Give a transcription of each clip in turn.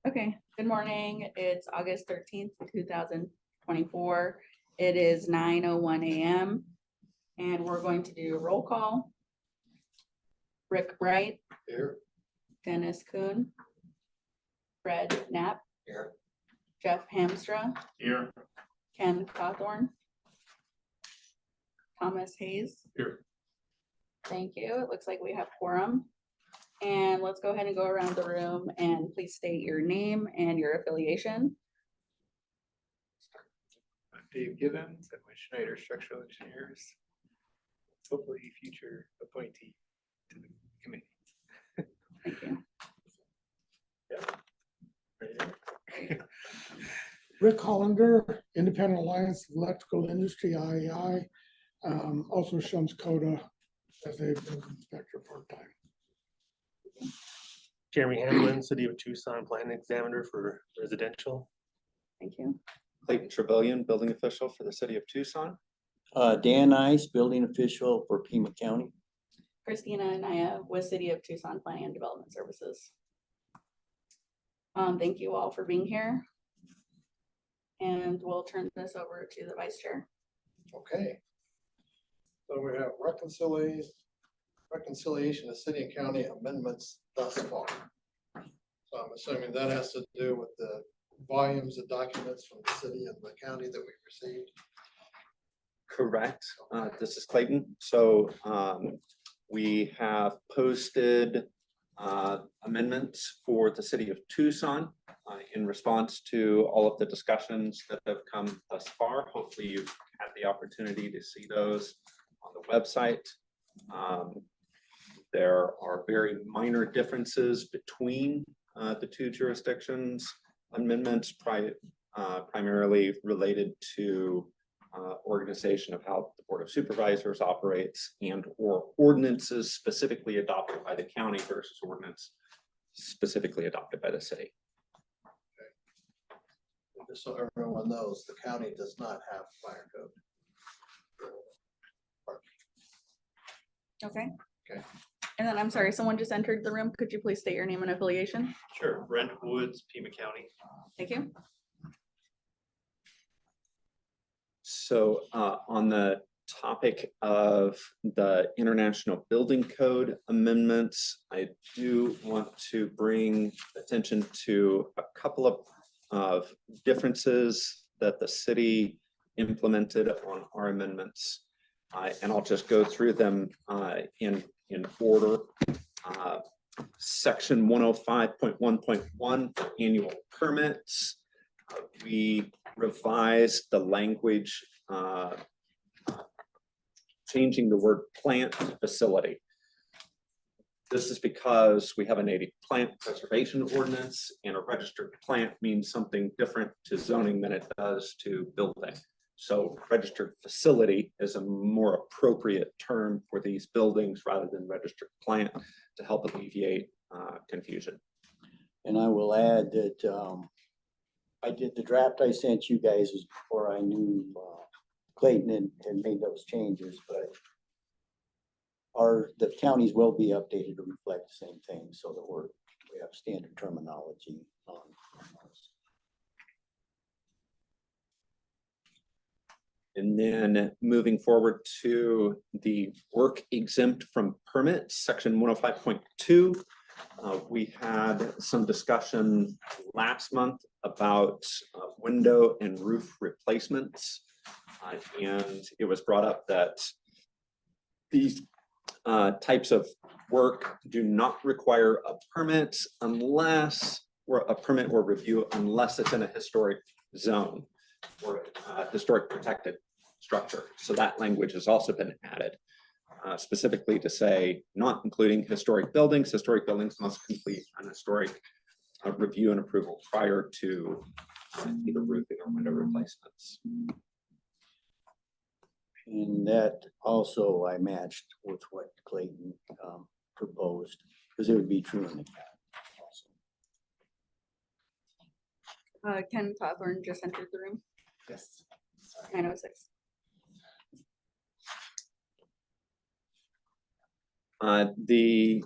Okay, good morning. It's August 13th, 2024. It is 9:01 a.m. and we're going to do roll call. Rick Wright. Here. Dennis Kuhn. Fred Knapp. Here. Jeff Hamstra. Here. Ken Cawthorn. Thomas Hayes. Here. Thank you. It looks like we have quorum. And let's go ahead and go around the room and please state your name and your affiliation. I'm Dave Gibbons, I'm with Schneider Structural Engineers, hopefully future appointee to the committee. Thank you. Right. Rick Hollander, Independent Alliance of Electrical Industry, IEI, also Shums Coda as a building inspector part-time. Jeremy Hamlin, City of Tucson Planning Examiner for Residential. Thank you. Clayton Trevelyan, building official for the City of Tucson. Dan Ice, building official for Pima County. Christina Anaya with City of Tucson Planning and Development Services. Thank you all for being here. And we'll turn this over to the Vice Chair. Okay. So we have reconciliation of city and county amendments thus far. So I'm assuming that has to do with the volumes of documents from the city and the county that we received. Correct. This is Clayton. So we have posted amendments for the City of Tucson in response to all of the discussions that have come thus far. Hopefully you've had the opportunity to see those on the website. There are very minor differences between the two jurisdictions. Amendments primarily related to organization of how the Board of Supervisors operates and or ordinances specifically adopted by the county versus ordinance specifically adopted by the city. Just so everyone knows, the county does not have fire code. Okay. Okay. And then I'm sorry, someone just entered the room. Could you please state your name and affiliation? Sure, Brent Woods, Pima County. Thank you. So on the topic of the International Building Code amendments, I do want to bring attention to a couple of differences that the city implemented on our amendments. And I'll just go through them in order. Section 105.1.1 for annual permits. We revised the language, changing the word plant to facility. This is because we have a native plant preservation ordinance, and a registered plant means something different to zoning than it does to building. So registered facility is a more appropriate term for these buildings rather than registered plant to help alleviate confusion. And I will add that I did the draft I sent you guys was before I knew Clayton had made those changes, but the counties will be updated to reflect the same thing so that we have standard terminology on those. And then moving forward to the work exempt from permits, section 105.2. We had some discussion last month about window and roof replacements. And it was brought up that these types of work do not require a permit unless, or a permit or review, unless it's in a historic zone or historic protected structure. So that language has also been added specifically to say not including historic buildings. Historic buildings must complete an historic review and approval prior to either roofing or window replacements. And that also I matched with what Clayton proposed, because it would be true in the county also. Ken Cawthorn just entered the room. Yes. 906. The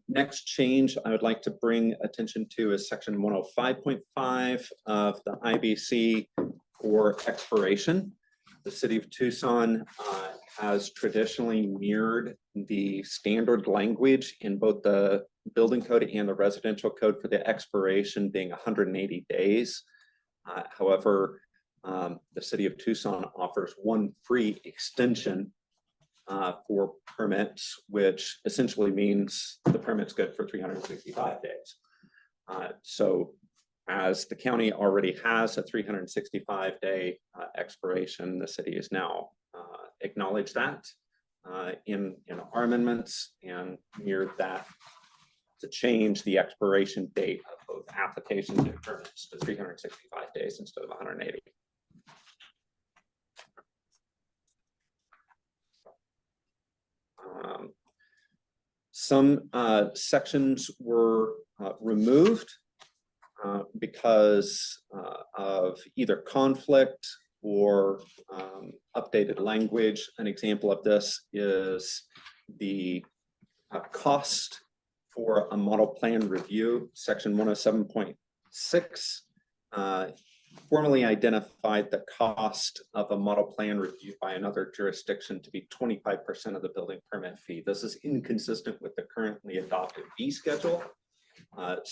Next change I would like to bring attention to is section 105.5 of the IBC for expiration. The city of Tucson has traditionally mirrored the standard language in both the building code and the residential code for the expiration being 180 days. However, the city of Tucson offers one free extension for permits, which essentially means the permit's good for 365 days. So as the county already has a 365-day expiration, the city has now acknowledged that in our amendments and mirrored that to change the expiration date of both applications and permits to 365 days instead of 180. Some sections were removed because of either conflict or updated language. An example of this is the cost for a model plan review. Section 107.6 formally identified the cost of a model plan review by another jurisdiction to be 25% of the building permit fee. This is inconsistent with the currently adopted fee schedule. That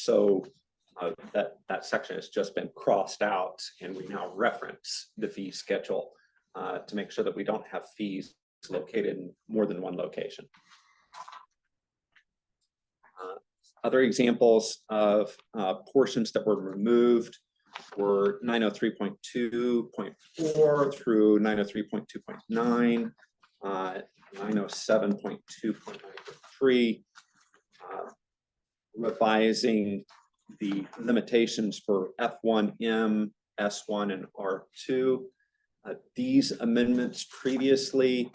section has just been crossed out, and we now reference the fee schedule to make sure that we don't have fees located in more than one location. Other examples of portions that were removed were 903.2.4 through 903.2.9, 907.2.93, revising the limitations for F1M, S1, and R2. These amendments previously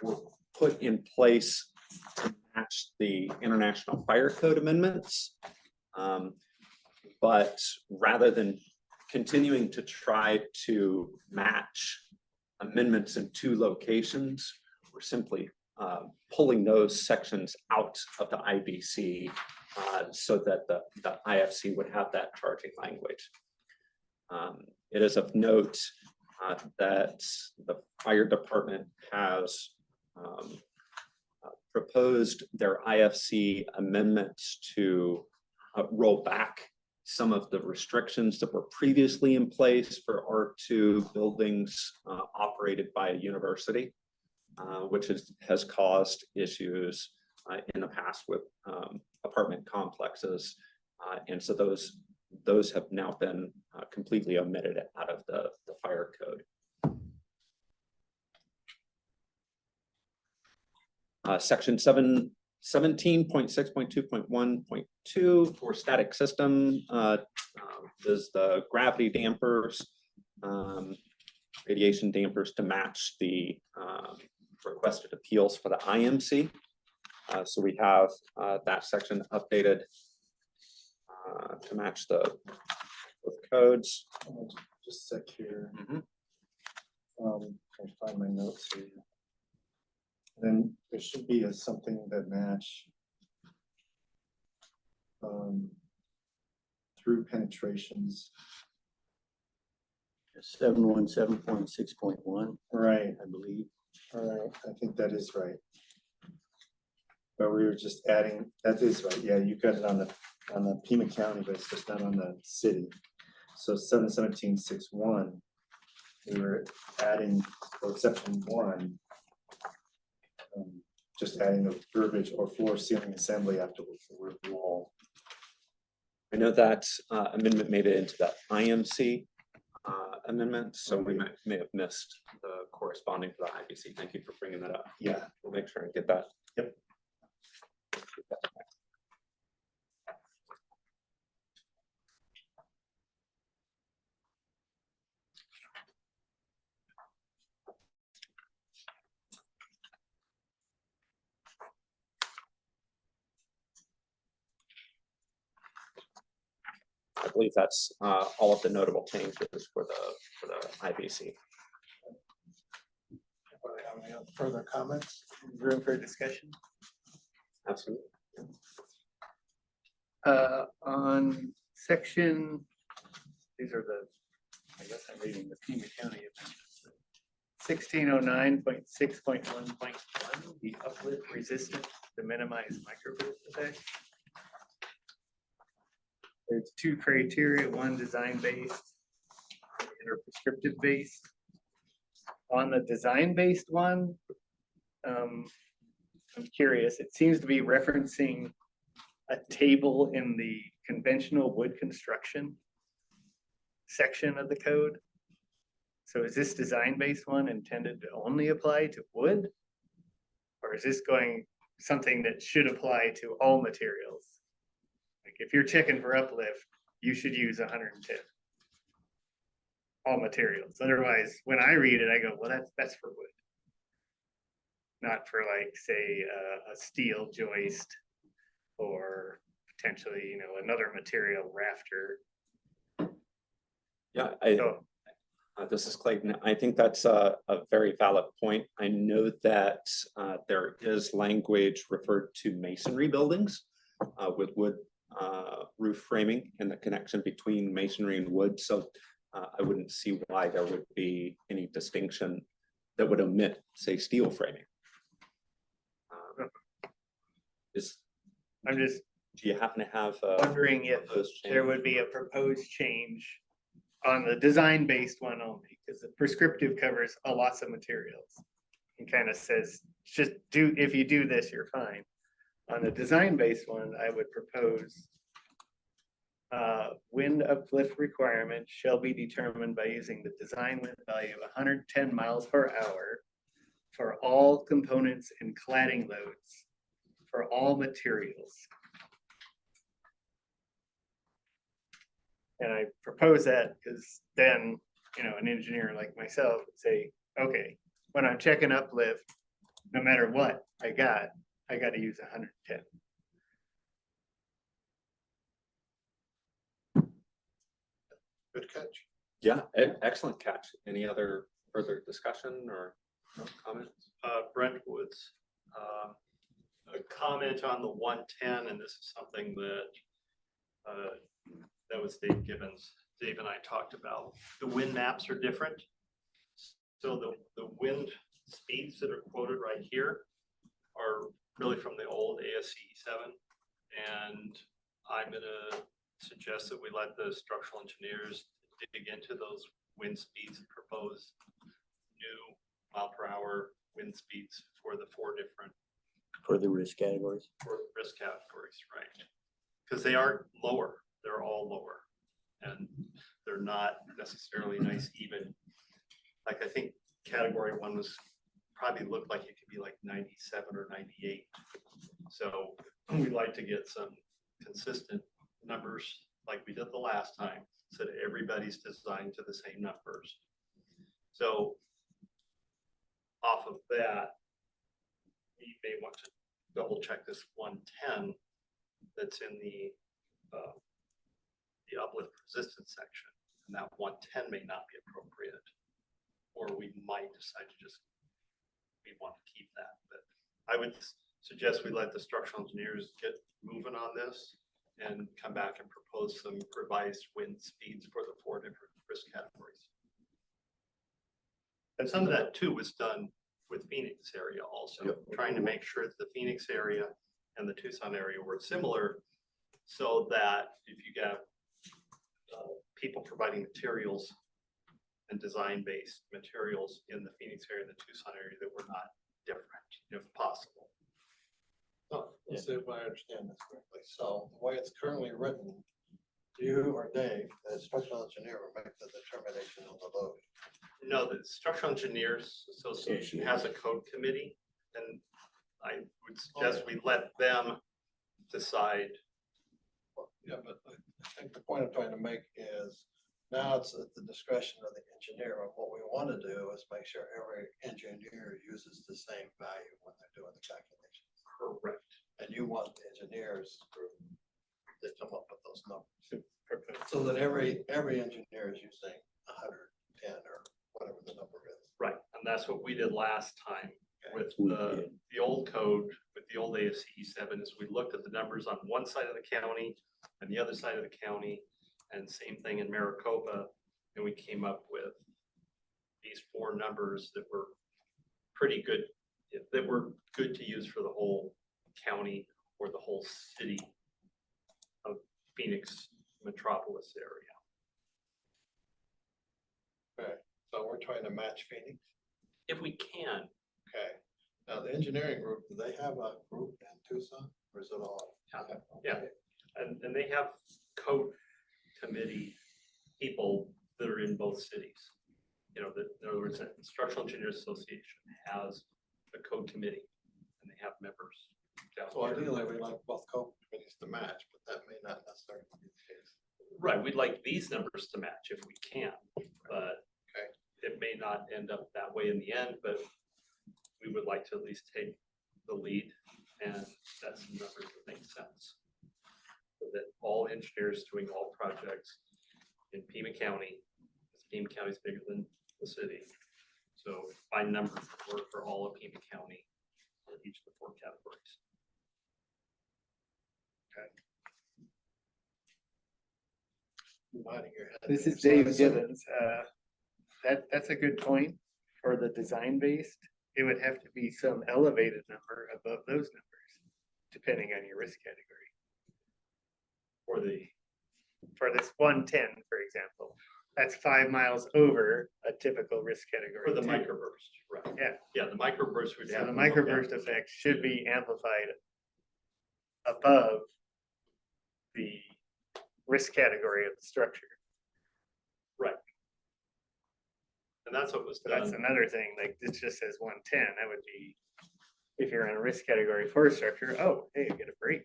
were put in place to match the International Fire Code amendments. But rather than continuing to try to match amendments in two locations, we're simply pulling those sections out of the IBC so that the IFC would have that charging language. It is of note that the fire department has proposed their IFC amendments to roll back some of the restrictions that were previously in place for R2 buildings operated by a university, which has caused issues in the past with apartment complexes. And so those have now been completely omitted out of the fire code. Section 17.6.2.1.2 for static system is the gravity dampers, radiation dampers to match the requested appeals for the IMC. So we have that section updated to match the codes. Just a sec here. Mhm. I find my notes here. Then there should be something that match through penetrations. 717.6.1, Right, I believe. all right, I think that is right. But we were just adding, that is right, yeah, you got it on the Pima County, but it's just not on the city. So 717.6.1, we were adding, for exception 1, just adding the verbiage or floor ceiling assembly after the word wall. I know that amendment made it into that IMC amendment, so we may have missed the corresponding to the IBC. Thank you for bringing that up. Yeah. We'll make sure and get that. Yep. I believe that's all of the notable changes for the IBC. Anybody have any further comments? Room for discussion? Absolutely. On section, these are the, I guess I'm reading the Pima County. 1609.6.1.1, the uplift resistance to minimize microburst effect. There's two criteria, one design based and a prescriptive based. On the design based one, I'm curious, it seems to be referencing a table in the conventional wood construction section of the code. So is this design-based one intended to only apply to wood? Or is this going something that should apply to all materials? Like if you're checking for uplift, you should use 110. All materials. Otherwise, when I read it, I go, well, that's for wood. Not for like, say, a steel joist or potentially, you know, another material rafter. Yeah, So this is Clayton. I think that's a very valid point. I know that there is language referred to masonry buildings with wood roof framing and the connection between masonry and wood. So I wouldn't see why there would be any distinction that would omit, say, steel framing. I'm just Do you happen to have? wondering if there would be a proposed change on the design-based one only, because the prescriptive covers a lots of materials. It kind of says, just do, if you do this, you're fine. On the design-based one, I would propose wind uplift requirement shall be determined by using the design wind value of 110 miles per hour for all components and cladding loads for all materials. And I propose that because then, you know, an engineer like myself would say, okay, when I'm checking uplift, no matter what I got to use 110. Good catch. Yeah, excellent catch. Any other further discussion or comments? Brent Woods. A comment on the 110, and this is something that that was Dave Gibbons. Dave and I talked about. The wind maps are different. So the wind speeds that are quoted right here are really from the old ASCE 7. And I'm going to suggest that we let the structural engineers dig into those wind speeds and propose new mile per hour wind speeds for the 4 different For the risk categories. risk categories, right? Because they are lower, they're all lower, and they're not necessarily nice even. Like I think category 1 was probably looked like it could be like 97 or 98. So we'd like to get some consistent numbers like we did the last time, so that everybody's designed to the same numbers. So off of that, you may want to double check this 110 that's in the uplift resistance section, and that 110 may not be appropriate, or we might decide to just, we want to keep that. But I would suggest we let the structural engineers get moving on this and come back and propose some revised wind speeds for the 4 different risk categories. And some of that too was done with Phoenix area also, trying to make sure that the Phoenix area and the Tucson area were similar, so that if you got people providing materials and design-based materials in the Phoenix area and the Tucson area, that were not different, if possible. So, let's see if I understand this correctly. So the way it's currently written, you or Dave, the structural engineer, will make the determination of the load. No, the Structural Engineers Association has a code committee, and I would suggest we let them decide. Yeah, but I think the point I'm trying to make is now it's at the discretion of the engineer. And what we want to do is make sure every engineer uses the same value when they're doing the calculations. Correct. And you want the engineers to come up with those numbers. So that every engineer is using 110 or whatever the number is. Right, and that's what we did last time with We the did. old code, with the old ASCE 7 is we looked at the numbers on one side of the county and the other side of the county, and same thing in Maricopa, and we came up with these 4 numbers that were pretty good, that were good to use for the whole county or the whole city of Phoenix metropolis area. Okay, so we're trying to match Phoenix. If we can, Okay, now the engineering group, do they have a group in Tucson or is it all? Yeah. and they have code committee people that are in both cities. You know, in other words, the Structural Engineers Association has a code committee and they have members. down So here. ideally, we like both code committees to match, but that may not necessarily be the case. Right, we'd like these numbers to match if we can, but Okay. it may not end up that way in the end, but we would like to at least take the lead and set some numbers that make sense. So that all engineers doing all projects in Pima County, because Pima County is bigger than the city. So find numbers that work for all of Pima County for each of the 4 categories. Nodding your head. This is So Dave it's- Gibbons. That's a good point for the design based. It would have to be some elevated number above those numbers, depending on your risk category. For this 110, for example, that's 5 miles over a typical risk category. For the two. microburst, right? Yeah. Yeah, the microburst would So have. the to look at- microburst effect should be amplified above the risk category of the structure. And that's what was So that's done. another thing, like this just says 110, that would be, if you're in a risk category 4 structure, oh, hey, you get a break.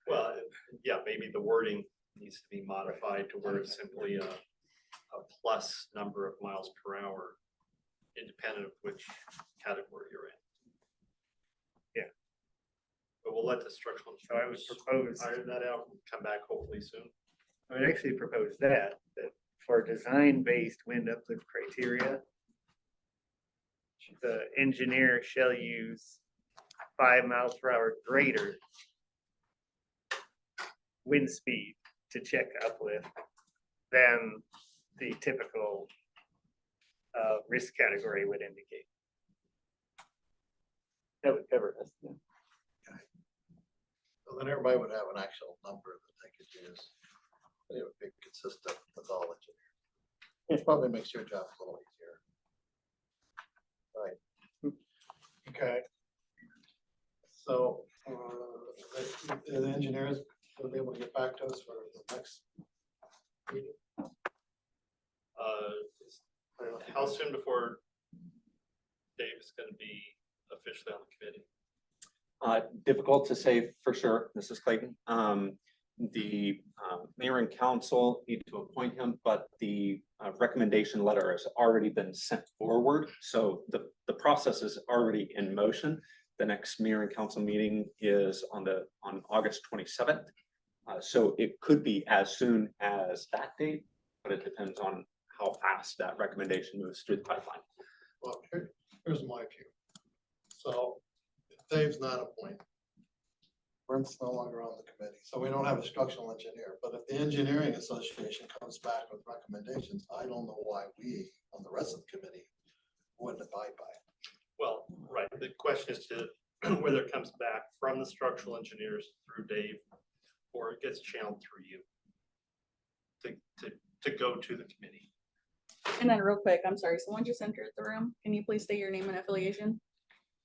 Well, yeah, maybe the wording needs to be modified to where it's simply a plus number of miles per hour, independent of which category you're in. Yeah. But we'll let the structural So I would engineers propose, iron that out and come back hopefully soon. I would actually propose that for design-based wind uplift criteria, the engineer shall use 5 miles per hour greater wind speed to check uplift than the typical risk category would indicate. That would cover us. then. So then everybody would have an actual number that they could use. And it would be consistent with all engineers. It probably makes your job a little easier. Right. Okay. So, the engineers will be able to get back to us for the next meeting. How soon before Dave is going to be officially on the committee? Difficult to say for sure. This is Clayton. The mayor and council need to appoint him, but the recommendation letter has already been sent forward. So the process is already in motion. The next mayor and council meeting is on August 27th. So it could be as soon as that date, but it depends on how fast that recommendation moves through the pipeline. Well, here's my view. So if Dave's not appointed, Brent's no longer on the committee, so we don't have a structural engineer. But if the engineering association comes back with recommendations, I don't know why we, on the rest of the committee, wouldn't abide by it. Well, right, the question is to whether it comes back from the structural engineers through Dave, or it gets channeled through you to go to the committee. And then real quick, I'm sorry, someone just entered the room. Can you please state your name and affiliation?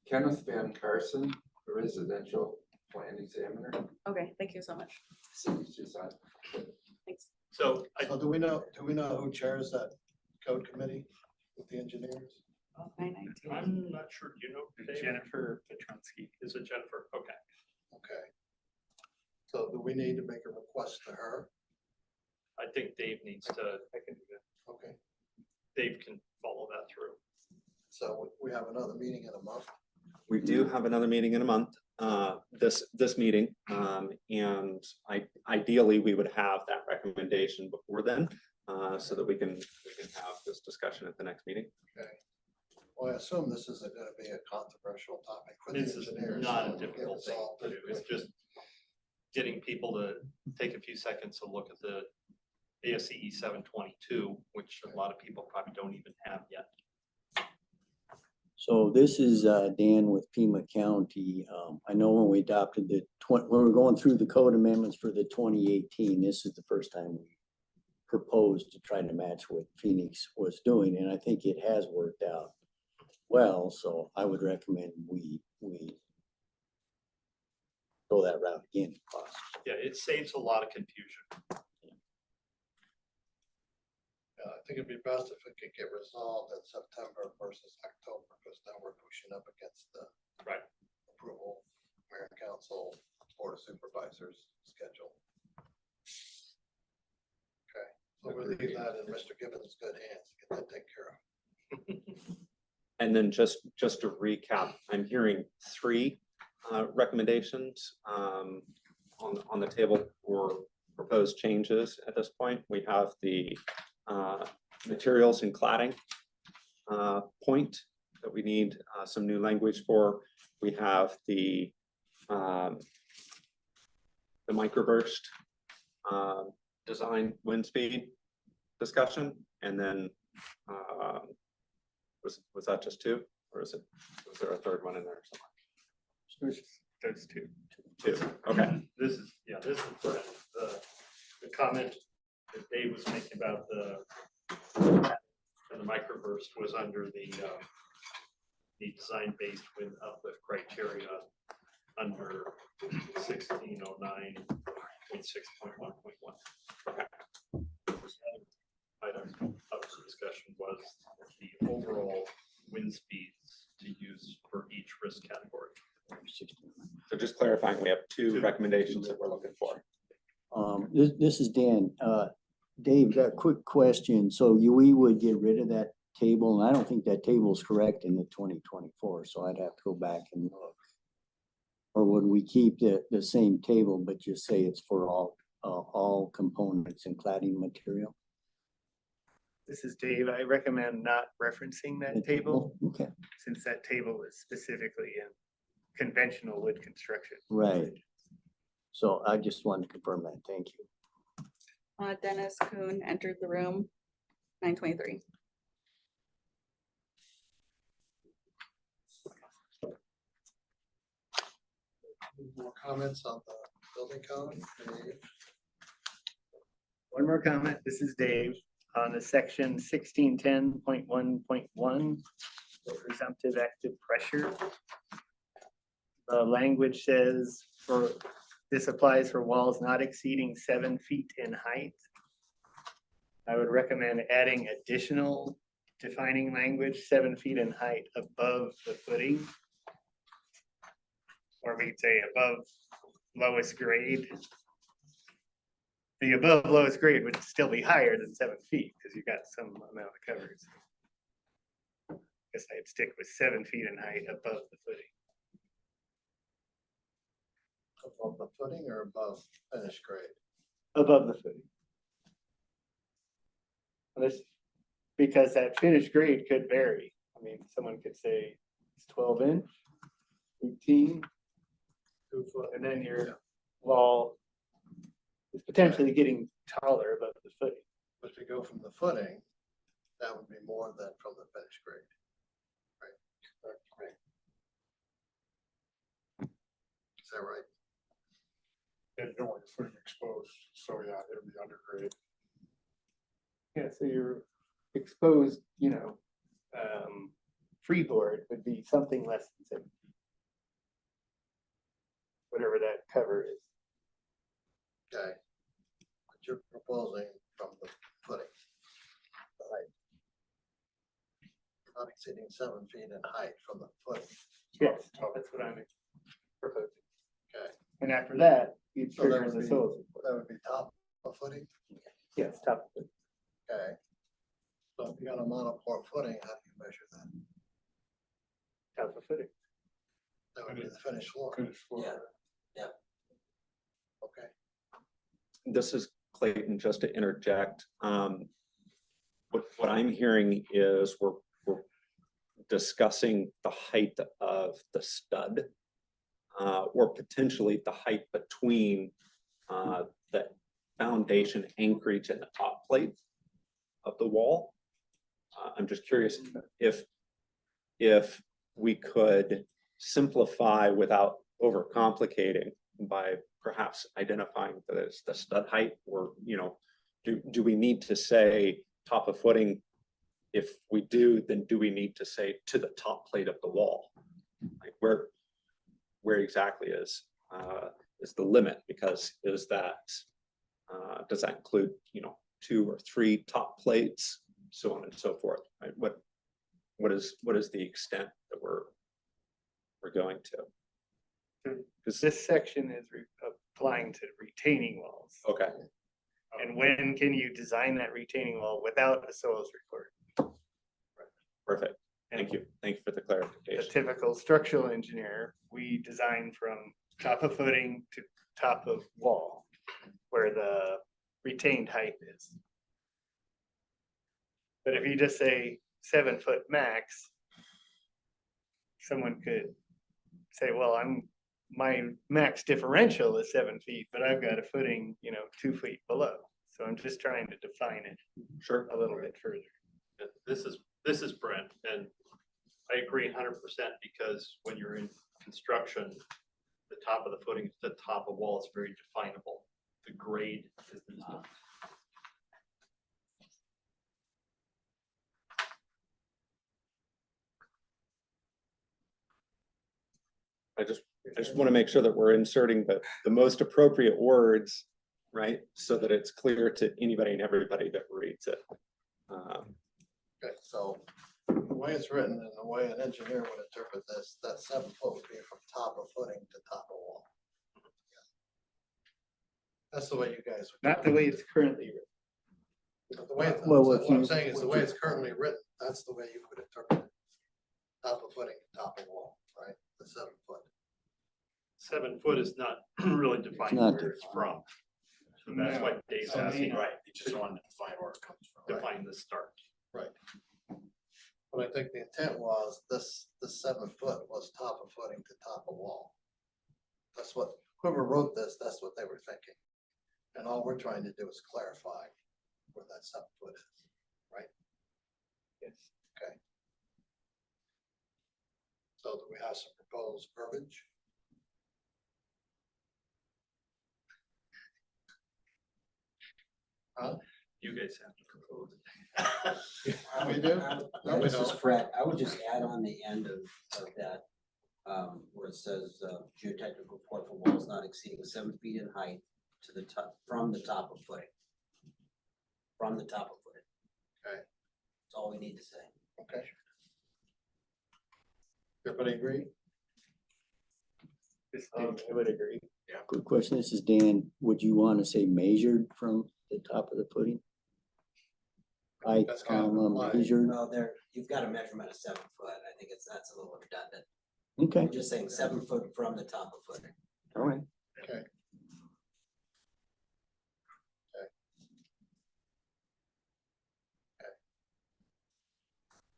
Kenneth Van Carson, residential plan examiner, Okay, thank you so much. City of Tucson. Thanks. So I, So do we know who chairs that code committee with the engineers? 919. I'm not sure, do you know? Dave? Jennifer Petronsky. Is it Jennifer? Okay. Okay. So do we need to make a request to her? I think Dave needs to, I can do that. Okay, Dave can follow that through. so we have another meeting in a month. We do have another meeting in a month, this meeting, and ideally, we would have that recommendation before then, so that we can have this discussion at the next meeting. Okay. Well, I assume this isn't gonna be a controversial topic for the This is engineers. not so a it'll get difficult thing resolved to do. pretty It's quickly. just getting people to take a few seconds to look at the ASCE 722, which a lot of people probably don't even have yet. So this is Dan with Pima County. I know when we adopted when we were going through the code amendments for the 2018, this is the first time we proposed to try to match what Phoenix was doing, and I think it has worked out well, so I would recommend we go that route again if possible. Yeah, it saves a lot of confusion. Yeah, I think it'd be best if it could get resolved in September versus October, because now we're pushing up against the Right. approval, mayor and council, board of supervisors schedule. Okay, so we'll leave that in Mr. Gibbons' good hands, get that taken care of. And then just to recap, I'm hearing three recommendations on the table for proposed changes at this point. We have the materials and cladding point that we need some new language for. We have the microburst design wind speed discussion, and then was that just two, or was there a third one in there somewhere? Those two. Two, okay. This is the comment that Dave was making about the microburst was under the design-based wind uplift criteria under 1609.6.1.1. Item of discussion was the overall wind speeds to use for each risk category. So just clarifying, we have two recommendations that we're looking for. This is Dan. Dave, got a quick question. So we would get rid of that table, and I don't think that table is correct in the 2024, so I'd have to go back and look. Or would we keep the same table, but just say it's for all components and cladding material? This is Dave. I recommend not referencing that table, Okay, since that table is specifically in conventional wood construction. right. So I just wanted to confirm that. Thank you. Dennis Kuhn entered the room, 9:23. More comments on the building code? Dave? One more comment. This is Dave on the section 1610.1.1, presumptive active pressure. The language says this applies for walls not exceeding 7 feet in height. I would recommend adding additional defining language, 7 feet in height above the footing. Or we could say above lowest grade. The above lowest grade would still be higher than 7 feet because you got some amount of coverage. Guess I'd stick with 7 feet in height above the footing. Above the footing or above finished grade? Above the footing. This, because that finished grade could vary. I mean, someone could say it's 12 inch, 18, 2 foot, and then your wall is potentially getting taller above the footing. But if you go from the footing, that would be more than from the finished grade. Right? Is that right? And you don't want your footing exposed, so yeah, it'll be undergrade. Yeah, so your exposed, freeboard would be something less than 7 feet. Whatever that cover is. Okay. But you're proposing from the footing. The height. Not exceeding 7 feet in height from the footing. Yes, that's what I'm proposing. Okay. And after that, you'd So that trigger would the be- soils. That would be top of footing. Yes, top of it. Okay. So if you got a monopore footing, how do you measure that? Top of footing. That would be the finished floor. Finished floor. Okay. This is Clayton, just to interject. What I'm hearing is we're discussing the height of the stud, or potentially the height between the foundation anchorage and the top plate of the wall. I'm just curious if we could simplify without overcomplicating by perhaps identifying that it's the stud height, or, you know, do we need to say top of footing? If we do, then do we need to say to the top plate of the wall? Like where exactly is the limit? Because is that, does that include, you know, 2 or 3 top plates, so on and so forth, right? What is the extent that we're going to? Because this section is applying to retaining walls. Okay, And when can you design that retaining wall without a soils report? perfect. Thank you. Thank you for the A clarification. typical structural engineer, we design from top of footing to top of wall, where the retained height is. But if you just say 7 foot max, someone could say, well, my max differential is 7 feet, but I've got a footing, you know, 2 feet below. So I'm just trying to define it Sure. a little bit further. This is Brent, and I agree 100% because when you're in construction, the top of the footing, the top of wall is very definable. The grade is not. I just want to make sure that we're inserting the most appropriate words, right? So that it's clear to anybody and everybody that reads it. Okay, so the way it's written and the way an engineer would interpret this, that 7 foot would be from top of footing to top of wall. That's the way you guys. would Not the way it's currently written. But the way, Well, what if I'm you- saying is the way it's currently written, that's the way you would interpret it. Top of footing, top of wall, right? The 7 foot. 7 foot is not really defined not where it's from. So that's why Dave's asking, Right, you just want to define where it comes from. Define the start. Right. But I think the intent was this 7 foot was top of footing to top of wall. That's what, whoever wrote this, that's what they were thinking. And all we're trying to do is clarify where that 7 foot is, right? Yes. Okay. So do we have some proposed verbiage? You guys have to propose it. We do? No, we This is don't. Fred. I would just add on the end of that, where it says, geotechnical report for walls not exceeding 7 feet in height to the top, from the top of footing. From the top of footing. Okay. That's all we need to say. Okay. Everybody agree? I would agree. Quick question, this is Dan. Would you want to say measured from the top of the footing? Height, That's kind of comma, implied. measured? Well, there, you've got a measurement of 7 foot. I think that's a little redundant. Okay, We're just saying 7 foot from the top of footing. all right. Okay.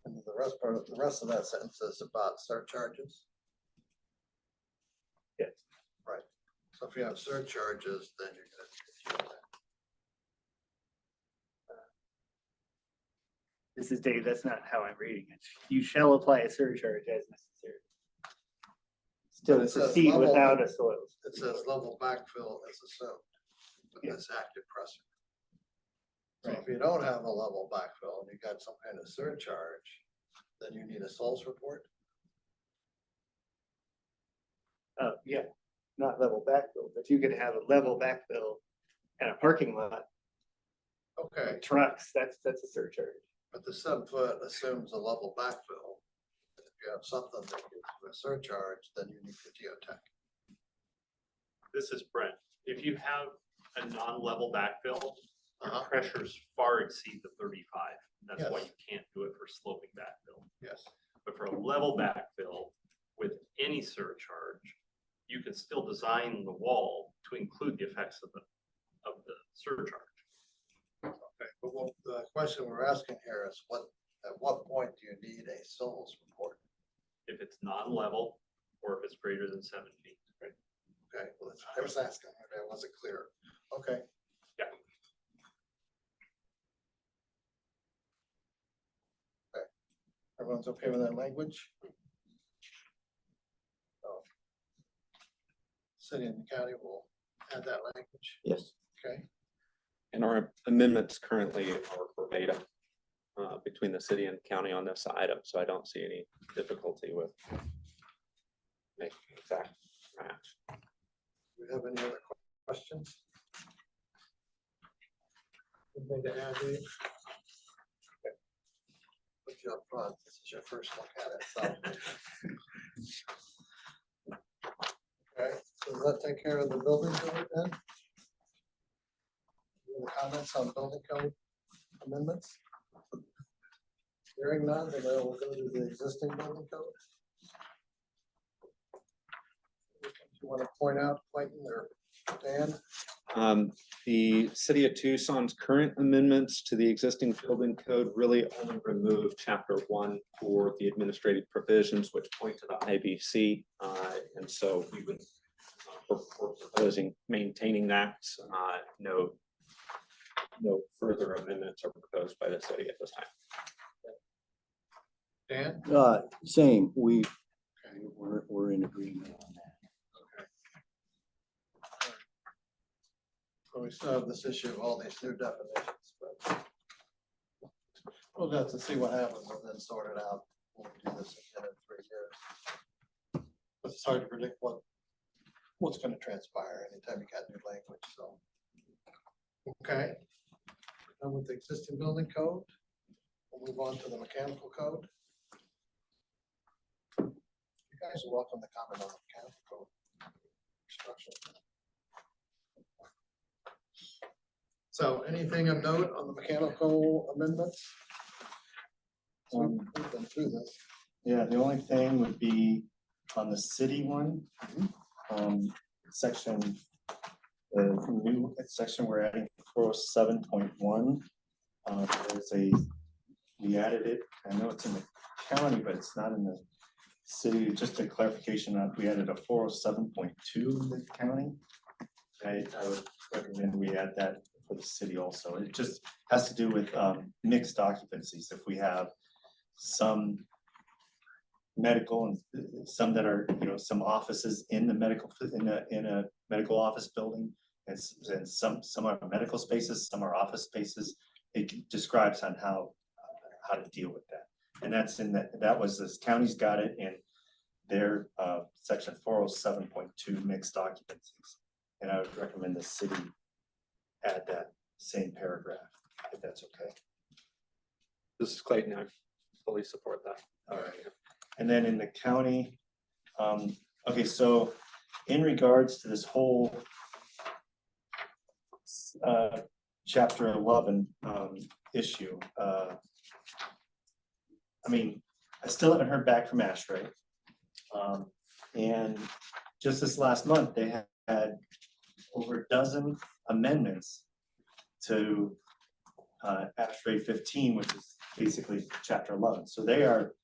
And the rest of that sentence is about surcharges. Yes. Right. So if you have surcharges, then you're gonna. This is Dave, that's not how I'm reading it. You shall apply a surcharge as necessary. Still But it says proceed level- without a soils. It says level backfill is assumed with Yeah. this active pressure. So if you don't have a level backfill and you got some kind of surcharge, then you need a soils report. Yeah, not level backfill, but you could have a level backfill and a parking lot, Okay, trucks, that's a surcharge. but the 7 foot assumes a level backfill. If you have something that gives you a surcharge, then you need the geotech. This is Brent. If you have a non-level backfill, your Uh-huh. pressures far exceed the 35. That's why Yes. you can't do it for sloping backfill. Yes. But for a level backfill with any surcharge, you can still design the wall to include the effects of the surcharge. Okay, but the question we're asking here is what at what point do you need a soils report? If it's non-level or if it's greater than 7 feet. Right. Okay, well, that's, I was asking, okay, I wasn't clear. Okay. Yeah. Okay. Everyone's okay with that language? Oh. City and the county will add that language, Yes. okay? And our amendments currently are verbatim between the city and county on this item, so I don't see any difficulty with making exact match. Do we have any other questions? Anything to add, Dave? Okay. Put you up front, this is your first look at it, so. Okay, so does that take care of the building code then? Any comments on building code amendments? Hearing none, then we'll go to the existing building code. You want to point out, Clayton or Dan? The City of Tucson's current amendments to the existing building code really only remove chapter 1 for the administrative provisions, which point to the IBC. And so we would, we're proposing maintaining that. No further amendments are proposed by the city at this time. Dan? Same, we're in agreement on that. So we still have this issue of all these new definitions, but we'll have to see what happens and then sort it out when we do this again in 3 years. But it's hard to predict what's gonna transpire anytime you got new language, so. Okay. And with the existing building code, we'll move on to the mechanical code. You guys are welcome to comment on the mechanical code. Construction. So anything of note on the mechanical amendments? We've been through this. Yeah, the only thing would be on the city one, section, the new section we're adding 407.1. We added it, I know it's in the county, but it's not in the city, just a clarification on, we added a 407.2 in the county. I would recommend we add that for the city also. It just has to do with mixed occupancies. If we have some medical and some that are, some offices in the medical, in a medical office building, and some are medical spaces, some are office spaces. It describes on how to deal with that. And that's in that was this county's got it in their section 407.2 mixed occupancies. And I would recommend the city add that same paragraph, if that's okay. This is Clayton. I fully support that. All right. And then in the county, okay, so in regards to this whole chapter 11 issue, I mean, I still haven't heard back from ASHRAE. And just this last month, they had over a dozen amendments to ASHRAE 15, which is basically chapter 11. So they are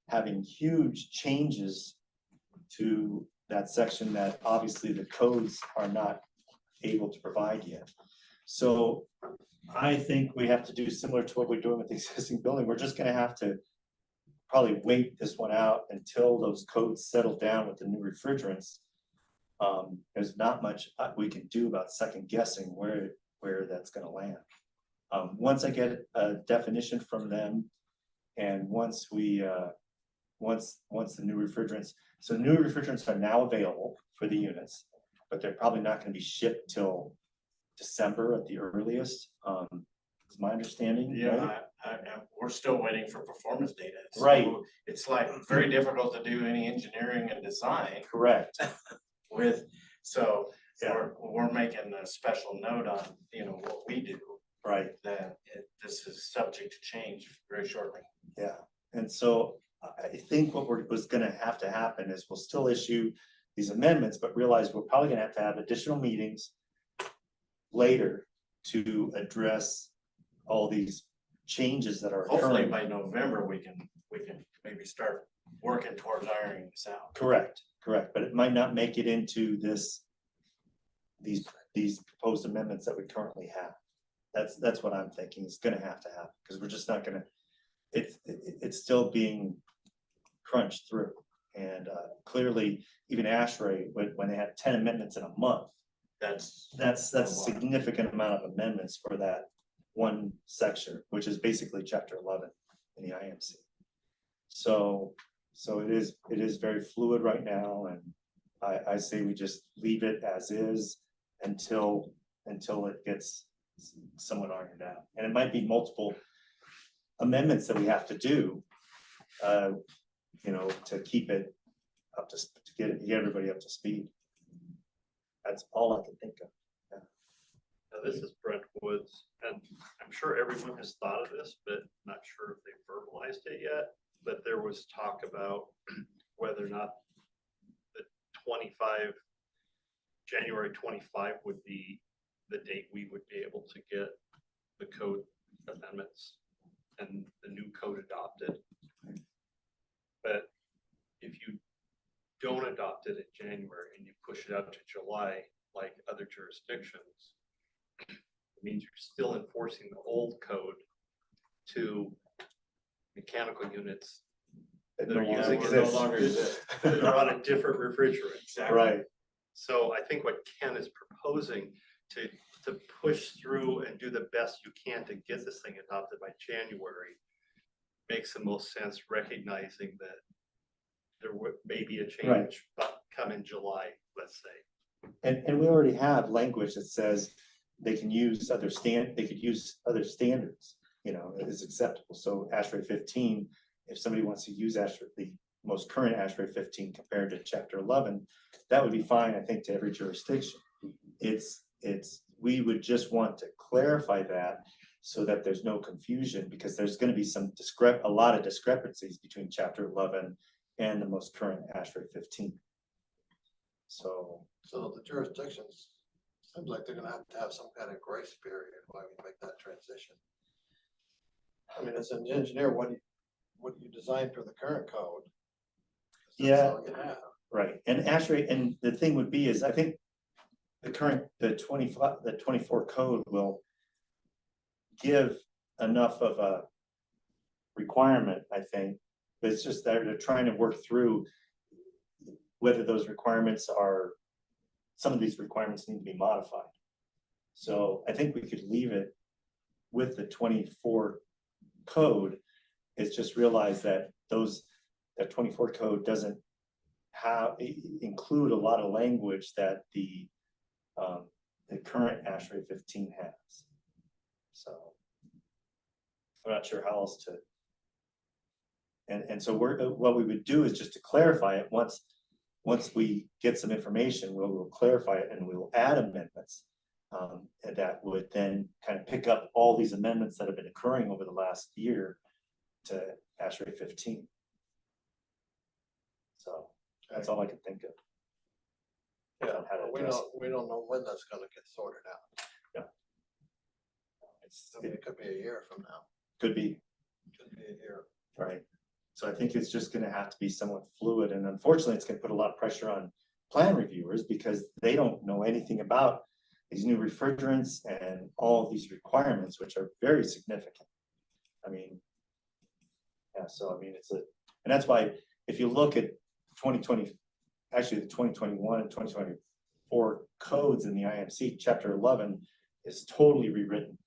having huge changes to that section that obviously the codes are not able to provide yet. So I think we have to do similar to what we're doing with the existing building. We're just gonna have to probably wait this one out until those codes settle down with the new refrigerants. There's not much we can do about second guessing where that's gonna land. Once I get a definition from them, and once we once the new refrigerants, so the new refrigerants are now available for the units, but they're probably not going to be shipped till December at the earliest. Is my understanding? Yeah, we're still waiting for performance data. So right. It's like very difficult to do any engineering and design. Correct. We're making a special note on what we do. Right. That this is subject to change very shortly. Yeah, and so I think what was going to have to happen is we'll still issue these amendments, but realize we're probably going to have additional meetings later to address all these changes that are Hopefully occurring. by November, we can maybe start working towards ironing this out. Correct, but it might not make it into these proposed amendments that we currently have. That's what I'm thinking is gonna have to happen, because we're just not gonna, it's still being crunched through. And clearly, even ASHRAE, when they had 10 amendments in a month, that's a significant amount of amendments for that one section, which is basically chapter 11 in the IMC. So it is very fluid right now, and I say we just leave it as is until it gets somewhat ironed out. And it might be multiple amendments that we have to do, to keep it up to get everybody up to speed. That's all I can think of. Now, this is Brent Woods, and I'm sure everyone has thought of this, but not sure if they verbalized it yet. But there was talk about whether or not the January 25 would be the date we would be able to get the code amendments and the new code adopted. But if you don't adopt it in January and you push it out to July, like other jurisdictions, it means you're still enforcing the old code to mechanical units that are using it no longer exist. That are on a different refrigerant. Exactly. Right. So I think what Ken is proposing to push through and do the best you can to get this thing adopted by January makes the most sense, recognizing that there may be a change, but come in July, let's say. And we already have language that says they can use other standards, is acceptable. So ASHRAE 15, if somebody wants to use the most current ASHRAE 15 compared to chapter 11, that would be fine, I think, to every jurisdiction. We would just want to clarify that so that there's no confusion, because there's going to be a lot of discrepancies between chapter 11 and the most current ASHRAE 15. So the jurisdictions, seems like they're gonna have some kind of grace period while we make that transition. I mean, as an engineer, what you design for the current code. Yeah. All you have. right, and ASHRAE, and the thing would be is I think the 24 code will give enough of a requirement, I think, but it's just that they're trying to work through whether those requirements some of these requirements need to be modified. So I think we could leave it with the 24 code. It's just realize that that 24 code doesn't include a lot of language that the current ASHRAE 15 has. So I'm not sure how else to. And so what we would do is just to clarify it once we get some information, we'll clarify it and we'll add amendments. And that would then kind of pick up all these amendments that have been occurring over the last year to ASHRAE 15. So that's all I can think of. Yeah, How to we address don't know when that's gonna get sorted out. Yeah. I mean, it could be a year from now, Could be, could be a year. right. So I think it's just gonna have to be somewhat fluid, and unfortunately, it's gonna put a lot of pressure on plan reviewers because they don't know anything about these new refrigerants and all of these requirements, which are very significant. I mean, yeah, so I mean, and that's why if you look at 2020, actually the 2021 and 2024 codes in the IMC, chapter 11 is totally rewritten.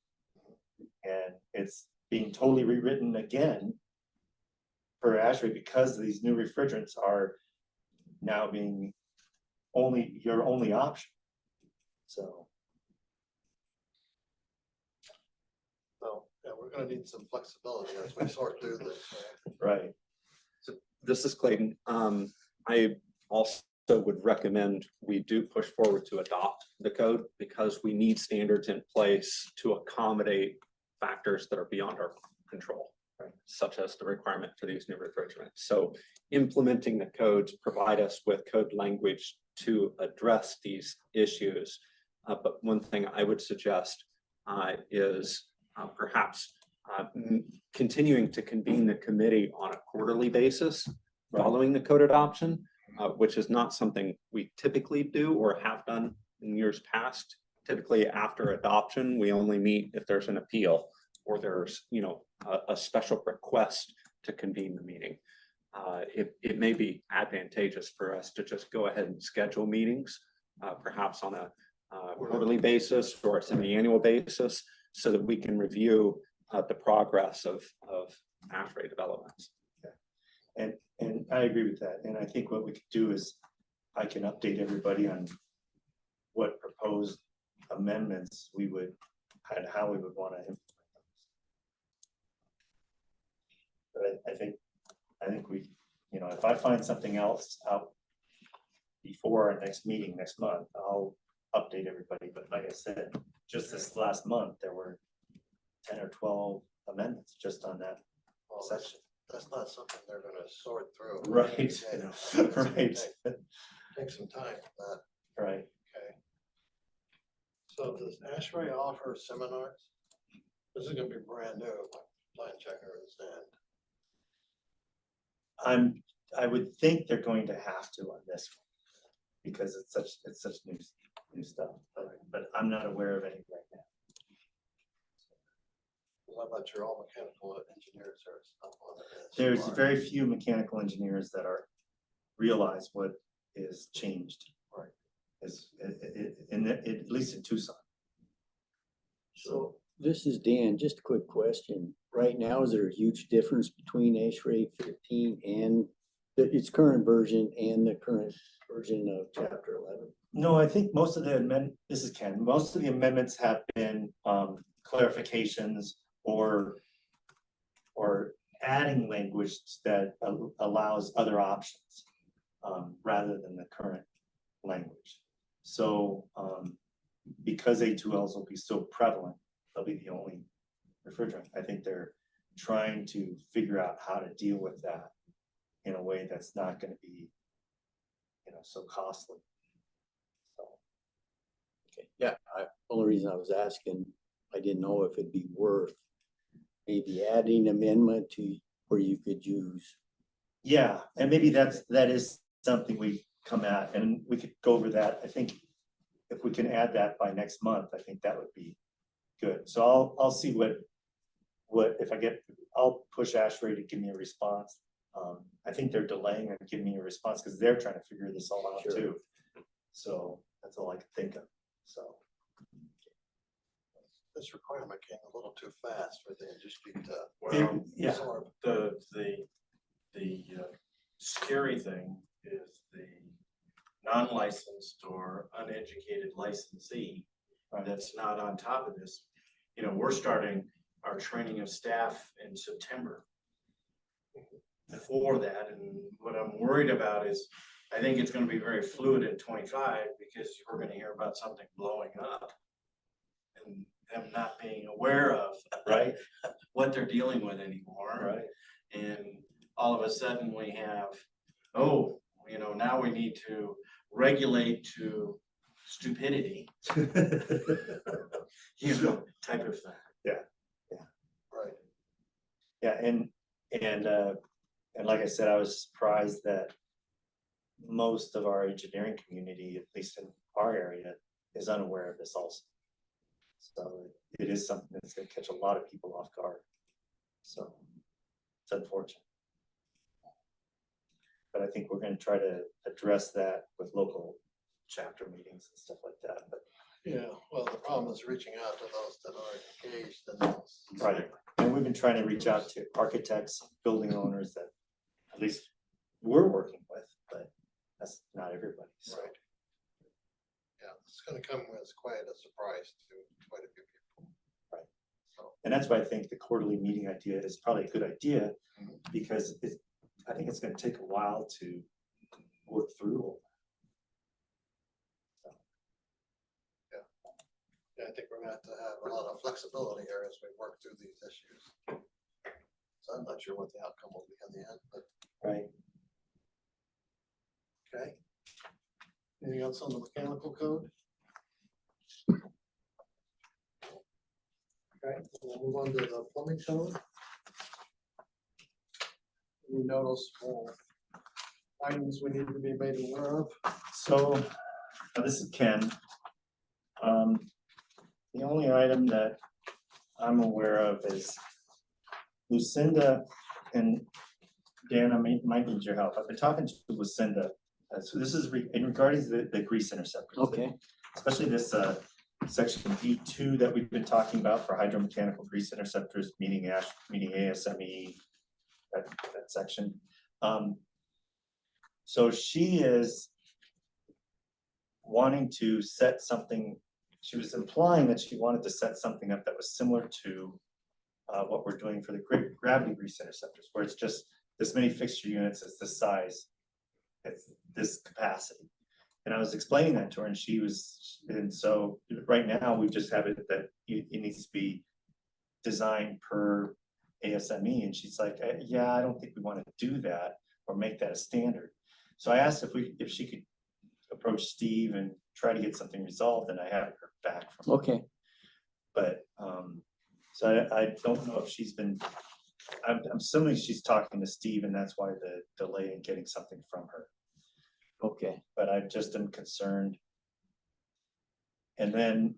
And it's being totally rewritten again for ASHRAE because these new refrigerants are now being your only option. So Yeah, we're gonna need some flexibility as we sort through this. right. So this is Clayton. I also would recommend we do push forward to adopt the code because we need standards in place to accommodate factors that are beyond our control, right? Such as the requirement for these new refrigerants. So implementing the codes provide us with code language to address these issues. But one thing I would suggest is perhaps continuing to convene the committee on a quarterly basis following the code adoption, which is not something we typically do or have done in years past. Typically, after adoption, we only meet if there's an appeal or there's, you know, a special request to convene the meeting. It may be advantageous for us to just go ahead and schedule meetings, perhaps on a quarterly basis or a semi-annual basis, so that we can review the progress of ASHRAE developments. And I agree with that. And I think what we could do is I can update everybody on what proposed amendments we would, and how we would want to implement those. But I think we, you know, if I find something else out before our next meeting next month, I'll update everybody. But like I said, just this last month, there were 10 or 12 amendments just on that section. That's not something they're gonna sort through. Right. Yeah. Right. Take some time for that. Right. Okay. So does ASHRAE offer seminars? This is gonna be brand new, like plan checker and stand. I would think they're going to have to on this one because it's such new stuff, but I'm not aware of any right now. How about your all mechanical engineers or stuff on it? There's very few mechanical engineers that realize what is changed. Right. At least in Tucson. So this is Dan, just a quick question. Right now, is there a huge difference between ASHRAE 15 and its current version and the current version of chapter 11? No, I think most of the this is Ken, most of the amendments have been clarifications or adding language that allows other options rather than the current language. So because A2Ls will be so prevalent, they'll be the only refrigerant. I think they're trying to figure out how to deal with that in a way that's not going to be, you know, so costly. So. Okay, yeah, only reason I was asking, I didn't know if it'd be worth maybe adding amendment to where you could use. Yeah, and maybe that is something we come at, and we could go over that. I think if we can add that by next month, I think that would be good. So I'll see what if I get, I'll push ASHRAE to give me a response. I think they're delaying on giving me a response because they're trying to figure this all out too. So that's all I can think of. So this requirement came a little too fast for the industry to. Well, yeah. absorb. the scary thing is the non-licensed or uneducated licensee that's not on top of this. You know, we're starting our training of staff in September for that, and what I'm worried about is I think it's going to be very fluid in 25 because we're going to hear about something blowing up and them not being aware of what they're dealing with anymore. Right. And all of a sudden we have, oh, you know, now we need to regulate to stupidity, you know, type of thing. Right. Yeah, and like I said, I was surprised that most of our engineering community, at least in our area, is unaware of this also. So it is something that's going to catch a lot of people off guard. So it's unfortunate. But I think we're going to try to address that with local chapter meetings and stuff like that. But Yeah, well, the problem is reaching out to those that are engaged in those. right. And we've been trying to reach out to architects, building owners that at least we're working with, but that's not everybody. So. Right. Yeah, it's gonna come as quite a surprise to quite a few people. Right. So, and that's why I think the quarterly meeting idea is probably a good idea because I think it's gonna take a while to work through all that. So. Yeah, I think we're gonna have to have a lot of flexibility here as we work through these issues. So I'm not sure what the outcome will be in the end, but. Right. Okay. Anything else on the mechanical code? Okay, we'll move on to the plumbing code. We notice items we need to be made aware of. So, this is Ken. The only item that I'm aware of is Lucinda and Dan, might need your help. I've been talking to Lucinda. So this is in regarding the grease interceptors. Okay, Especially this section B2 that we've been talking about for hydromechanical grease interceptors, meaning ASME, that section. So she is wanting to set something, she was implying that she wanted to set something up that was similar to what we're doing for the gravity grease interceptors, where it's just this many fixture units, it's this size, it's this capacity. And I was explaining that to her and she was, and so right now we just have it that it needs to be designed per ASME. And she's like, yeah, I don't think we want to do that or make that a standard. So I asked if she could approach Steve and try to get something resolved, and I haven't heard back from her. okay. But, so I don't know if she's been, I'm assuming she's talking to Steve and that's why the delay in getting something from her. Okay, But I just am concerned. And then,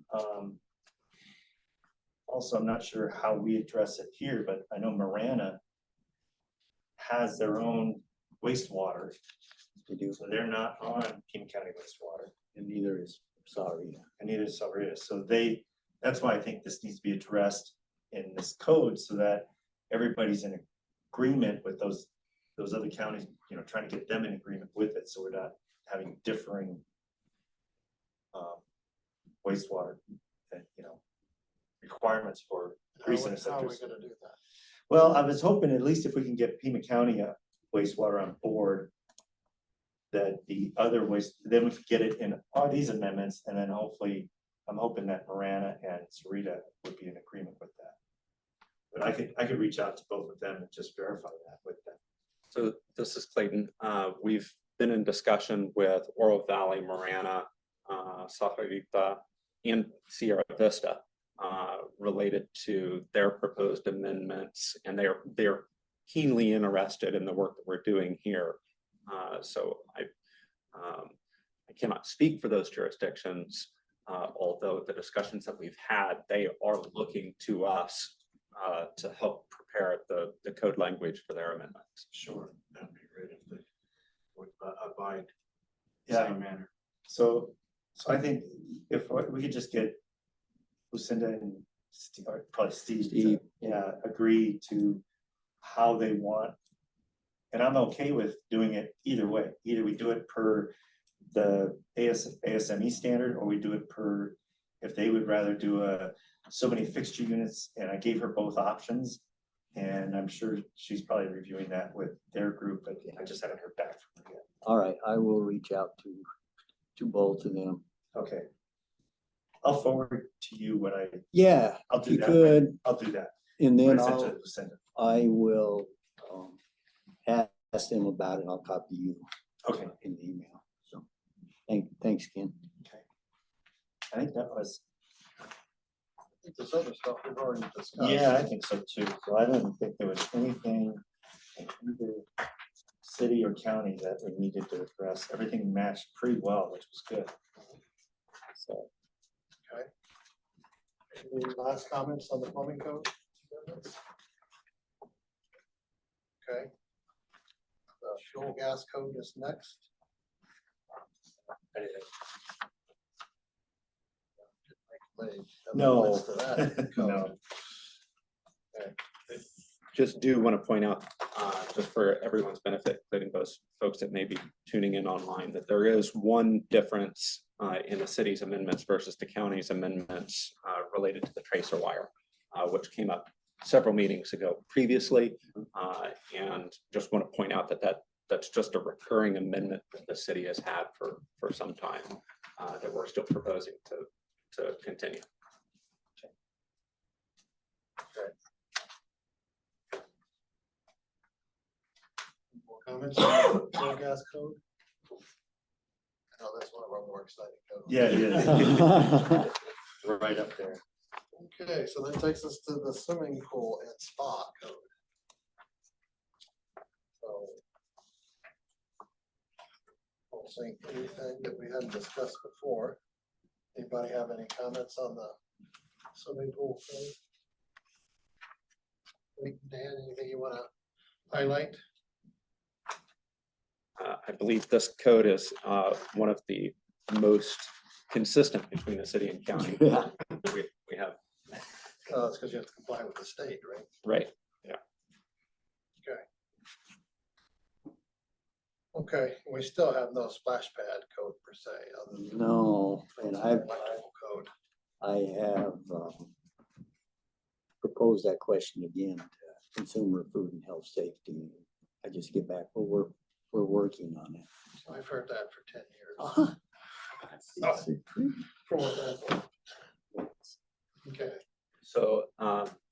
also, I'm not sure how we address it here, but I know Marana has their own wastewater. they do, So they're not on Pima County wastewater, and neither is, sorry. and neither is Salvarez. So that's why I think this needs to be addressed in this code so that everybody's in agreement with those other counties, trying to get them in agreement with it, so we're not having differing wastewater, requirements for grease How are we interceptors. gonna do that? Well, I was hoping at least if we can get Pima County wastewater on board, that the other waste, then we could get it in all these amendments, and then hopefully, I'm hoping that Marana and Sarita would be in agreement with that. But I could reach out to both of them and just verify that with them. So this is Clayton. We've been in discussion with Oro Valley, Marana, Sahuarita, and Sierra Vista related to their proposed amendments, and they're keenly interested in the work that we're doing here. So I cannot speak for those jurisdictions, although the discussions that we've had, they are looking to us to help prepare the code language for their amendments. Sure, that'd be great if they would abide the Yeah. same manner. So I think if we could just get Lucinda and Steve, or probably Steve, Steve. agree to how they want. And I'm okay with doing it either way. Either we do it per the ASME standard, or we do it per, if they would rather do so many fixture units, and I gave her both options. And I'm sure she's probably reviewing that with their group, but I just haven't heard back from her yet. All right, I will reach out to both of them. Okay. I'll forward to you what Yeah, I'll if do you that. could, I'll do that. and then What I sent to I'll, Lucinda. I will ask them about it. I'll copy you Okay, in the email. So, thanks, Ken. I think that was, I think this other stuff we've already discussed. yeah, I think so too. So I didn't think there was anything in either city or county that we needed to address. Everything matched pretty well, which was good. So, Any last comments on the plumbing code? Okay. The fuel gas code is next. No. To that code. no, Just do want to point out, just for everyone's benefit, including those folks that may be tuning in online, that there is one difference in the city's amendments versus the county's amendments related to the tracer wire, which came up several meetings ago previously. And just want to point out that's just a recurring amendment that the city has had for some time that we're still proposing to continue. More comments on the fuel gas code? I know that's one of our more exciting codes. yeah, yeah. We're right up there. Okay, so that takes us to the swimming pool and spa code. So. I don't think anything that we hadn't discussed before. Anybody have any comments on the swimming pool code? Dan, anything you wanna highlight? I believe this code is one of the most consistent between the city and county. Yeah. We have, It's because you have to comply with the state, right? right, Okay, we still have no splash pad code per se, other than. No, and I've, Electrical code. I have proposed that question again to Consumer Food and Health Safety. I just get back, well, we're working on it. I've heard that for 10 years. Uh-huh. For what that's worth. Okay, so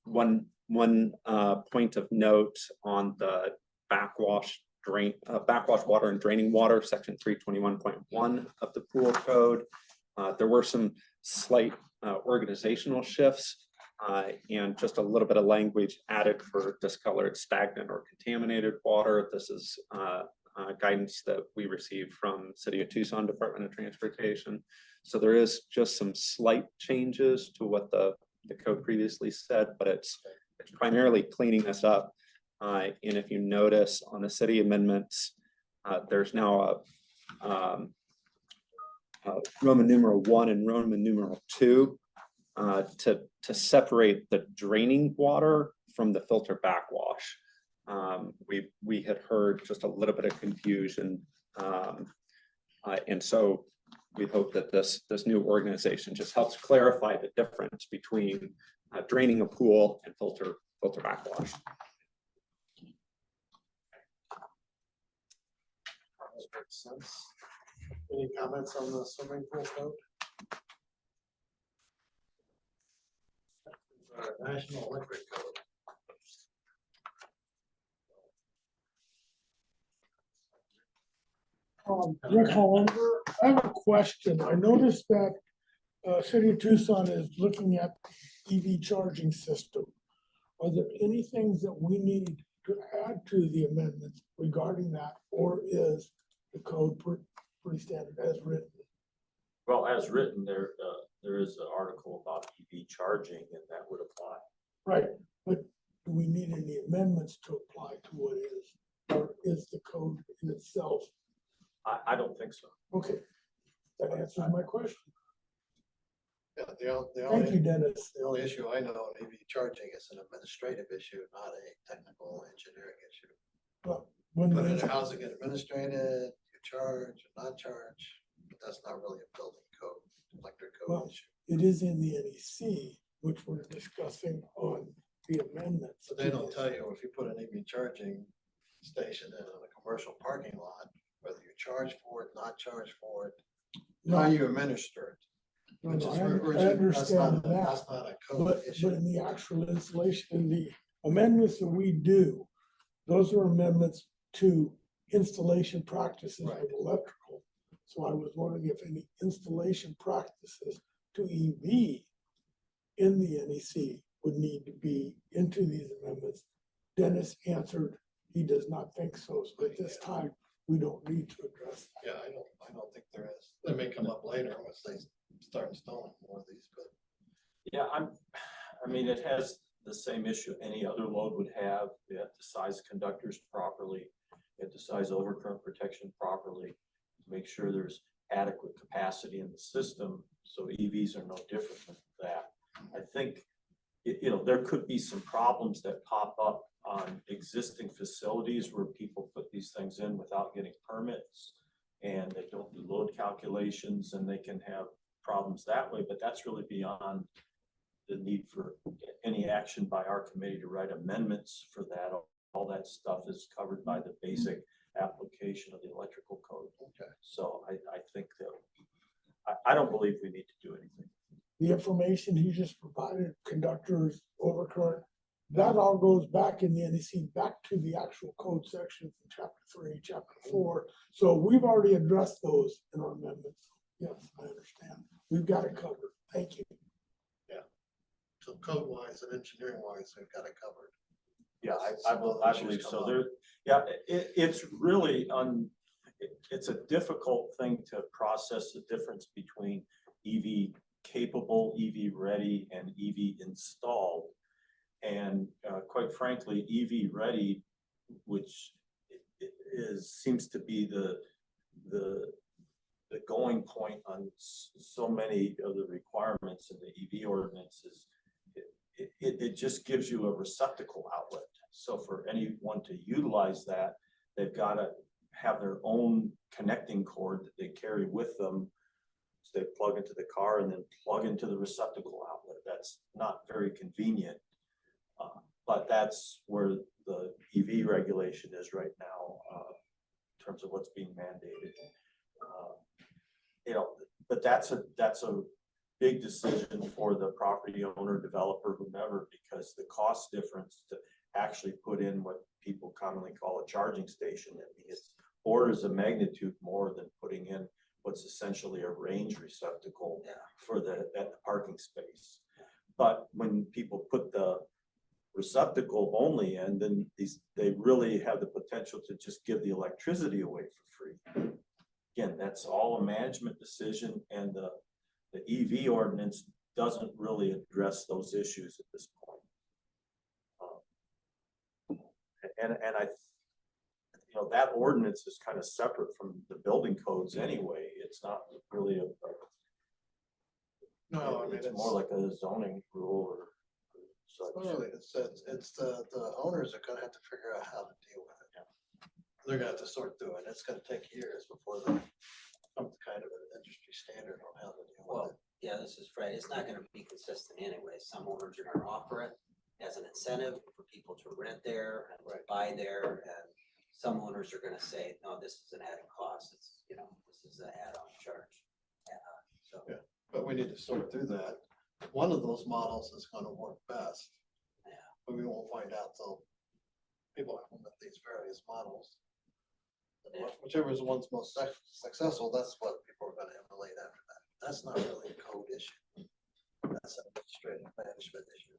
one point of note on the backwash water and draining water, section 321.1 of the pool code. There were some slight organizational shifts and just a little bit of language added for discolored, stagnant, or contaminated water. This is guidance that we received from City of Tucson Department of Transportation. So there is just some slight changes to what the code previously said, but it's primarily cleaning this up. And if you notice on the city amendments, there's now a Roman numeral 1 and Roman numeral 2 to separate the draining water from the filter backwash. We had heard just a little bit of confusion, and so we hope that this new organization just helps clarify the difference between draining a pool and filter backwash. that makes sense. Any comments on the swimming pool code? National Electric Code. Rick Hollander, I have a question. I noticed that City of Tucson is looking at EV charging system. Are there any things that we need to add to the amendments regarding that, or is the code pretty standard as written? Well, as written, there is an article about EV charging, and that would apply. Right, but do we need any amendments to apply to what is, or is the code in itself? I don't think so. Okay, that answers my question. Yeah, the Thank you, only, Dennis. the only issue I know of EV charging is an administrative issue, not a technical engineering issue. Well, when But the- how's it get administrated, you charge or not charge, but that's not really a building code, electric Well, code issue. it is in the NEC, which we're discussing on the amendments. So they don't tell you if you put an EV charging station in a commercial parking lot, whether you charge for it, not charge for it, how you administer it. No, Which no, is I original- understand that, That's not a code but issue. in the actual installation, in the amendments that we do, those are amendments to installation practices Right. with electrical. So I was wondering if any installation practices to EV in the NEC would need to be into these amendments. Dennis answered, he does not think so. So at this time, we don't need to address that. Yeah, I don't think there is. They may come up later once they start installing more of these, but. Yeah, I mean, it has the same issue any other load would have. You have to size conductors properly. You have to size overcurrent protection properly. Make sure there's adequate capacity in the system. So EVs are no different than that. I think, there could be some problems that pop up on existing facilities where people put these things in without getting permits, and they don't do load calculations, and they can have problems that way, but that's really beyond the need for any action by our committee to write amendments for that. All that stuff is covered by the basic application of the electrical code. Okay. So I think that, I don't believe we need to do anything. The information he just provided, conductors, overcurrent, that all goes back in the NEC, back to the actual code section from chapter 3, chapter 4. So we've already addressed those in our amendments. Yes, I understand. We've got it covered. Thank you. So code wise and engineering wise, we've got it covered. Yeah, I Some of the I issues believe come so. up. There, yeah, it's really it's a difficult thing to process the difference between EV capable, EV ready, and EV installed. And quite frankly, EV ready, which seems to be the going point on so many of the requirements in the EV ordinances. It just gives you a receptacle outlet. So for anyone to utilize that, they've got to have their own connecting cord that they carry with them. So they plug into the car and then plug into the receptacle outlet. That's not very convenient. But that's where the EV regulation is right now, in terms of what's being mandated. But that's a big decision for the property owner, developer, whomever, because the cost difference to actually put in what people commonly call a charging station, I mean, it's orders of magnitude more than putting in what's essentially a range receptacle for that parking space. But when people put the receptacle only in, then they really have the potential to just give the electricity away for free. Again, that's all a management decision, and the EV ordinance doesn't really address those issues at this point. And I, that ordinance is kind of separate from the building codes anyway. It's not really No, I mean, it's more like a zoning rule or such. Really, it's the owners are gonna have to figure out how to deal with it. They're gonna have to sort through it. It's gonna take years before they come to kind of an industry standard on how to deal with it. Yeah, this is Fred. It's not gonna be consistent anyway. Some owners are gonna offer it as an incentive for people to rent there and buy there. And some owners are gonna say, no, this is an added cost. It's, this is an add-on charge. So. Yeah, but we need to sort through that. One of those models is gonna work best. Yeah. But we won't find out till people implement these various models. And whichever is the one's most successful, that's what people are gonna emulate after that. That's not really a code issue. That's an administrative management issue.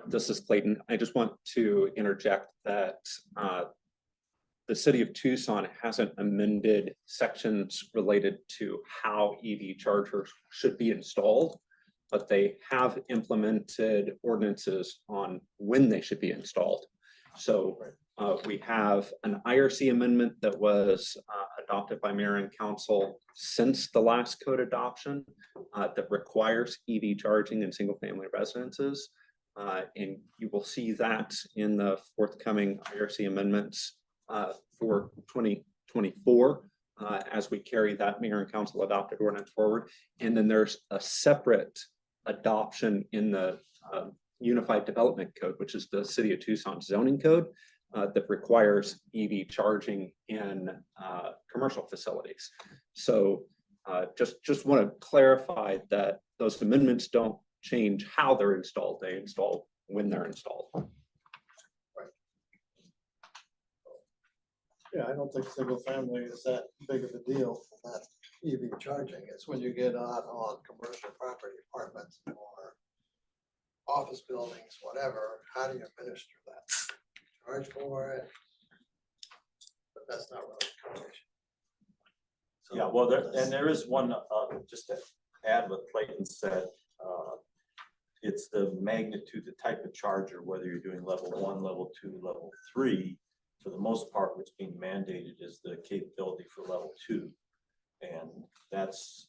This is Clayton. I just want to interject that the city of Tucson hasn't amended sections related to how EV chargers should be installed, but they have implemented ordinances on when they should be installed. So we have an IRC amendment that was adopted by mayor and council since the last code adoption that requires EV charging in single family residences. And you will see that in the forthcoming IRC amendments for 2024 as we carry that mayor and council adopted ordinance forward. And then there's a separate adoption in the Unified Development Code, which is the City of Tucson zoning code that requires EV charging in commercial facilities. So just want to clarify that those amendments don't change how they're installed. They install when they're installed. Yeah, I don't think single family is that big of a deal for that EV charging. It's when you get out on commercial property, apartments or office buildings, whatever, how do you administer that? Charge for it? But that's not really a code issue. So Yeah, well, there is one, just to add what Clayton said, it's the magnitude, the type of charger, whether you're doing level 1, level 2, level 3. For the most part, what's being mandated is the capability for level 2. And that's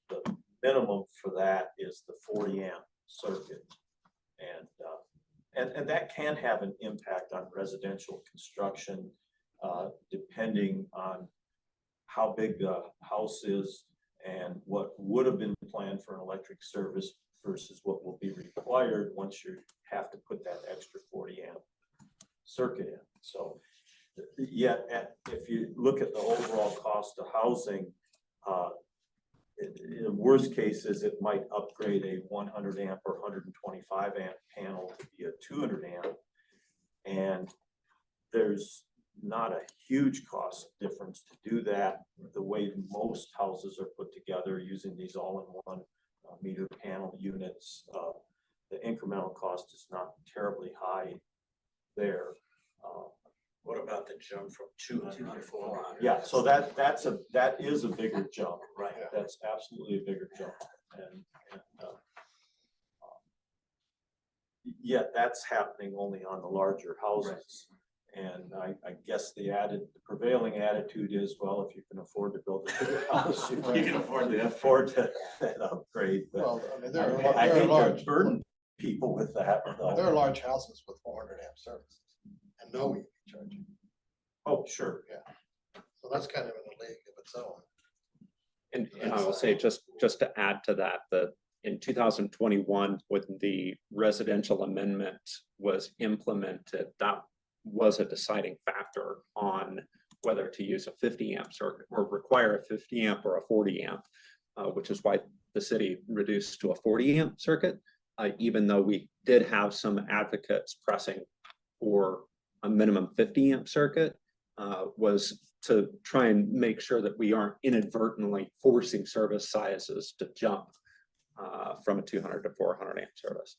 the minimum for that is the 40 amp circuit. And that can have an impact on residential construction, depending on how big the house is and what would have been planned for an electric service versus what will be required once you have to put that extra 40 amp circuit in. So yet, if you look at the overall cost of housing, in the worst cases, it might upgrade a 100 amp or 125 amp panel to be a 200 amp. And there's not a huge cost difference to do that the way most houses are put together using these all-in-one meter panel units. The incremental cost is not terribly high there. What about the jump from 200 to 400? Yeah, so that is a bigger jump, right? That's absolutely a bigger jump. And yet that's happening only on the larger houses. And I guess the prevailing attitude is, well, if you can afford to build a bigger house, you can afford to upgrade. But Well, I mean, there I are hate to large, burden people with that. there are large houses with 400 amp services and no EV charging. Oh, sure. So that's kind of in a league of its own. And I will say, just to add to that, that in 2021, when the residential amendment was implemented, that was a deciding factor on whether to use a 50 amp circuit or require a 50 amp or a 40 amp, which is why the city reduced to a 40 amp circuit, even though we did have some advocates pressing for a minimum 50 amp circuit, was to try and make sure that we aren't inadvertently forcing service sizes to jump from a 200 to 400 amp service.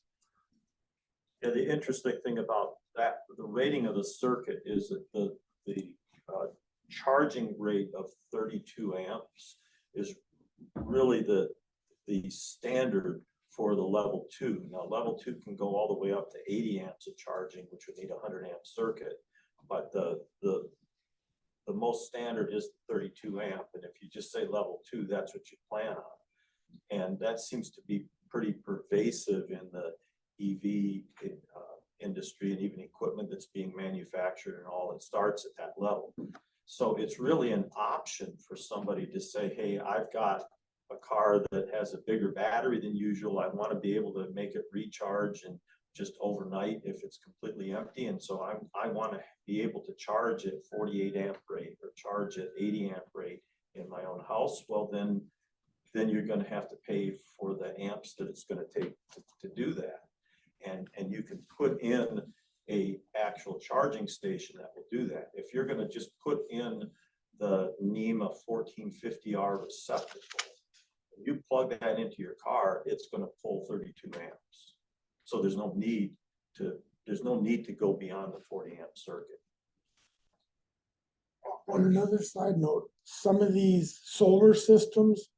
Yeah, the interesting thing about that, the rating of the circuit is that the charging rate of 32 amps is really the standard for the level 2. Now, level 2 can go all the way up to 80 amps of charging, which would need a 100 amp circuit. But the most standard is 32 amp. And if you just say level 2, that's what you plan on. And that seems to be pretty pervasive in the EV industry and even equipment that's being manufactured and all. It starts at that level. So it's really an option for somebody to say, hey, I've got a car that has a bigger battery than usual. I want to be able to make it recharge and just overnight if it's completely empty. And so I want to be able to charge at 48 amp rate or charge at 80 amp rate in my own house. Well, then you're going to have to pay for the amps that it's going to take to do that. And you can put in a actual charging station that will do that. If you're going to just put in the NEMA 1450R receptacle, you plug that into your car, it's going to pull 32 amps. So there's no need to go beyond the 40 amp circuit. On another side note, some of these solar systems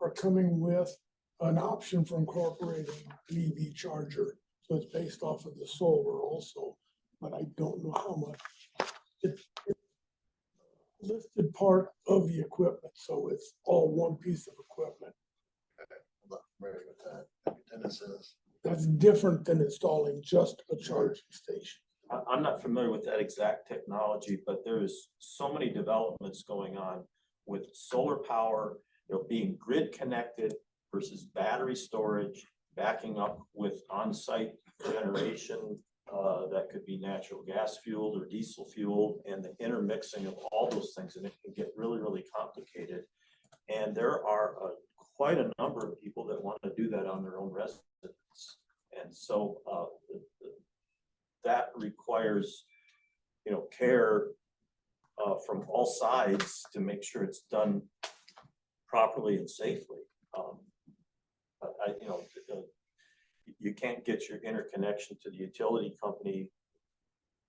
are coming with an option for incorporating an EV charger. So it's based off of the solar also, but I don't know how much. It's listed part of the equipment, so it's all one piece of equipment. I'm not familiar with that. Dennis is. That's different than installing just a charging station. I'm not familiar with that exact technology, but there's so many developments going on with solar power, being grid connected versus battery storage, backing up with on-site generation that could be natural gas fueled or diesel fueled, and the intermixing of all those things, and it can get really, really complicated. And there are quite a number of people that want to do that on their own residence. And so that requires, care from all sides to make sure it's done properly and safely. You can't get your interconnection to the utility company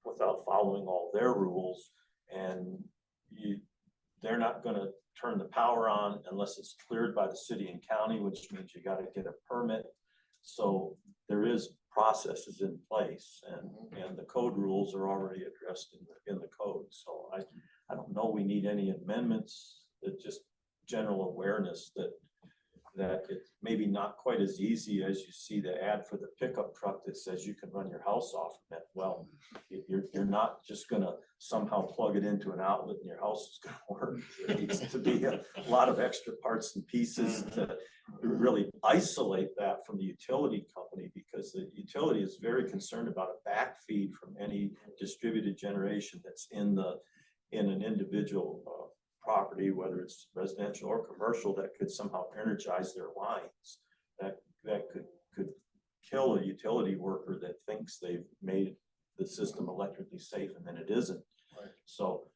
without following all their rules, and they're not going to turn the power on unless it's cleared by the city and county, which means you got to get a permit. So there is processes in place, and the code rules are already addressed in the code. So I don't know we need any amendments. It's just general awareness that it's maybe not quite as easy as you see the ad for the pickup truck that says you can run your house off of it. Well, you're not just going to somehow plug it into an outlet and your house is going to work. There needs to be a lot of extra parts and pieces to really isolate that from the utility company, because the utility is very concerned about a backfeed from any distributed generation that's in an individual property, whether it's residential or commercial, that could somehow energize their lines. That could kill a utility worker that thinks they've made the system electrically safe, and then it isn't. Right. So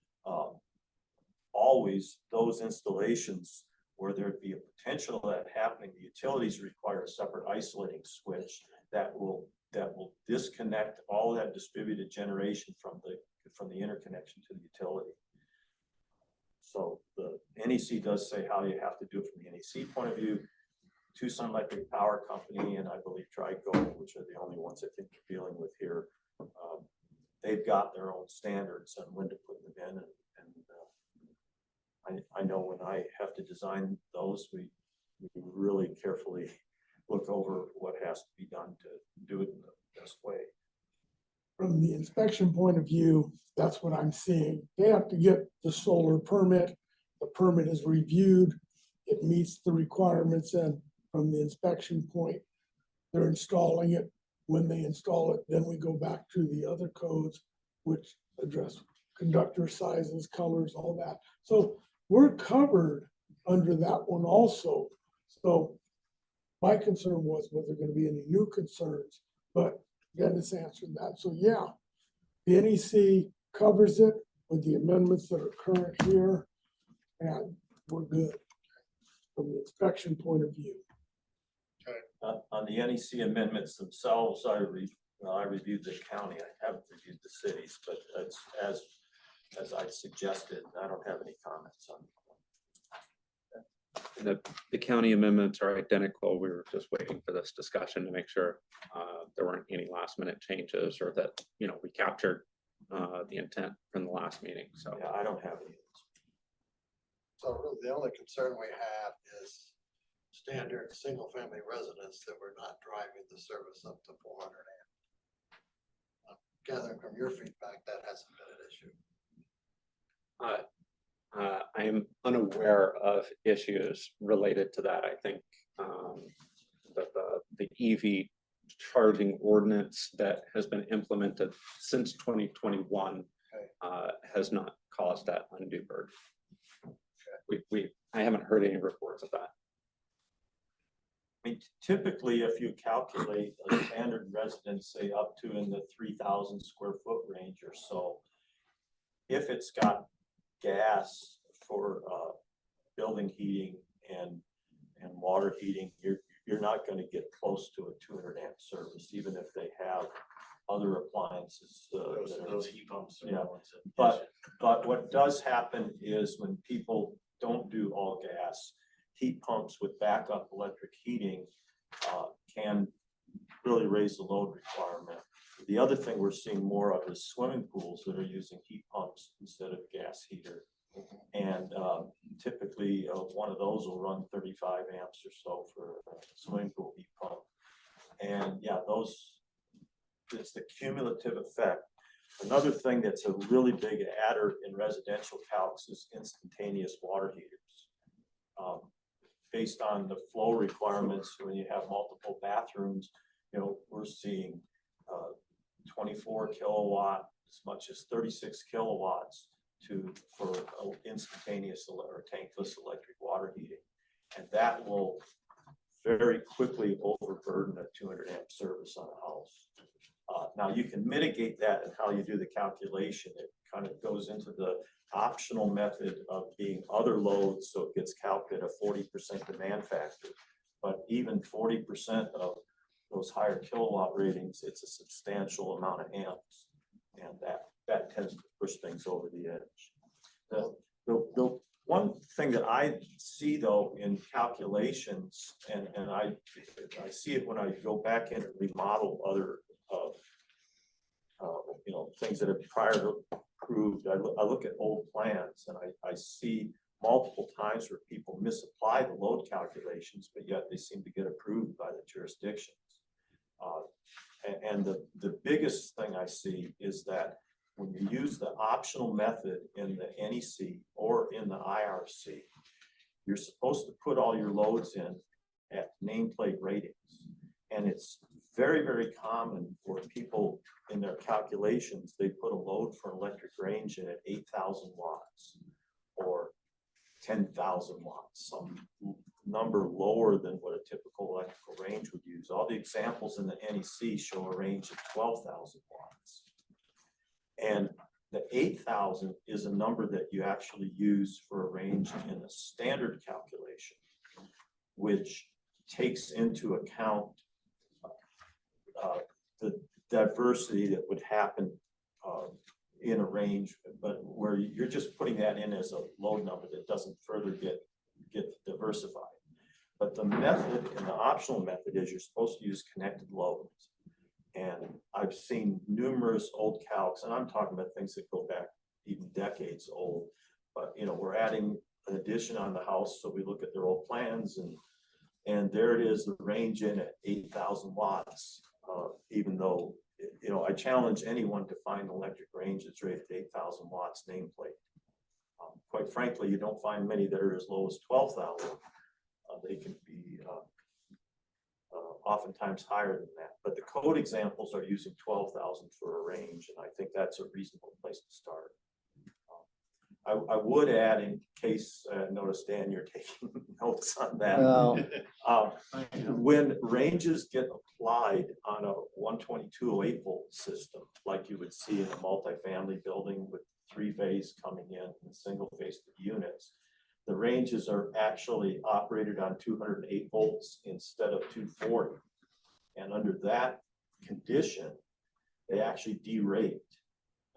always those installations where there'd be a potential of that happening, the utilities require a separate isolating switch that will disconnect all that distributed generation from the interconnection to the utility. So the NEC does say how you have to do it from the NEC point of view. Tucson Electric Power Company and I believe Trico, which are the only ones I think we're dealing with here, they've got their own standards on when to put them in, and I know when I have to design those, we really carefully look over what has to be done to do it in the best way. From the inspection point of view, that's what I'm seeing. They have to get the solar permit. The permit is reviewed. It meets the requirements, and from the inspection point, they're installing it. When they install it, then we go back to the other codes, which address conductor sizes, colors, all that. So we're covered under that one also. So my concern was there going to be any new concerns? But Dennis answered that. So yeah, the NEC covers it with the amendments that are current here, and we're good from the inspection point of view. On the NEC amendments themselves, I reviewed the county. I haven't reviewed the cities, but it's as I suggested, I don't have any comments on. The county amendments are identical. We were just waiting for this discussion to make sure there weren't any last minute changes, or that, you know, we captured the intent from the last meeting. So Yeah, I don't have any. So really the only concern we have is standard single family residence that we're not driving the service up to 400 amp. Gathering from your feedback, that hasn't been an issue. I am unaware of issues related to that. I think that the EV charging ordinance that has been implemented since 2021 has not caused that undue burden. I haven't heard any reports of that. I mean, typically, if you calculate a standard residence, say up to in the 3,000 square foot range or so, if it's got gas for building heating and water heating, you're not going to get close to a 200 amp service, even if they have other appliances. Those heat pumps. Yeah, but what does happen is when people don't do all gas, heat pumps with backup electric heating can really raise the load requirement. The other thing we're seeing more of is swimming pools that are using heat pumps instead of gas heater. And typically one of those will run 35 amps or so for a swimming pool heat pump. And yeah, it's the cumulative effect. Another thing that's a really big adder in residential calcs is instantaneous water heaters. Based on the flow requirements, when you have multiple bathrooms, you know, we're seeing 24 kilowatt, as much as 36 kilowatts for instantaneous or tankless electric water heating. And that will very quickly overburden a 200 amp service on a house. Now you can mitigate that in how you do the calculation. It kind of goes into the optional method of being other loads, so it gets calculated a 40% demand factor. But even 40% of those higher kilowatt ratings, it's a substantial amount of amps, and that tends to push things over the edge. The one thing that I see though in calculations, and I see it when I go back in and remodel other you know, things that have prior approved. I look at old plans and I see multiple times where people misapply the load calculations, but yet they seem to get approved by the jurisdictions. And the biggest thing I see is that when you use the optional method in the NEC or in the IRC, you're supposed to put all your loads in at nameplate ratings. And it's very, very common for people in their calculations, they put a load for electric range in at 8,000 watts or 10,000 watts, some number lower than what a typical electrical range would use. All the examples in the NEC show a range of 12,000 watts. And The 8,000 is a number that you actually use for a range in a standard calculation, which takes into account the diversity that would happen in a range, but where you're just putting that in as a load number that doesn't further get diversified. But the method and the optional method is you're supposed to use connected loads. And I've seen numerous old calcs, and I'm talking about things that go back even decades old. But you know, we're adding an addition on the house, so we look at their old plans, and there it is, the range in at 8,000 watts. Even though, you know, I challenge anyone to find an electric range that's rated 8,000 watts nameplate. Quite frankly, you don't find many that are as low as 12,000. They can be oftentimes higher than that, but the code examples are using 12,000 for a range, and I think that's a reasonable place to start. I would add, in case, notice Dan, you're taking notes on that. Well, When ranges get applied on a 12208 volt system, like you would see in a multifamily building with 3-phase coming in and single-phase units, the ranges are actually operated on 208 volts instead of 240. And under that condition, they actually derate.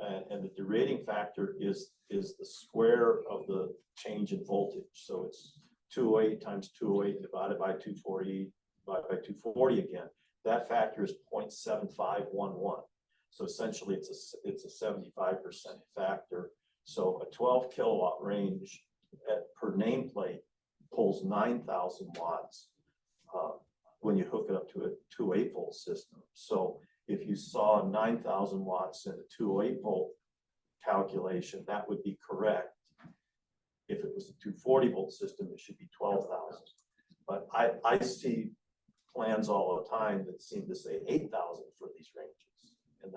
And the derating factor is the square of the change in voltage. So it's 208 times 208 divided by 240 divided by 240 again. That factor is 0.7511. So essentially it's a 75% factor. So a 12 kilowatt range per nameplate pulls 9,000 watts when you hook it up to a 208 volt system. So if you saw 9,000 watts in a 208 volt calculation, that would be correct. If it was a 240 volt system, it should be 12,000. But I see plans all the time that seem to say 8,000 for these ranges, and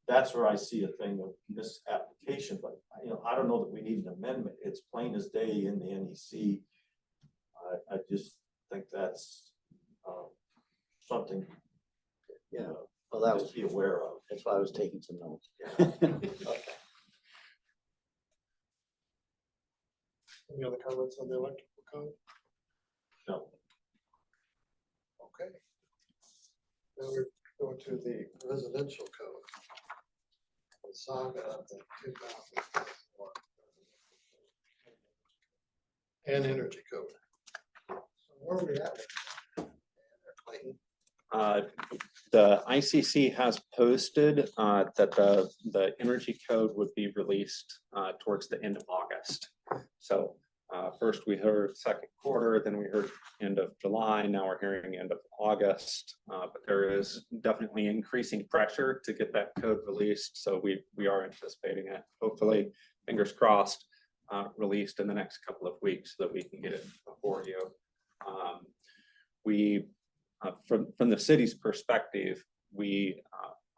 that's where I see a thing of misapplication. But you know, I don't know that we need an amendment. It's plain as day in the NEC. I just think that's something. yeah, well, that was, Just be aware of. that's why I was taking some notes. Any other comments on the electrical code? No. Okay. Now we're going to the residential code. The saga of the 2001 and energy code. So where are we at with that? Clayton? The ICC has posted that the energy code would be released towards the end of August. So first we heard second quarter, then we heard end of July, now we're hearing end of August. But there is definitely increasing pressure to get that code released. So we are anticipating it, hopefully, fingers crossed, released in the next couple of weeks so that we can get it before you. From the city's perspective, we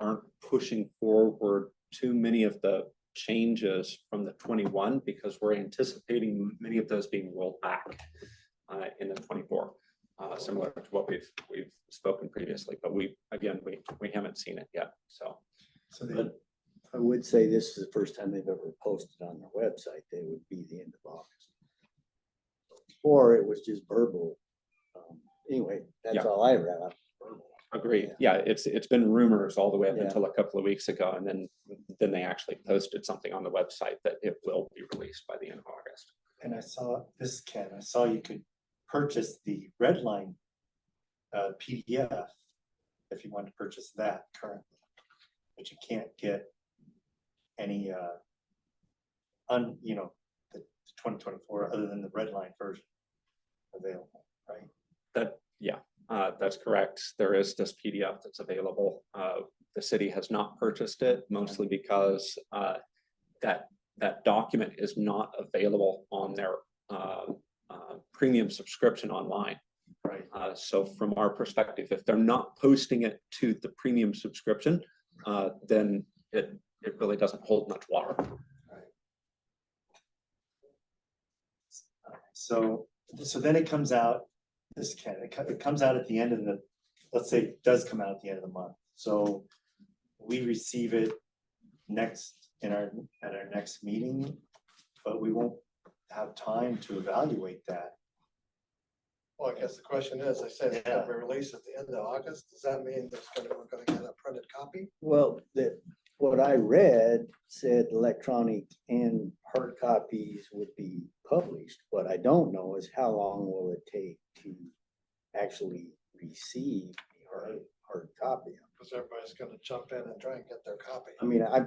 aren't pushing forward too many of the changes from the 21 because we're anticipating many of those being rolled back in the 24, similar to what we've spoken previously. But we haven't seen it yet. So But I would say this is the first time they've ever posted on their website. They would be the end of August. Or it was just verbal. Anyway, that's Yeah. all I read. agreed. Yeah, it's been rumors all the way up Yeah. until a couple of weeks ago, and then they actually posted something on the website that it will be released by the end of August. And I saw this, Ken, I saw you could purchase the red line PDF if you want to purchase that currently, but you can't get any the 2024 other than the red line version available, right? That's correct. There is this PDF that's available. The city has not purchased it, mostly because that document is not available on their premium subscription online. Right. So from our perspective, if they're not posting it to the premium subscription, then it really doesn't hold much water. So then it comes out, it comes out at the end of the, let's say it does come out at the end of the month. So we receive it next at our next meeting, but we won't have time to evaluate that. Well, I guess the question is, I said it's gonna be released at the end of August. Does that mean we're gonna get a printed copy? Well, what I read said electronic and hard copies would be published. What I don't know is how long will it take to actually receive a hard copy. Because everybody's gonna jump in and try and get their copy. I mean, I've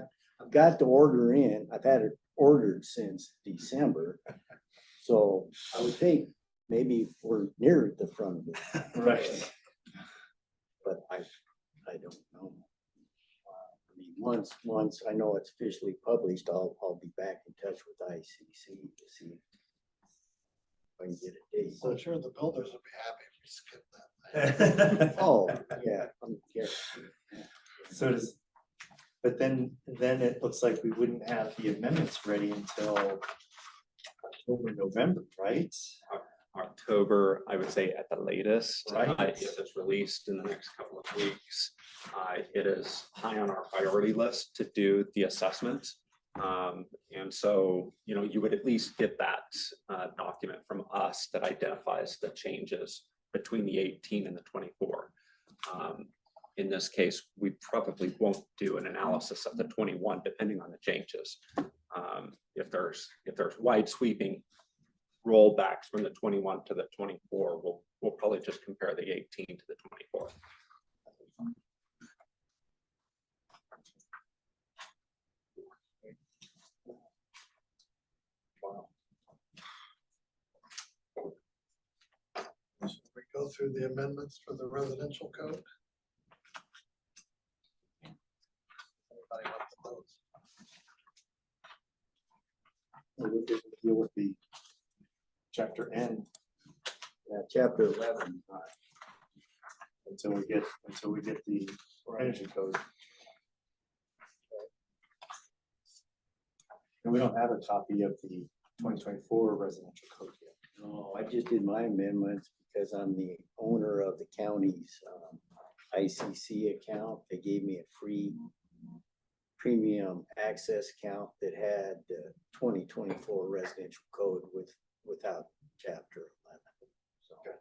got the order in, I've had it ordered since December. So I would think maybe we're near the front of it, Right. but I don't know. I mean, once I know it's officially published, I'll be back in touch with ICC to see if I can get a date. So sure, the builders will be happy if we skip that. Oh, yeah, yeah. So does, but then it looks like we wouldn't have the amendments ready until October, November, right? October, I would say at the latest. Right. If it's released in the next couple of weeks, it is high on our priority list to do the assessment. And so, you know, you would at least get that document from us that identifies the changes between the 18 and the 24. In this case, we probably won't do an analysis of the 21, depending on the changes. If there's wide sweeping rollbacks from the 21 to the 24, we'll probably just compare the 18 to the 24. Should we go through the amendments for the residential code? Anybody want the votes? We'll deal with the chapter N Yeah, chapter 11. until we get the energy code. And we don't have a copy of the 2024 residential code yet. No, I just did my amendments because I'm the owner of the county's ICC account. They gave me a free premium access account that had the 2024 residential code without chapter 11. So Okay.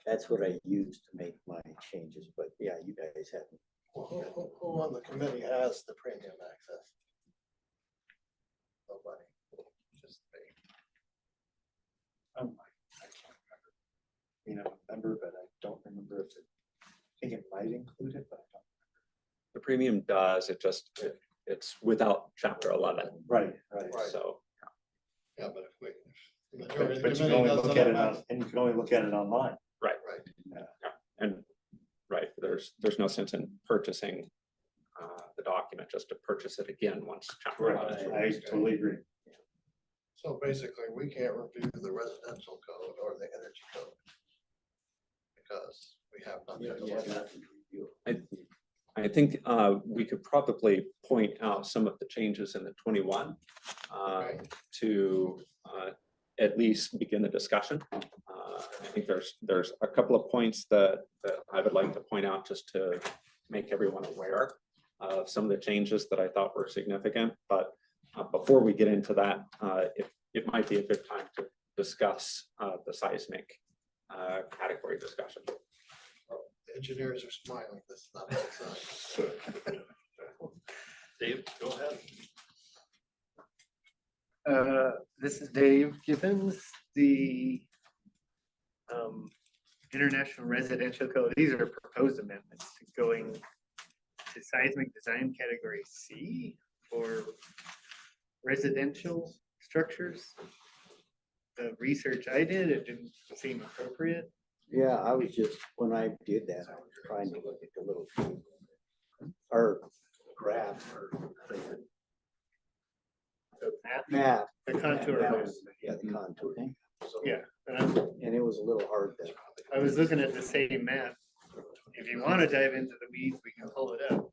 that's what I used to make my changes, but yeah, you guys haven't. Well, who on the committee has the premium access? Nobody, just me. I can't remember. You know, remember, but I don't remember if it, I think it might include it, but I don't. The premium does, it's without chapter 11. Right. So Yeah, but if we. the But majority of the you can committee only doesn't look at it have- on, and you can only look at it online. right. Right. And right, there's no sense in purchasing the document just to purchase it again once chapter 11 is I released. totally agree. So basically, we can't review the residential code or the energy code. Because we have nothing to look at. I think we could probably point out some of the changes in the 21 to at least begin the discussion. I think there's a couple of points that I would like to point out just to make everyone aware of some of the changes that I thought were significant. But before we get into that, it might be a good time to discuss the seismic category discussion. The engineers are smiling, this is not a good sign. Dave, go ahead. This is Dave Gibbons, the International Residential Code. These are proposed amendments going to seismic design category C for residential structures. The research I did, it didn't seem appropriate. Yeah, I was just, when I did that, I was trying to look at the little or graph or The map. The contour. Yeah, the contour. Yeah, And it was a little hard to. I was looking at the same map. If you want to dive into the weeds, we can pull it up.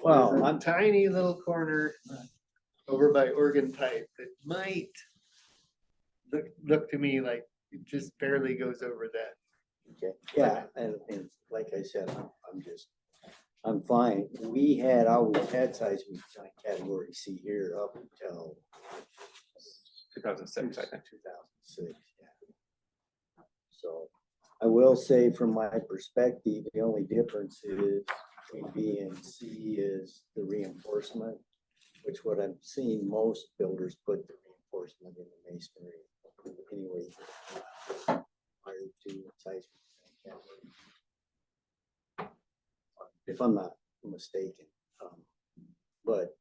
Well, There's a I'm, tiny little corner over by Oregon Pipe that might look to me like it just barely goes over that. okay, yeah, and like I said, I'm fine. We had always had seismic design category C here up until 2006, I think. 2006, yeah. So I will say from my perspective, the only difference is between B and C is the reinforcement, which what I'm seeing most builders put the reinforcement in the masonry anyway. Prior to seismic design category. If I'm not mistaken. But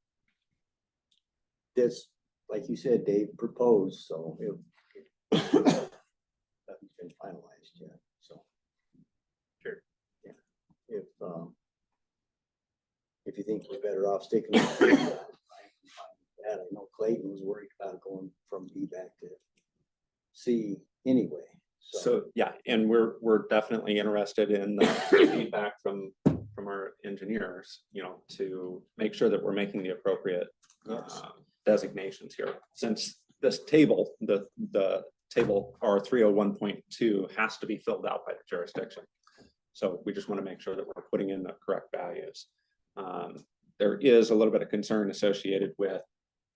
this, like you said, Dave proposed, so it hasn't been finalized yet, so. Sure. Yeah, if you think we're better off sticking with that, I know Clayton was worried about going from B back to C anyway. So, yeah, and we're definitely interested in the feedback from our engineers, you know, to make sure that we're making the appropriate Yes. designations here. Since this table, the table R 301.2 has to be filled out by the jurisdiction. So we just want to make sure that we're putting in the correct values. There is a little bit of concern associated with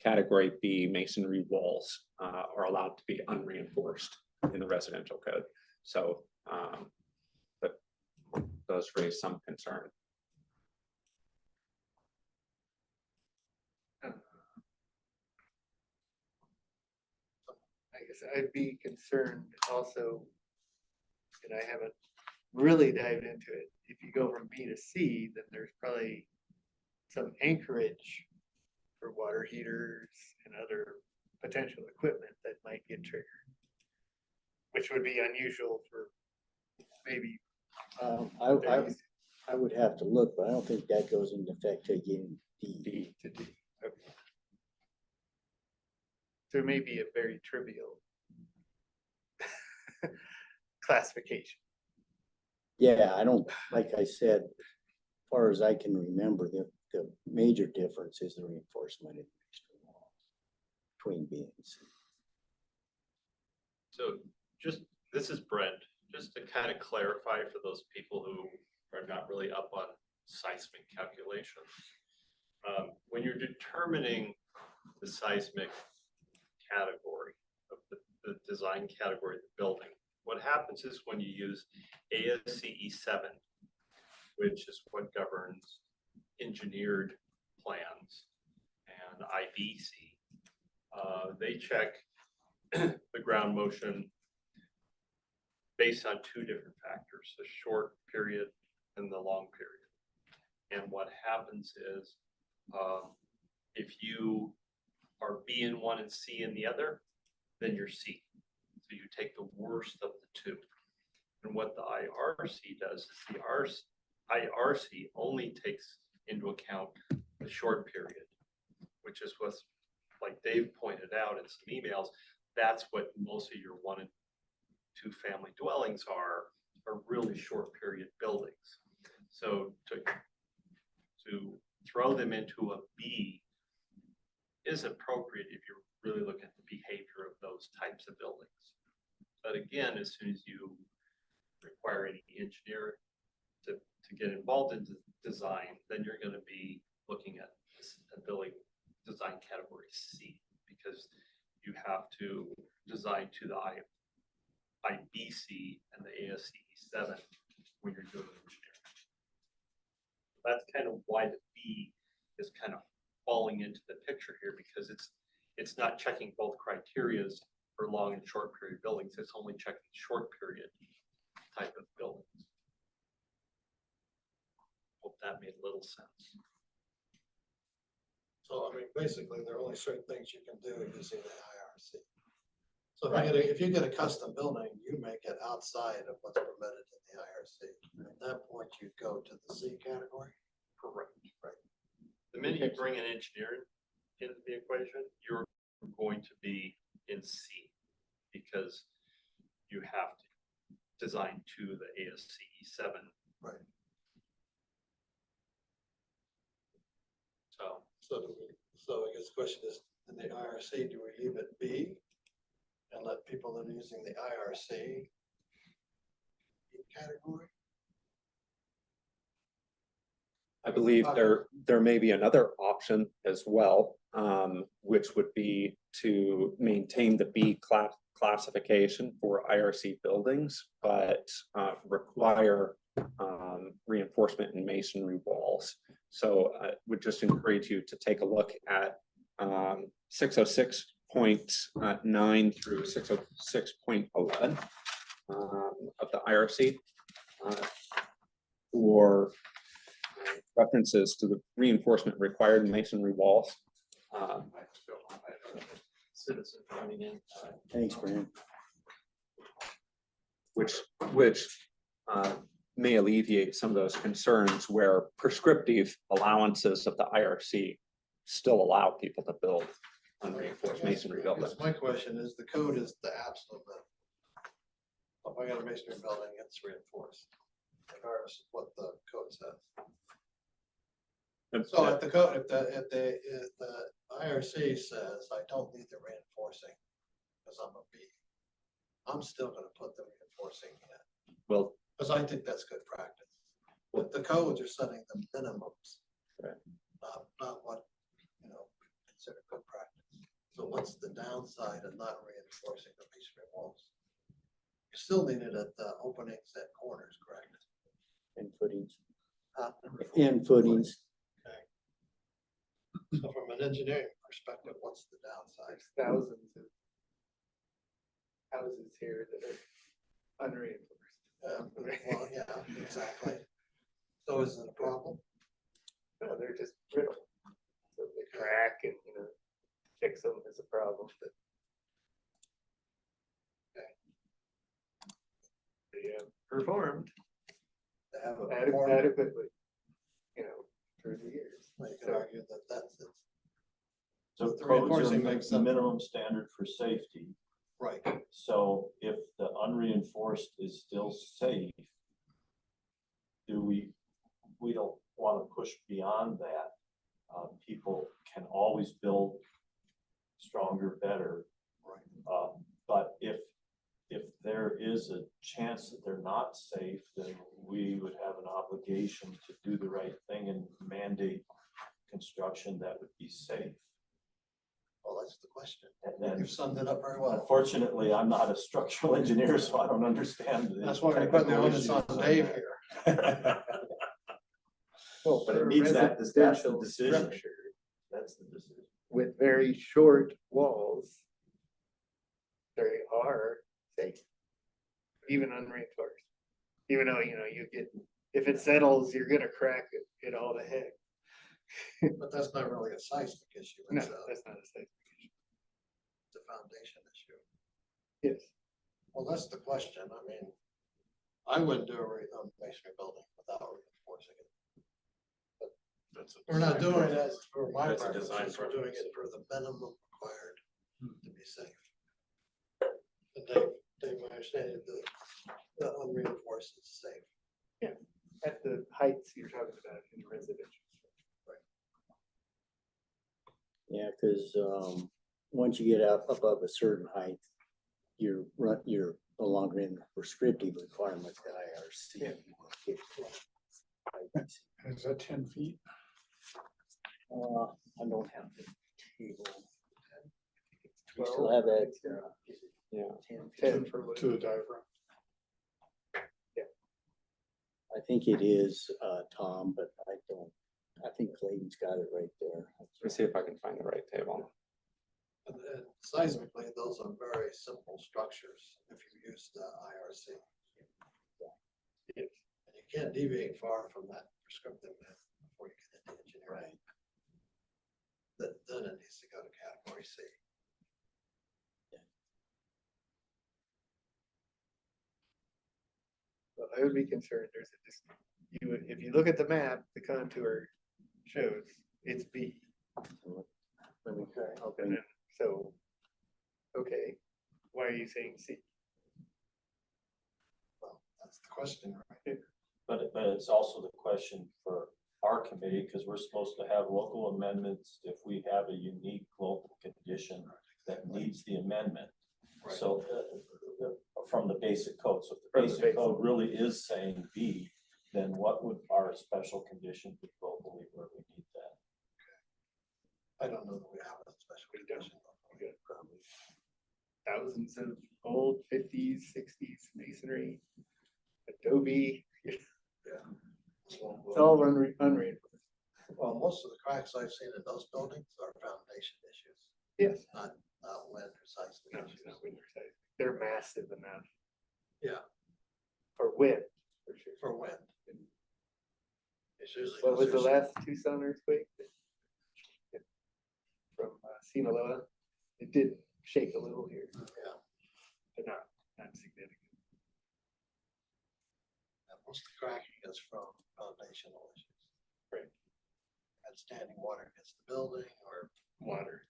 category B masonry walls are allowed to be unreinforced in the residential code. So, but those raise some concern. I guess I'd be concerned also, and I haven't really dived into it. If you go from B to C, then there's probably some anchorage for water heaters and other potential equipment that might get triggered, which would be unusual for maybe. I would have to look, but I don't think that goes into effect till you get D to D. Okay. So it may be a very trivial classification. Yeah, I don't, like I said, as far as I can remember, the major difference is the reinforcement in the eastern wall between B and C. So just, this is Brent, just to kind of clarify for those people who are not really up on seismic calculations. When you're determining the seismic category of the design category of the building, what happens is when you use ASCE 7, which is what governs engineered plans, and IBC, they check the ground motion based on two different factors, the short period and the long period. And what happens is if you are B in one and C in the other, then you're C. So you take the worst of the two. And what the IRC does is the IRC only takes into account the short period, which is what's, like Dave pointed out in some emails, that's what most of your 1 and 2 family dwellings are really short period buildings. So to throw them into a B is appropriate if you're really looking at the behavior of those types of buildings. But again, as soon as you require any engineer to get involved in design, then you're going to be looking at a building design category C, because you have to design to the IBC and the ASCE 7 when you're doing engineering. That's kind of why the B is kind of falling into the picture here, because it's not checking both criterias for long and short period buildings. It's only checking short period type of buildings. Hope that made a little sense. So, I mean, basically, there are only certain things you can do using the IRC. So if you get a custom building, you make it outside of what's permitted in the IRC. At that point, you go to the C category. Correct. Right. The minute you bring an engineer into the equation, you're going to be in C, because you have to design to the ASCE 7. Right. So I guess the question is, in the IRC, do we leave it B and let people that are using the IRC category? I believe there may be another option as well, which would be to maintain the B classification for IRC buildings, but require reinforcement in masonry walls. So I would just encourage you to take a look at 606.9 through 606.11 of the IRC for references to the reinforcement required in masonry walls. Citizen coming in. Thanks, Brandon. Which may alleviate some of those concerns where prescriptive allowances of the IRC still allow people to build unreinforced masonry buildings. My question is, the code is the absolute minimum. If I got a masonry building, it's reinforced, regardless of what the code says. So if the code, if the IRC says I don't need the reinforcing because I'm a B, I'm still gonna put the reinforcing in. Well, Because I think that's good practice. But the codes are setting the minimums. Right. Not what, consider good practice. So what's the downside of not reinforcing the masonry walls? You still need it at the openings at corners, correct? And footings. Number 4. And footings. Okay. So from an engineering perspective, what's the downside? There's thousands of houses here that are unreinforced. Well, yeah, exactly. So is it a problem? No, they're just brittle. So they crack and, fix them is a problem, but. They performed To have a performance, adequately, through the years. you could So- argue that that's it. So The codes are reinforcing makes the sense. minimum standard for safety. Right. So if the unreinforced is still safe, we don't want to push beyond that. People can always build stronger, better. Right. But if there is a chance that they're not safe, then we would have an obligation to do the right thing and mandate construction that would be safe. Well, that's the question. And then, You've summed it up very well. unfortunately, I'm not a structural engineer, so I don't understand. That's why we're putting the onus on Dave here. Well, But it for needs that's the residential decision. structure That's the decision. with very short walls, they are safe, even unreinforced. Even though, you get, if it settles, you're gonna crack it all to heck. But that's not really a seismic issue. No, It's that's not a safe. a foundation issue. Yes. Well, that's the question. I mean, I wouldn't do a masonry building without reinforcing it. We're not doing it for my That's a design purposes. We're doing preference. it for the minimum required to be safe. And Dave, my understanding is the unreinforced is safe. At the heights you're talking about in residential. Yeah, because once you get up above a certain height, you're no longer in the prescriptive requirements that IRC. Is that 10 feet? I don't have the table. We still have that. Yeah. 10 for To the diaphragm. I think it is, Tom, but I think Clayton's got it right there. Let's see if I can find the right table. And seismically, those are very simple structures if you use the IRC. And you can't deviate far from that prescriptive before you get into engineering. Then it needs to go to category C. Well, I would be concerned, if you look at the map, the contour shows it's B. And then, so, okay, why are you saying C? Well, that's the question, right? But it's also the question for our committee, because we're supposed to have local amendments if we have a unique local condition that needs the amendment. Right. So from the basic code, so if the From the basic basic. code really is saying B, then what would our special condition be? Well, locally where we need that. I don't know that we have a special condition. We got probably thousands of old fifties, sixties masonry, adobe. It's all unreinforced. Well, most of the cracks I've seen in those buildings are foundation issues, Yes. not wind or seismic No, it's issues. not winter size. They're massive enough. Yeah. For wind, for sure. For wind. It's usually. What was the those are- last Tucson earthquake? From Sinaloa? It did shake a little here, Yeah, but not significant. and most of the cracking is from foundational issues. Right. And standing water against the building or. Water.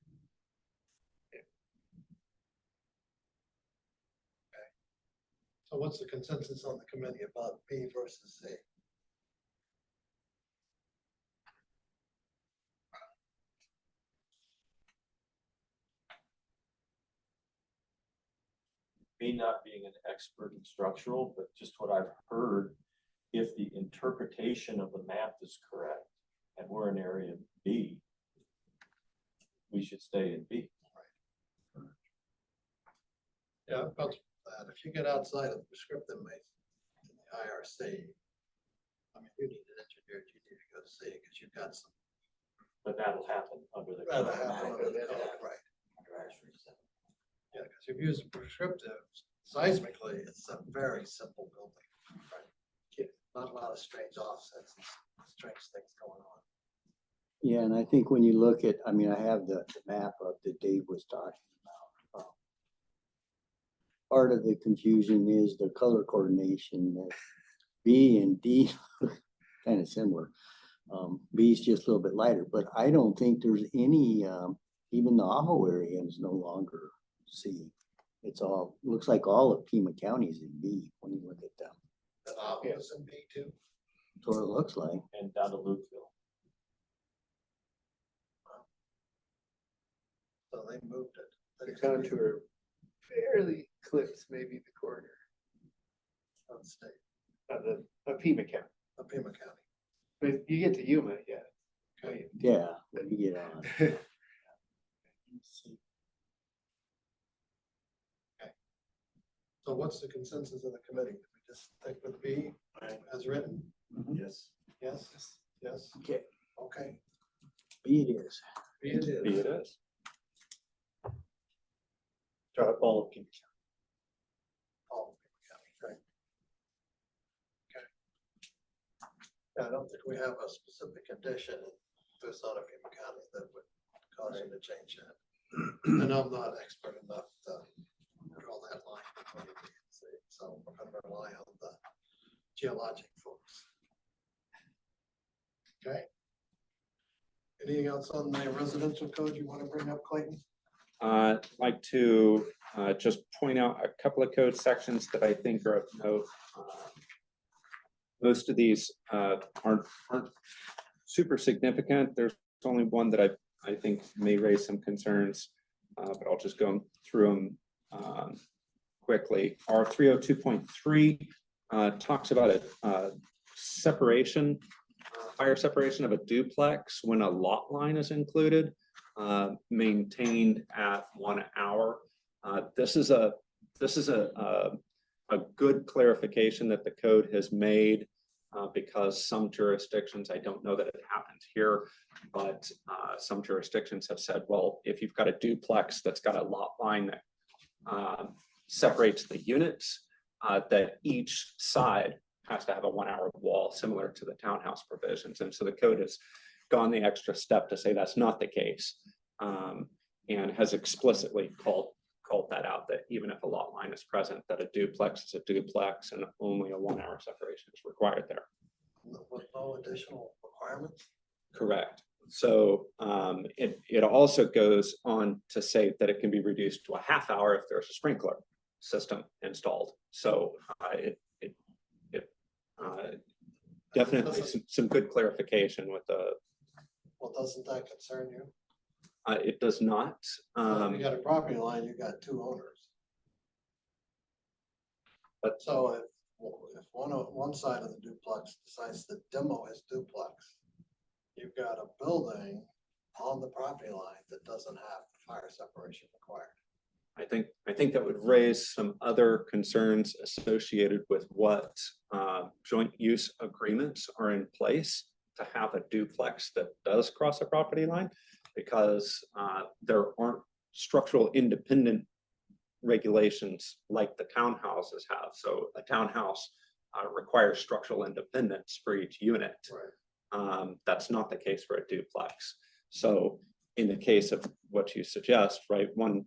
So what's the consensus on the committee about B versus C? Me not being an expert in structural, but just what I've heard, if the interpretation of the map is correct, and we're in area B, we should stay in B. Yeah, about that. If you get outside of the prescriptive in the IRC, I mean, you need an engineer, you need to go to C because you've got some. But that'll happen under the. Rather happen under the Yeah. code, right? Yeah, because if you use prescriptive seismically, it's a very simple building, right? Not a lot of strange offsets, and strange things going on. Yeah, and I think when you look at, I mean, I have the map up that Dave was talking about. Part of the confusion is the color coordination that B and D kind of similar. B is just a little bit lighter, but I don't think there's any, even the Ajo area is no longer C. It's all, looks like all of Pima County is in B when you look at them. The Ajo is in B too. That's what it looks like. And down to Lukeville. So they moved it. The contour barely clips maybe the corner Of the state, of Pima County. of Pima County. But you get to Yuma, yeah. Okay. Yeah, when you get on. So what's the consensus of the committee? Do we just stick with B as written? Yes. Yes, yes, Okay, okay. B it is. B it is. Be it is. Try all of Pima All of Pima County, okay. Yeah, I don't think we have a specific condition in Tucson or Pima County that would cause you to change that. And I'm not expert enough to draw that line between B and C, so we're gonna rely on the geologic folks. Okay. Anything else on the residential code you want to bring up, Clayton? I'd like to just point out a couple of code sections that I think are of note. Most of these aren't super significant. There's only one that I think may raise some concerns, but I'll just go through them quickly. R 302.3 talks about a separation, fire separation of a duplex when a lot line is included, maintained at 1 hour. This is a good clarification that the code has made, because some jurisdictions, I don't know that it happens here, but some jurisdictions have said, well, if you've got a duplex that's got a lot line that separates the units, that each side has to have a 1 hour wall similar to the townhouse provisions. And so the code has gone the extra step to say that's not the case, and has explicitly called that out, that even if a lot line is present, that a duplex is a duplex and only a 1 hour separation is required there. With no additional requirements? Correct. So it also goes on to say that it can be reduced to a half hour if there's a sprinkler system installed. So definitely some good clarification with the. Well, doesn't that concern you? It does not. You got a property line, you got two owners. But so if one side of the duplex decides to demo his duplex, got a building on the property line that doesn't have fire separation required. I think that would raise some other concerns associated with what joint use agreements are in place to have a duplex that does cross a property line, because there aren't structural independent regulations like the townhouses have. So a townhouse requires structural independence for each unit. Right. That's not the case for a duplex. So in the case of what you suggest, right, one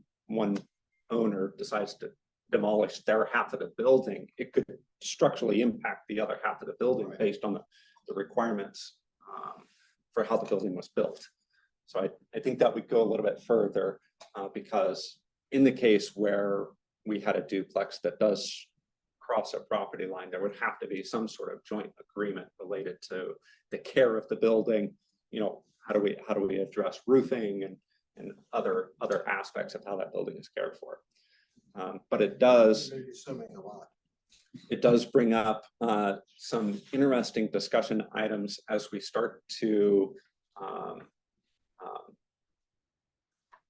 owner decides to demolish their half of the building, it could structurally impact the other half of the building Right. based on the requirements for how the building was built. So I think that would go a little bit further because in the case where we had a duplex that does cross a property line, there would have to be some sort of joint agreement related to the care of the building. You know, how do we address roofing and other aspects of how that building is cared for. But it does Maybe assuming a lot. it does bring up some interesting discussion items as we start to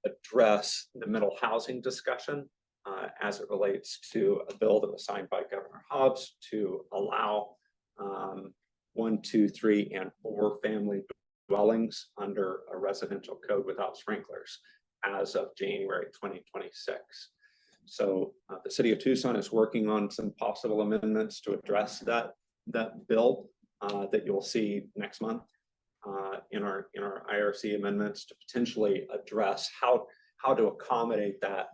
address the middle housing discussion as it relates to a bill that was signed by Governor Hobbs to allow 1, 2, 3, and 4 family dwellings under a residential code without sprinklers as of January 2026. So the City of Tucson is working on some possible amendments to address that bill that you'll see next month in our IRC amendments to potentially address how to accommodate that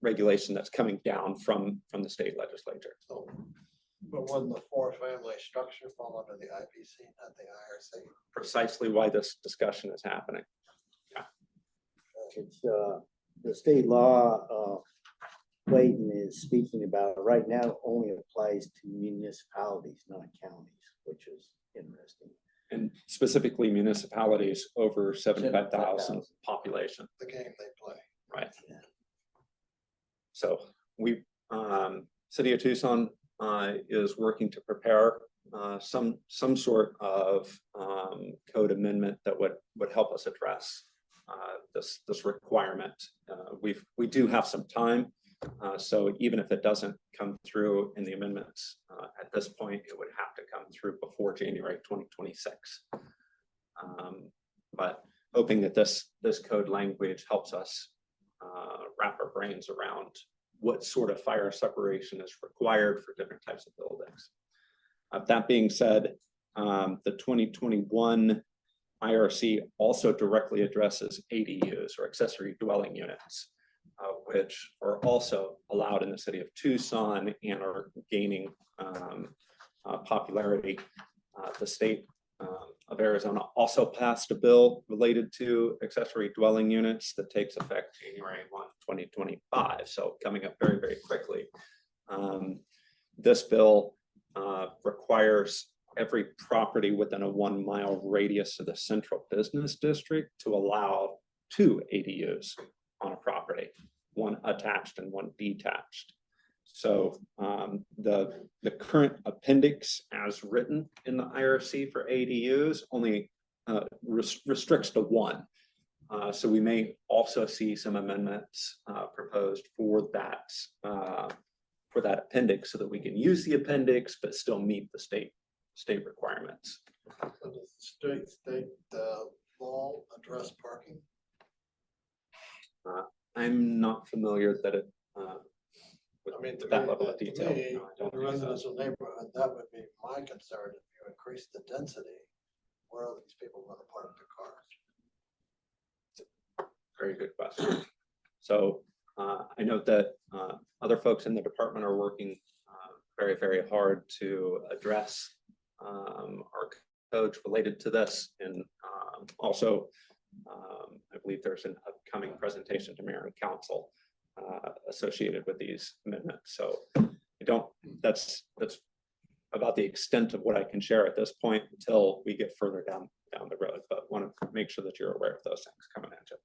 regulation that's coming down from the state legislature. So, but wouldn't the 4-family structure fall under the IPC, not the IRC? Precisely why this discussion is happening. It's, the state law, Clayton is speaking about right now only applies to municipalities, not counties, which is interesting. And specifically municipalities over 75,000 population. The game they play. Right. Yeah. So we, City of Tucson is working to prepare some sort of code amendment that would help us address this requirement. We do have some time, so even if it doesn't come through in the amendments at this point, it would have to come through before January 2026. But hoping that this code language helps us wrap our brains around what sort of fire separation is required for different types of buildings. That being said, the 2021 IRC also directly addresses ADUs or accessory dwelling units, which are also allowed in the City of Tucson and are gaining popularity. The state of Arizona also passed a bill related to accessory dwelling units that takes effect January 1, 2025. So coming up very, very quickly. This bill requires every property within a 1-mile radius of the central business district to allow 2 ADUs on a property, 1 attached and 1 detached. So the current appendix as written in the IRC for ADUs only restricts to 1. So we may also see some amendments proposed for that appendix so that we can use the appendix but still meet the state requirements. So does the state law address parking? I'm not familiar that it with I mean, to that me, level of to detail. me, No, I don't in a think so. residential neighborhood, that would be my concern. If you increase the density, where are these people going to park their cars? Very good question. So I know that other folks in the department are working very, very hard to address our codes related to this. And also, I believe there's an upcoming presentation to Mayor and Council associated with these amendments. So that's about the extent of what I can share at this point until we get further down the road, but want to make sure that you're aware of those things coming at you.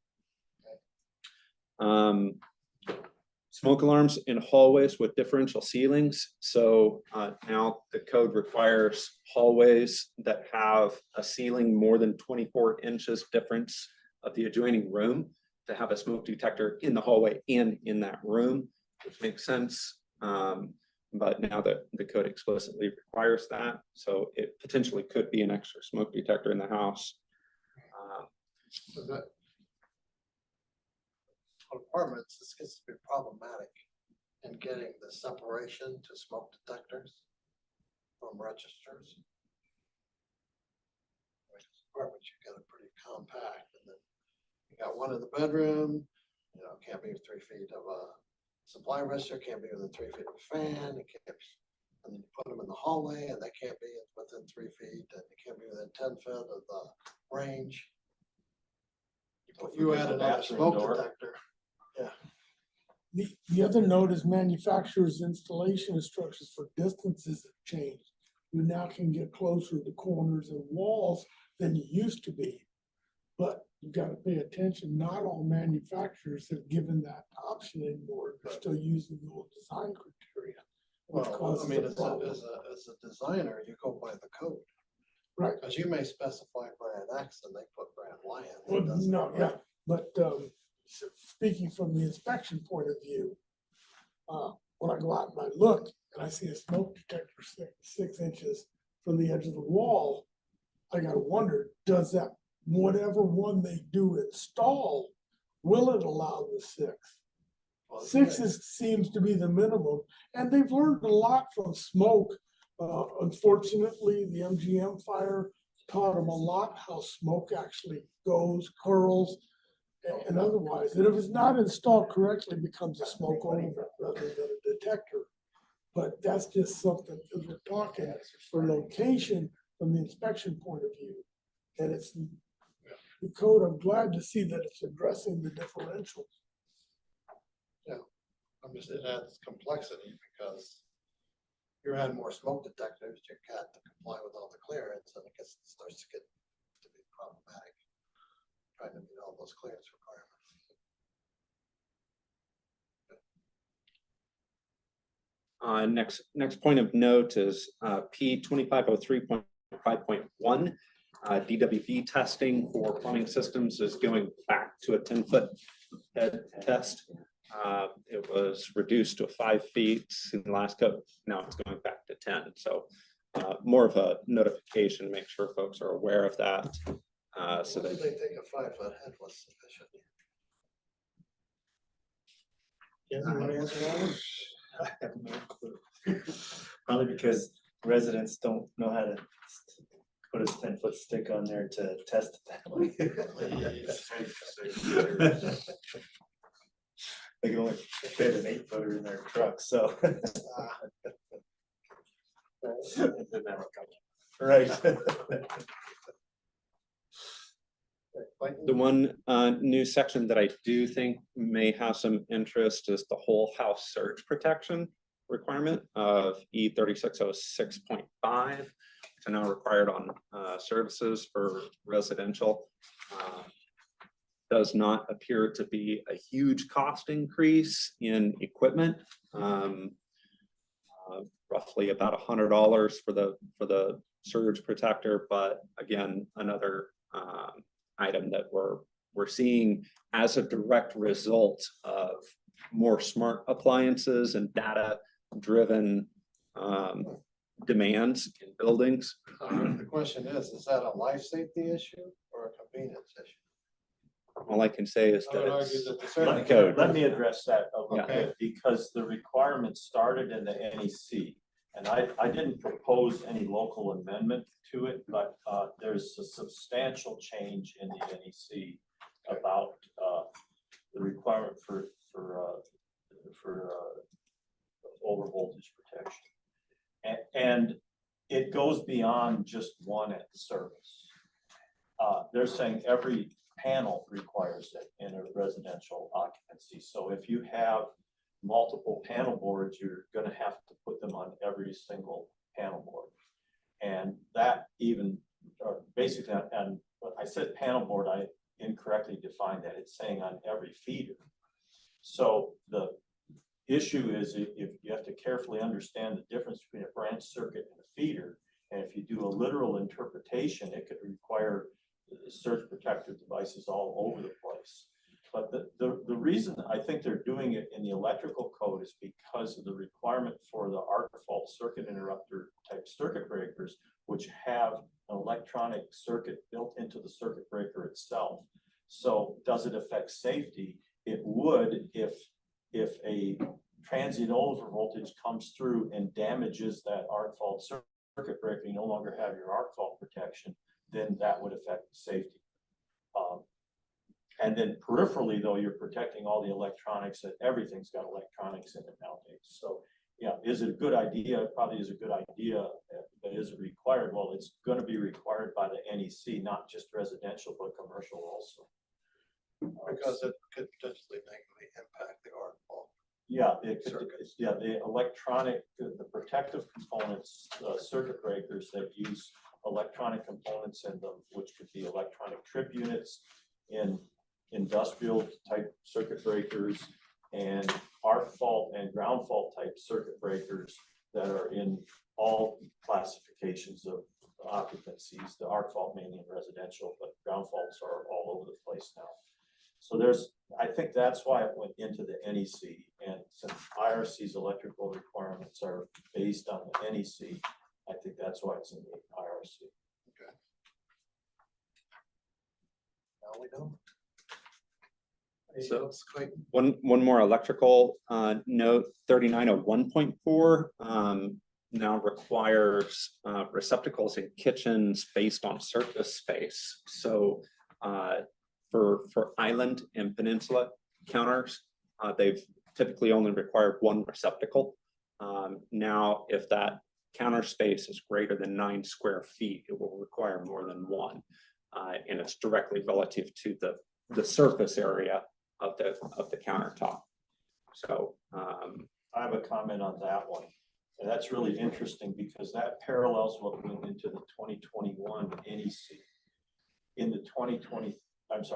Smoke alarms in hallways with differential ceilings. So now the code requires hallways that have a ceiling more than 24 inches difference of the adjoining room to have a smoke detector in the hallway and in that room, which makes sense. But now that the code explicitly requires that, so it potentially could be an extra smoke detector in the house. So that apartments, this gets to be problematic in getting the separation to smoke detectors from registers. Apartments, you get it pretty compact, and then you got one in the bedroom, you know, can't be 3 feet of a supply register, can't be within 3 feet of a fan, it can't be, and then you put them in the hallway, and they can't be within 3 feet, and it can't be within 10 feet of the range. You add another smoke detector. The other note is manufacturers' installation instructions for distances have changed. You now can get closer to corners and walls than you used to be. But you gotta pay attention, not all manufacturers have given that option anymore. They're still using the old design criteria. Which Well, I causes mean, a as problem. as a designer, you go by the code. Right. Because you may specify brand X and they put brand Y in. Well, It doesn't- no, yeah, but speaking from the inspection point of view, when I go out and I look and I see a smoke detector 6 inches from the edge of the wall, I gotta wonder, does that, whatever one they do install, will it allow the 6? Well, 6 seems to be the minimum, and they've learned a lot from smoke. Unfortunately, the MGM fire taught them a lot how smoke actually goes, curls, and otherwise. And if it's not installed correctly, it becomes a smoke over rather than a detector. But that's just something, because we're talking for location from the inspection point of view. And it's the code, I'm glad to see that it's addressing the differentials. I'm just, it adds complexity because you're adding more smoke detectors, you got to comply with all the clearance, and it starts to get to be problematic. Trying to meet all those clearance requirements. Next point of note is P 2503.5.1. DWV testing for plumbing systems is going back to a 10-foot head test. It was reduced to 5 feet in the last code. Now it's going back to 10. So more of a notification to make sure folks are aware of that. So Why that did they think a 5-foot head was sufficient? Anybody answer that one? I have no clue. Probably because residents don't know how to put a 10-foot stick on there to test it that way. They can only fit an 8-footer in their truck, so. Right. the one new section that I do think may have some interest is the whole house surge protection requirement of E3606.5, which are now required on services for residential. Does not appear to be a huge cost increase in equipment. Roughly about $100 for the surge protector, but again, another item that we're seeing as a direct result of more smart appliances and data-driven demands in buildings. The question is that a life safety issue or a convenience issue? All I can say is I would that argue it's that the the certain code. Let me address that a little Okay. bit, because the requirement started in the NEC. And I didn't propose any local amendment to it, but there's a substantial change in the NEC about the requirement for over voltage protection. And it goes beyond just one at the service. They're saying every panel requires it in a residential occupancy. So if you have multiple panel boards, you're going to have to put them on every single panel board. And that even basically, and when I said panel board, I incorrectly defined that. It's saying on every feeder. So the issue is if you have to carefully understand the difference between a branch circuit and a feeder. And if you do a literal interpretation, it could require surge protective devices all over the place. But the reason I think they're doing it in the electrical code is because of the requirement for the arc fault circuit interrupter type circuit breakers, which have an electronic circuit built into the circuit breaker itself. So does it affect safety? It would if a transient overvoltage comes through and damages that arc fault circuit breaker, you no longer have your arc fault protection, then that would affect safety. And then peripherally, though, you're protecting all the electronics, and everything's got electronics in it nowadays. So, yeah, is it a good idea? It probably is a good idea, but is it required? Well, it's going to be required by the NEC, not just residential, but commercial also. Because it could potentially negatively impact the arc fault. Yeah, the electronic, the protective components, circuit breakers that use electronic components in them, which could be electronic trip units in industrial type circuit breakers and arc fault and ground fault type circuit breakers that are in all classifications of occupancies. The arc fault mainly in residential, but ground faults are all over the place now. So I think that's why it went into the NEC, and since IRC's electrical requirements are based on the NEC, I think that's why it's in the IRC. Okay. Now we know. So one more electrical note, 3901.4 now requires receptacles in kitchens based on surface space. So for island and peninsula counters, they've typically only required one receptacle. Now, if that counter space is greater than 9 square feet, it will require more than one, and it's directly relative to the surface area of the countertop. So I have a comment on that one, and that's really interesting because that parallels what went into the 2021 NEC. In the 2020 NEC.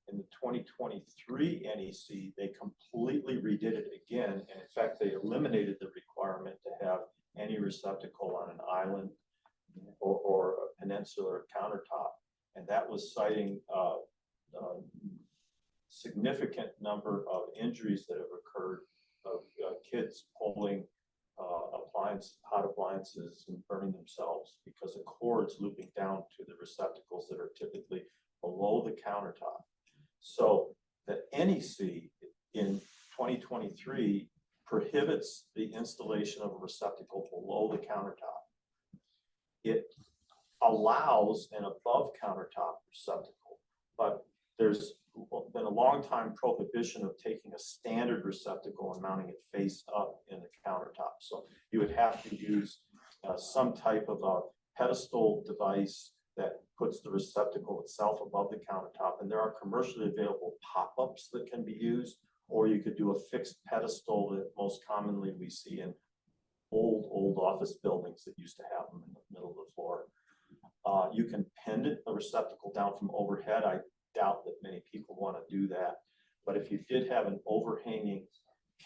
In the 2023 NEC, they completely redid it again, and in fact, they eliminated the requirement to have any receptacle on an island or a peninsular countertop, and that was citing significant number of injuries that have occurred of kids pulling hot appliances and burning themselves because the cords looping down to the receptacles that are typically below the countertop. So the NEC in 2023 prohibits the installation of a receptacle below the countertop. It allows an above countertop receptacle, but there's been a long time prohibition of taking a standard receptacle and mounting it face up in the countertop. So you would have to use some type of a pedestal device that puts the receptacle itself above the countertop. And there are commercially available pop-ups that can be used, or you could do a fixed pedestal that most commonly we see in old office buildings that used to have them in the middle of the floor. You can pendant a receptacle down from overhead. I doubt that many people want to do that. But if you did have an overhanging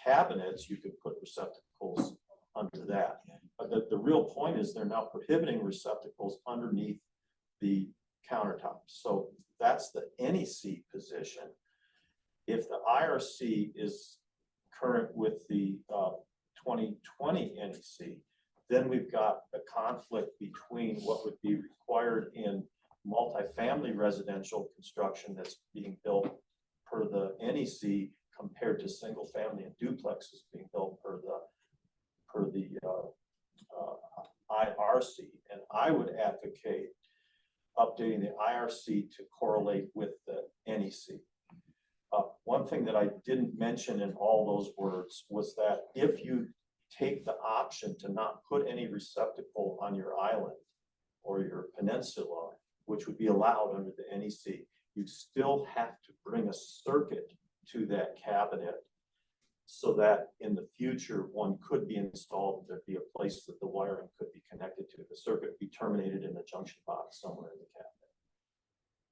cabinets, you could put receptacles under that. But the real point is they're now prohibiting receptacles underneath the countertop. So that's the NEC position. If the IRC is current with the 2020 NEC, then we've got a conflict between what would be required in multifamily residential construction that's being built per the NEC compared to single family and duplexes being built per the IRC. And I would advocate updating the IRC to correlate with the NEC. One thing that I didn't mention in all those words was that if you take the option to not put any receptacle on your island or your peninsula, which would be allowed under the NEC, you still have to bring a circuit to that cabinet so that in the future one could be installed, there'd be a place that the wiring could be connected to. The circuit be terminated in a junction box somewhere in the cabinet.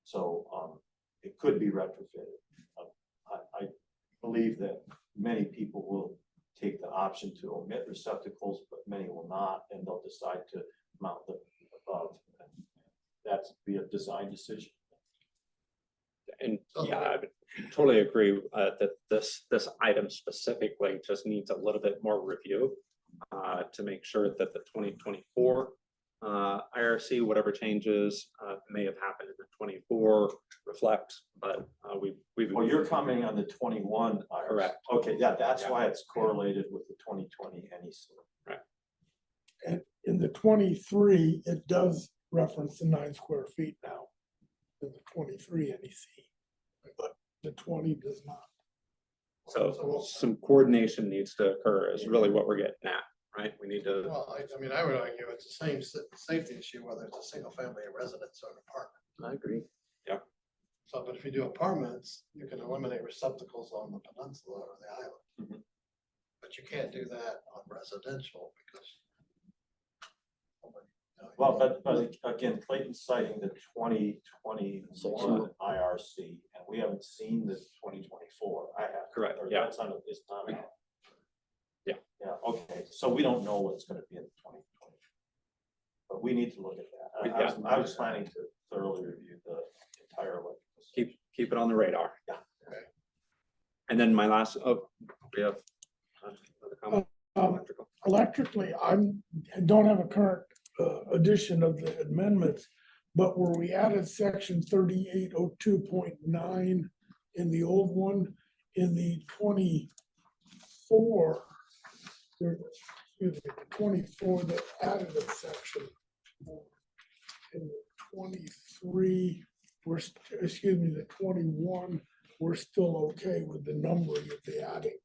So it could be retrofitted. I believe that many people will take the option to omit receptacles, but many will not, and they'll decide to mount them above. That's be a design decision. And yeah, I would totally agree that this item specifically just needs a little bit more review to make sure that the 2024 IRC, whatever changes may have happened in the 24 reflect, but we've. Well, you're commenting on the 21 IRC. Correct. Okay, yeah, that's why it's correlated with the 2020 NEC. Right. And in the 23, it does reference the 9 square feet now. In the 23 NEC, but the 20 does not. So some coordination needs to occur is really what we're getting at, right? We need to. Well, I mean, I would argue it's the same safety issue, whether it's a single family residence or an apartment. I agree. So, but if you do apartments, you can eliminate receptacles on the peninsula or the island. Mhm. But you can't do that on residential because. nobody, you know, Well, but again, Clayton's citing the 2021 IRC, and we haven't seen the 2024. I have. Correct, Or yeah. that's on, it's not out. Yeah. Yeah, okay, so we don't know what's gonna be in the 2020. But we need to look at that. I was planning to thoroughly review the entire electrical system. Keep it on the radar. Yeah. Okay. And then my last, we have another comment? Electrical. Electrically, I don't have a current edition of the amendments, but where we added section 3802.9 in the old one, in the 24, excuse me, the 24 that added a section. In the 23, excuse me, the 21, we're still okay with the numbering of the adding.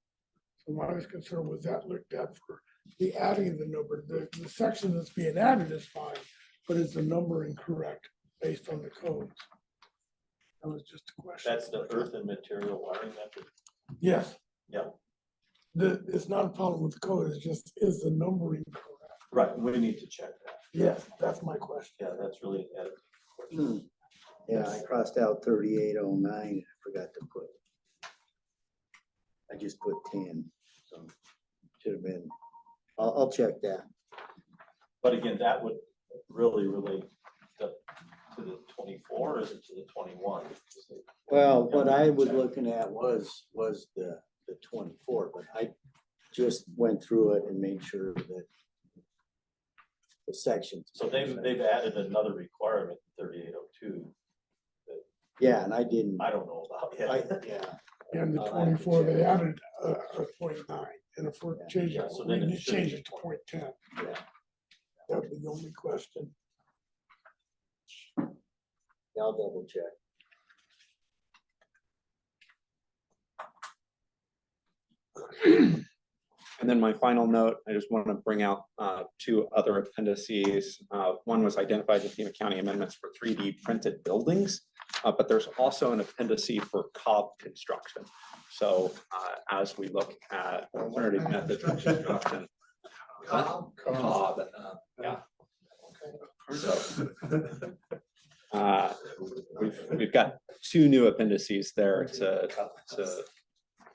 So my concern was that looked at for the adding of the number, the section that's being added is fine, but is the numbering correct based on the codes? That was just a question. That's the earth and material wiring method. Yes. Yeah. It's not a problem with the code, it's just, is the numbering correct? Right, we need to check that. Yes, that's my question. Yeah, that's really an question. Hmm. Yeah, I crossed out 3809, I forgot to put. I just put 10, so should have been, I'll check that. But again, that would really relate to the 24, or is it to the 21? Well, what I was looking at was the 24, but I just went through it and made sure that the sections. So they've added another requirement, 3802. Yeah, and I didn't, I don't know about I, yet. yeah, And the I'll have to 24, they check. added a 0.9, and if we're Yeah. changing, Yeah, so we then it need to should change be it to 0.10. yeah. That would be the only question. I'll double check. And then my final note, I just want to bring out two other appendices. One was identified in Pima County amendments for 3D printed buildings, but there's also an appendice for cob construction. So as we look at alternative methods of construction. Cob? Cob, yeah. So we've got two new appendices there to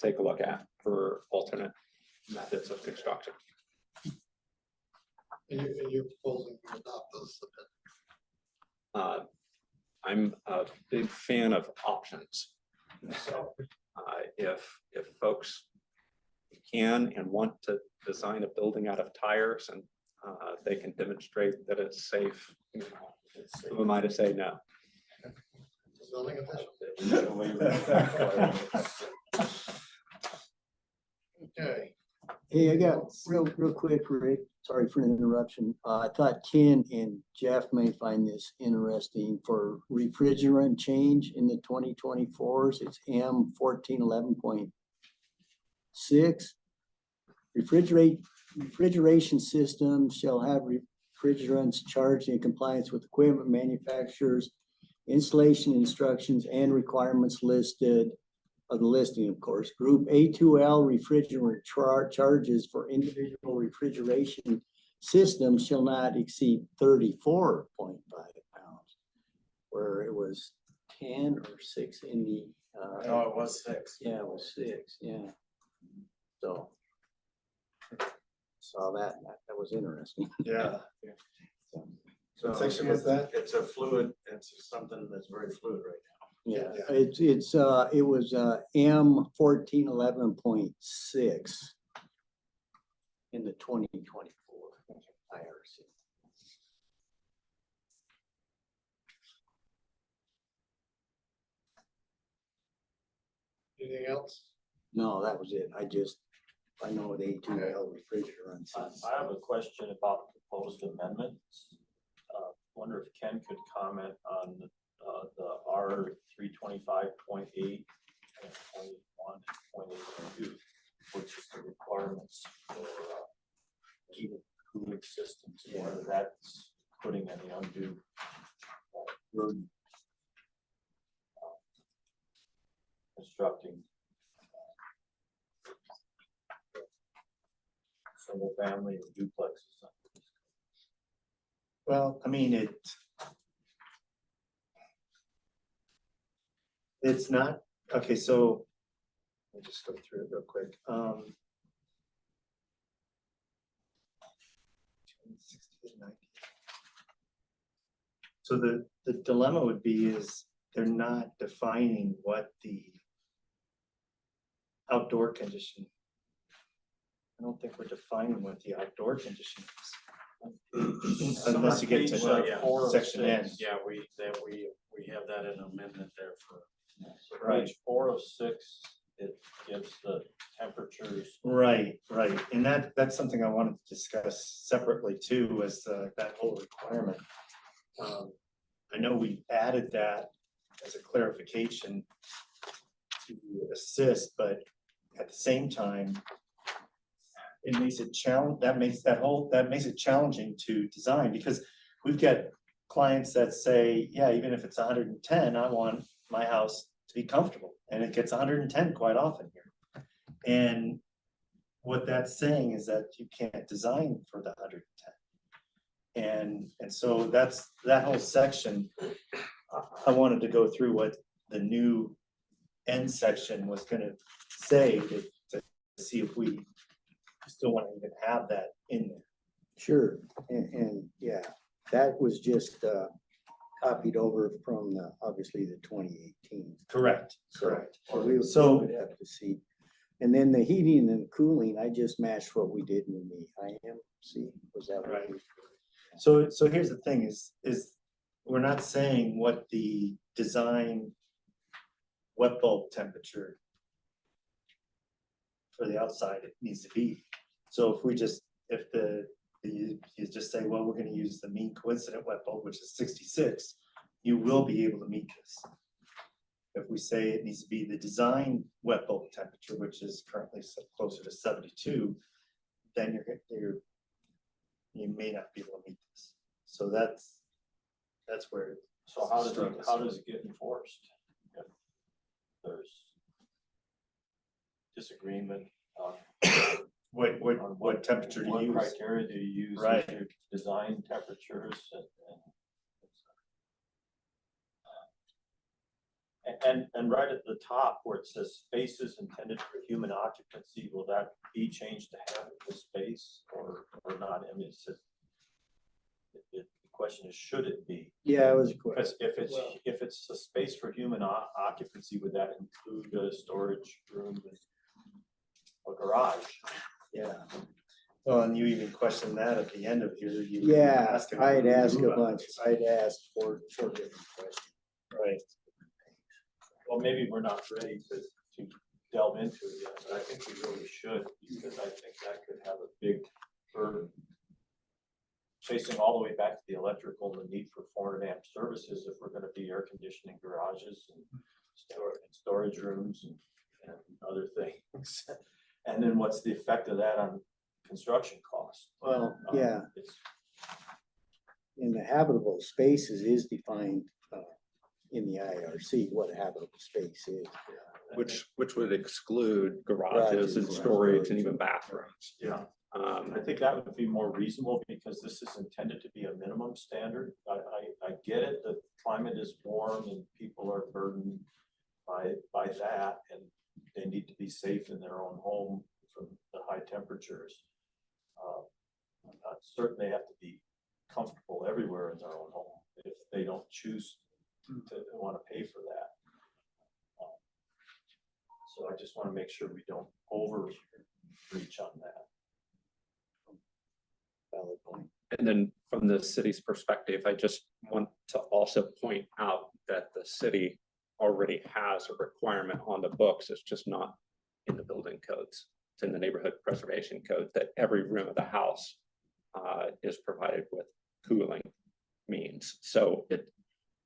take a look at for alternate methods of construction. And you're proposing to adopt those. I'm a big fan of options. So if folks can and want to design a building out of tires and they can demonstrate that it's safe, you know, who am I to say no? Building official. Okay. Hey, I got real quick, Rick, sorry for the interruption. I thought Ken and Jeff may find this interesting for refrigerant change in the 2024s. It's M1411.6. Refrigeration systems shall have refrigerants charged in compliance with equipment manufacturers, installation instructions and requirements listed. Of the listing, of course. Group A2L refrigerant charges for individual refrigeration systems shall not exceed 34.5 pounds, where it was 10 or 6 in the. No, it was 6. Yeah, it was 6, yeah. So. Saw that, that was interesting. Yeah. So, So section was that? It's a fluid, it's something that's very fluid right yeah, Yeah. it was M1411.6 in the 2024 IRC. Anything else? No, that was it. I know the A2L refrigerator runs. I have a question about the proposed amendments. Wonder if Ken could comment on the R325.8 and 21.82, which is the requirements for heating cooling systems, and whether that's putting any undue burden constructing single family or duplexes. Well, I mean, it's not, okay, so let me just go through it real quick. 60 to 90. So the dilemma would be is they're not defining what the outdoor condition. I don't think we're defining what the outdoor condition is. Unless you get to section N. Yeah, we have that in amendment there for. So Right. page 4 of 6, it gives the temperatures. Right, and that's something I wanted to discuss separately too, was that whole requirement. I know we added that as a clarification to assist, but at the same time, it makes it makes it challenging to design, because we've got clients that say, yeah, even if it's 110, I want my house to be comfortable, and it gets 110 quite often here. And what that's saying is that you can't design for the 110. And so that's that whole section. I wanted to go through what the new end section was gonna say to see if we still want to even have that in there. Sure, and yeah, that was just copied over from obviously the 2018. Correct. So we would have to see. And then the heating and cooling, I just matched what we did in the IMC. Was that Right. right? So here's the thing is we're not saying what the design wet bulb temperature for the outside it needs to be. So if you just say, well, we're gonna use the mean coincident wet bulb, which is 66, you will be able to meet this. If we say it needs to be the design wet bulb temperature, which is currently closer to 72, then you may not be able to meet this. So that's where. So how does it get enforced? If there's disagreement on what temperature to what use. criteria do you use? Right. Your design temperatures and right at the top where it says spaces intended for human occupancy, will that be changed to habitable space or not? I mean, the question is, should it be? Yeah, it was a question. Because if it's a space for human occupancy, would that include a storage room and a garage? Yeah. Well, and you even questioned that at the end of your. Yeah, I'd ask a bunch. I'd ask for different questions. Right. Well, maybe we're not ready to delve into it yet, but I think we really should, because I think that could have a big burden. Chasing all the way back to the electrical and the need for 400 amp services if we're gonna be air conditioning garages and storage rooms and other things. And then what's the effect of that on construction costs? Well, yeah. In the habitable spaces is defined in the IRC, what a habitable space is. Which would exclude garages and storage and even bathrooms. Yeah. I think that would be more reasonable because this is intended to be a minimum standard. I get it, the climate is warm and people are burdened by that, and they need to be safe in their own home from high temperatures. I'm not certain they have to be comfortable everywhere in their own home if they don't choose to want to pay for that. So I just want to make sure we don't overreach on that. Valid point. And then from the city's perspective, I just want to also point out that the city already has a requirement on the books. It's just not in the building codes. It's in the neighborhood preservation code that every room of the house is provided with cooling means. So it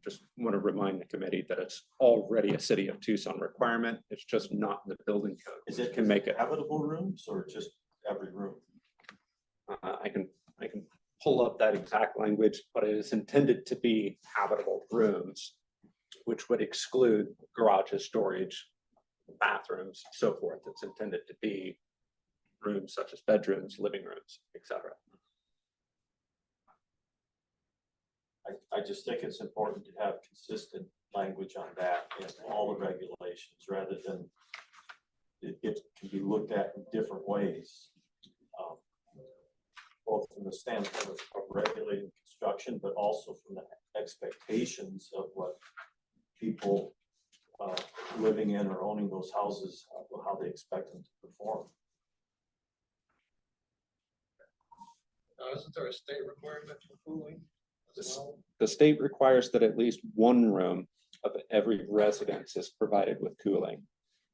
just want to remind the committee that it's already a City of Tucson requirement. It's just not in the building code. Is it Can make it. habitable rooms or just every room? I can pull up that exact language, but it is intended to be habitable rooms, which would exclude garages, storage, bathrooms, so forth. It's intended to be rooms such as bedrooms, living rooms, etc. I just think it's important to have consistent language on that in all the regulations rather than it can be looked at in different ways. Both from the standpoint of regulating construction, but also from the expectations of what people living in or owning those houses, how they expect them to perform. Isn't there a state requirement for cooling as well? The state requires that at least one room of every residence is provided with cooling.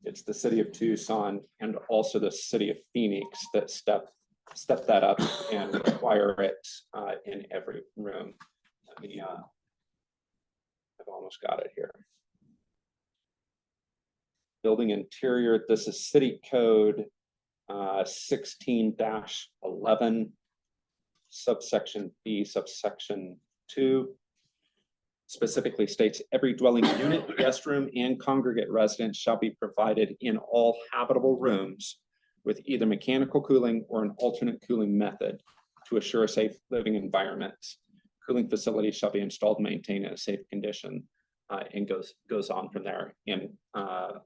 It's the City of Tucson and also the City of Phoenix that step that up and require it in every room. Let me, I've almost got it here. Building interior, this is City Code 16-11, subsection B, subsection 2. Specifically states every dwelling unit, guest room, and congregate residence shall be provided in all habitable rooms with either mechanical cooling or an alternate cooling method to assure a safe living environment. Cooling facilities shall be installed and maintained in a safe condition, and goes on from there, and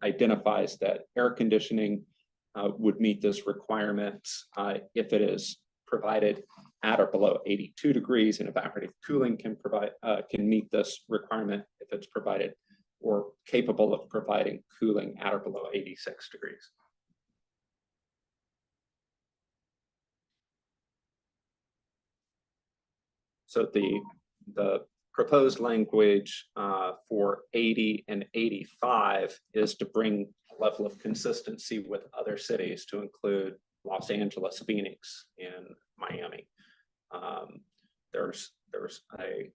identifies that air conditioning would meet this requirement if it is provided at or below 82 degrees, and evaporative cooling can meet this requirement if it's provided or capable of providing cooling at or below 86 degrees. So the proposed language for 80 and 85 is to bring a level of consistency with other cities, to include Los Angeles, Phoenix, and Miami. There's a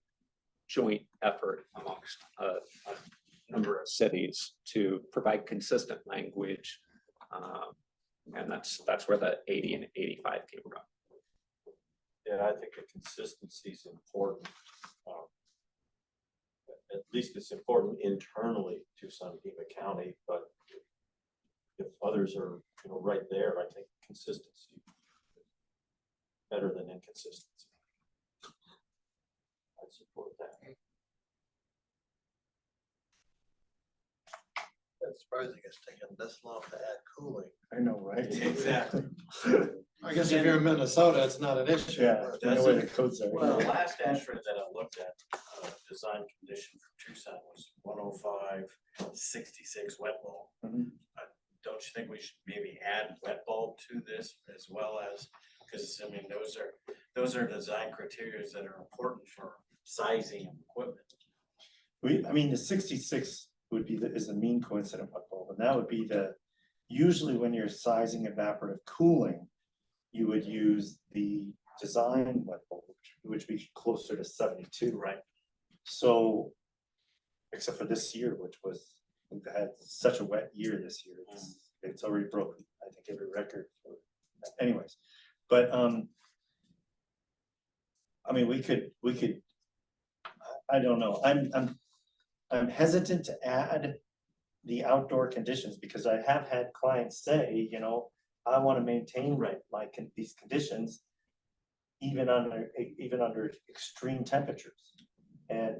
joint effort amongst a number of cities to provide consistent language, and that's where the 80 and 85 came from. Yeah, I think the consistency is important. At least it's important internally to Tucson-Pima County, but if others are, right there, I think consistency is better than inconsistency. I support that. That's surprising it's taken this long to add cooling. I know, right? Exactly. I guess if you're in Minnesota, it's not an issue. Yeah, but- I know where the codes are. Well, the last answer that I looked at, design condition for Tucson was 105-66 wet bulb. Mhm. Don't you think we should maybe add wet bulb to this as well as, because I mean, those are design criteria that are important for sizing of equipment. I mean, the 66 would be is the mean coincident wet bulb, and that would be usually when you're sizing evaporative cooling, you would use the design wet bulb, which would be closer to 72. Right. So, except for this year, which was, we've had such a wet year this year, it's already broken, I think, every record. Anyways, but I mean, we could, I don't know, I'm hesitant to add the outdoor conditions because I have had clients say, I want to maintain these conditions even under extreme temperatures.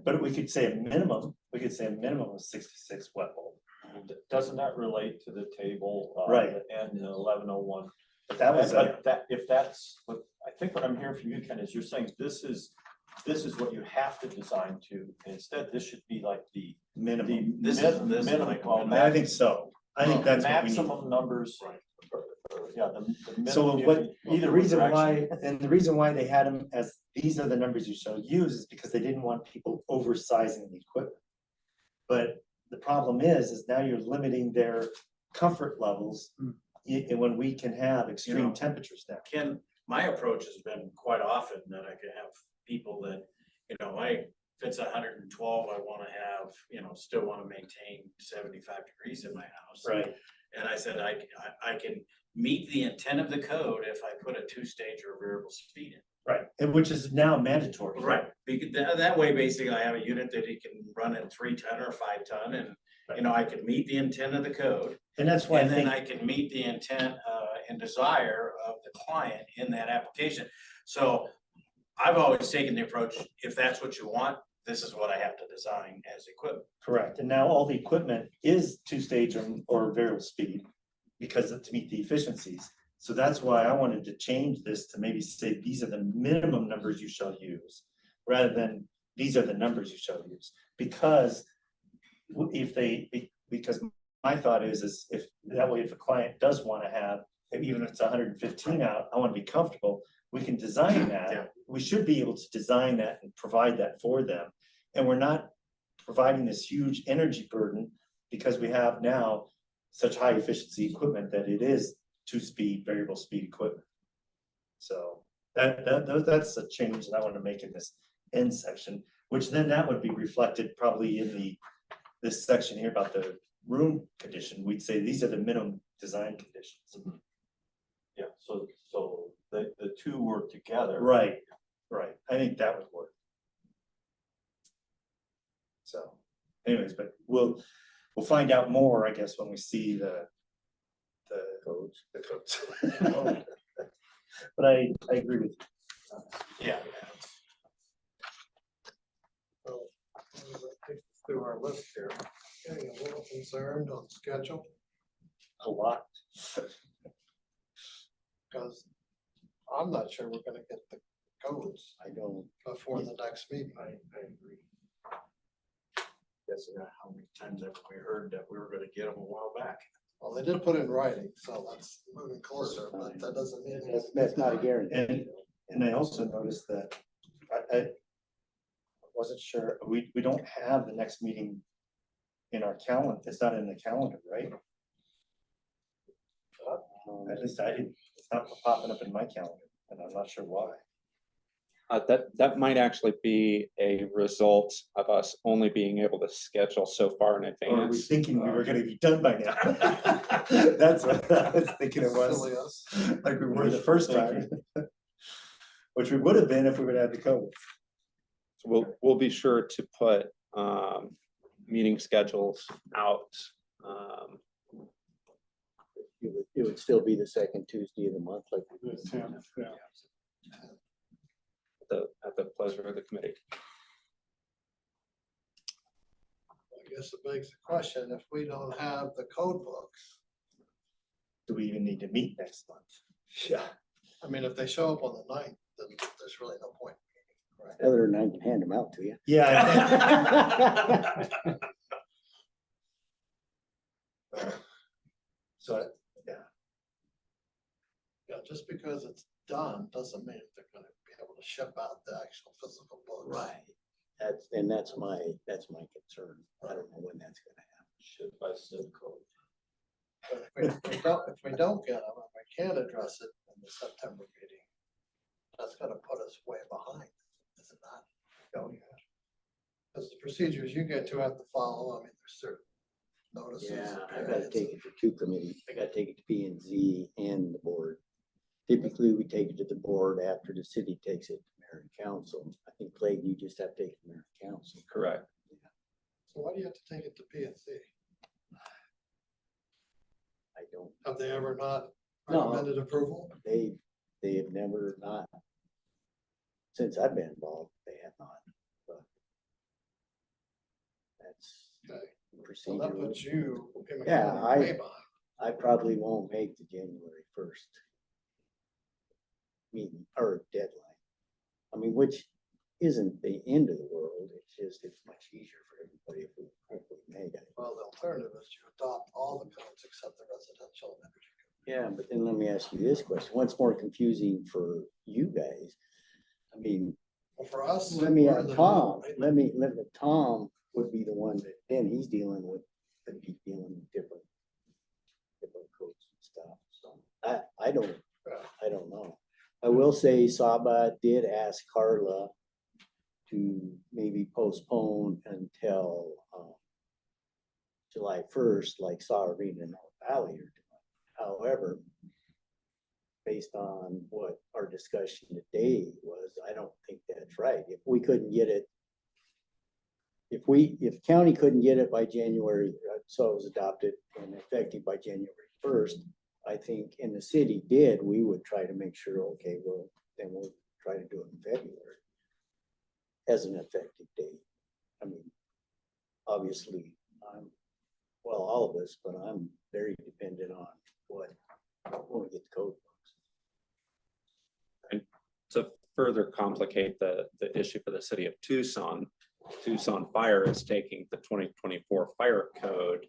But we could say a minimum of 66 wet bulb. Doesn't that relate to the table? Right. And 1101 But that was, But that, if that's what, I think what I'm hearing from you, Ken, is you're saying this is what you have to design to. And instead, this should be like the minimum. minimum. I think so. I think that's what we need. Maximum numbers. Yeah, the So minimum you what, can- the reason why, and the reason why they had them as, these are the numbers you shall use is because they didn't want people oversizing the equipment. But the problem is now you're limiting their comfort levels and when we can have extreme temperatures now. Ken, my approach has been quite often that I can have people that, if it's 112, I wanna have, still wanna maintain 75 degrees in my house. Right. And I said, I can meet the intent of the code if I put a 2-stage or variable speed in. Right, and which is now mandatory. Right, because that way, basically, I have a unit that he can run in 3-ton or 5-ton, and, I can meet the intent of the code. And that's why I And then think, I can meet the intent, and desire of the client in that application. So I've always taken the approach, if that's what you want, this is what I have to design as equipment. correct, and now all the equipment is 2-stage or variable speed because to meet the efficiencies. So that's why I wanted to change this to maybe say, these are the minimum numbers you shall use, rather than these are the numbers you shall use. Because because my thought is if that way, if a client does want to have, even if it's 115 out, I want to be comfortable, we can design that. We should be able to design that and provide that for them. And we're not providing this huge energy burden because we have now such high efficiency equipment that it is 2-speed, variable speed equipment. So that's a change that I want to make in this end section, which then that would be reflected probably in this section here about the room condition. We'd say these are the minimum design conditions. Yeah, so the two work together. Right. I think that would work. So anyways, but we'll find out more, I guess, when we see the codes. But I agree with you. Yeah. Through our list here, getting a little concerned on schedule, A lot. because I'm not sure we're gonna get the codes I don't, before the next meeting. I agree. Guess how many times have we heard that we were gonna get them a while back? Well, they did put in writing, so that's moving closer, but that doesn't mean. that's not a guarantee. And I also noticed that I wasn't sure, we don't have the next meeting in our calendar. It's not in the calendar, right? At least I didn't, it's not popping up in my calendar, and I'm not sure why. That might actually be a result of us only being able to schedule so far in Or were we advance. thinking we were gonna be done by now? That's what I was thinking it was, Silly us. like we were the first time. Which we would have been if we would have had the code. So we'll be sure to put meeting schedules out. It would still be the second Tuesday of the month, like. At the pleasure of the committee. I guess it begs the question, if we don't have the code books, Do we even need to meet next month? Yeah. I mean, if they show up on the 9th, then there's really no point. Right. Other than I can hand them out to you. Yeah. So, Yeah, just because it's done doesn't mean they're gonna be able to ship out the actual physical books. That's my concern. I don't know when that's gonna happen. Should by zip code. But if we don't get them, and we can't address it in the September meeting, that's gonna put us way behind, is it not? oh, yeah. Because the procedures you get to have to follow, I mean, there's certain notices. Yeah, I gotta take it to 2 committees. I gotta take it to P and Z and the board. Typically, we take it to the board after the city takes it to mayor and council. I think, Clay, you just have to take it to mayor and council. Correct. So why do you have to take it to P and Z? I don't, Have they ever not No. recommended approval? they have never not, since I've been involved, they have not. But that's Okay, so that procedure. puts you. Yeah, way behind. I probably won't make the January 1st meeting or deadline. I mean, which isn't the end of the world, it's just, it's much easier for everybody if we made it. Well, the alternative is to adopt all the codes except the residential energy. Yeah, but then let me ask you this question, what's more confusing for you guys? I mean, Well, for us. let me we're ask the- Tom, Tom would be the one that, then he's dealing with, could be dealing with different codes and stuff, so I don't know. I will say Saba did ask Carla to maybe postpone until July 1st, like Sawarita and North Valley are doing. However, based on what our discussion today was, I don't think that's right. If we couldn't get it, if county couldn't get it by January, so it was adopted and effective by January 1st, I think, and the city did, we would try to make sure, okay, well, then we'll try to do it in February as an effective date. I mean, obviously, well, all of us, but I'm very dependent on when we get the code books. To further complicate the issue for the city of Tucson, Tucson Fire is taking the 2024 fire code,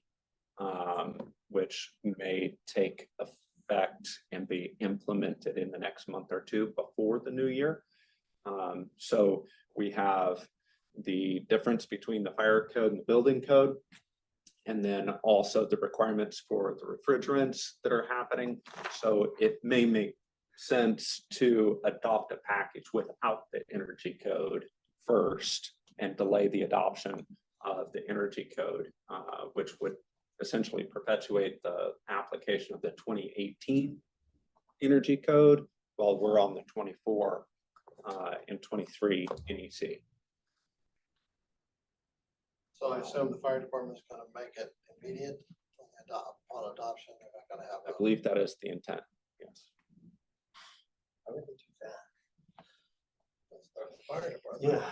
which may take effect and be implemented in the next month or two before the new year. So we have the difference between the fire code and the building code, and then also the requirements for the refrigerants that are happening. So it may make sense to adopt a package without the energy code first and delay the adoption of the energy code, which would essentially perpetuate the application of the 2018 energy code while we're on the 24 and 23 NEC. So I assume the fire department is gonna make it immediate on adoption, they're not gonna have. I believe that is the intent, yes. I would do that. Let's start with the fire department. Yeah.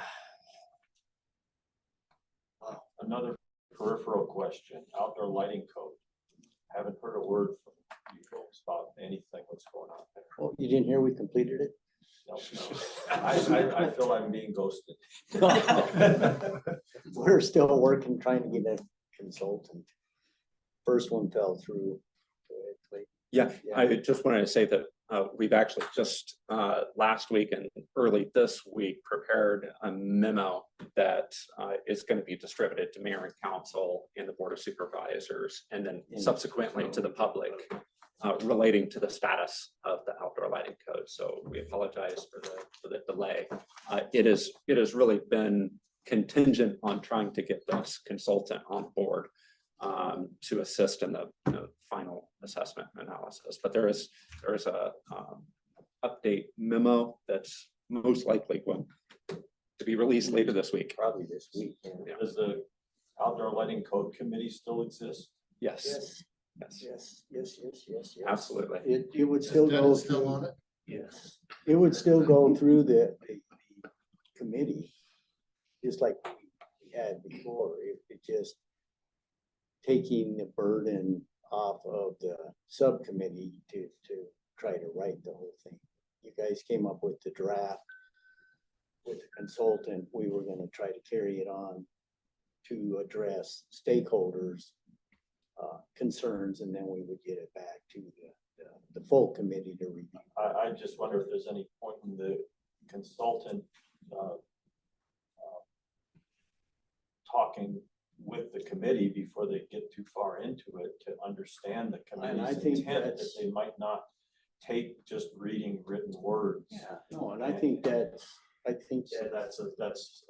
Another peripheral question, outdoor lighting code. Haven't heard a word from you folks about anything, what's going on there. Well, you didn't hear we completed it? No. I feel I'm being ghosted. We're still working, trying to get a consultant. First one fell through. Yeah, I just wanted to say that we've actually just last week and early this week prepared a memo that is going to be distributed to mayor and council and the board of supervisors, and then subsequently to the public relating to the status of the outdoor lighting code. So we apologize for the delay. It has really been contingent on trying to get this consultant on board to assist in the final assessment analysis. But there is a update memo that's most likely going to be released later this week. Probably this week. Yeah. Does the outdoor lighting code committee still exist? Yes. Yes. Absolutely. It would still go Still through. on it? Yes, it would still go through the committee, just like we had before. It just taking the burden off of the subcommittee to try to write the whole thing. You guys came up with the draft with the consultant. We were going to try to carry it on to address stakeholders' concerns, and then we would get it back to the full committee to review. I just wonder if there's any point in the consultant talking with the committee before they get too far into it to understand the committee's intent, that they might not take just reading written words. Yeah, no, and I think that's So that's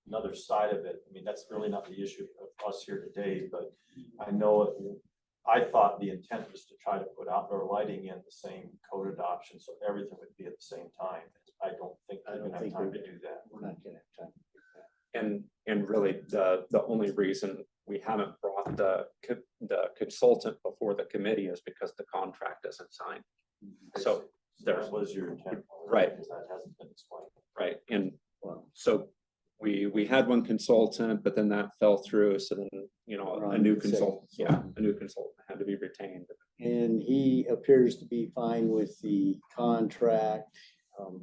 another side of it. I mean, that's really not the issue of us here today, but I know I thought the intent was to try to put outdoor lighting in the same code adoption, so everything would be at the same time. I don't think we're gonna have time to do that. we're not gonna have time to do that. And really the only reason we haven't brought the consultant before the committee is because the contract isn't signed. So there's That was your intent. Right. Because that hasn't been explained. right. And so we had one consultant, but then that fell through. So then, a new consultant, a new consultant had to be retained. And he appears to be fine with the contract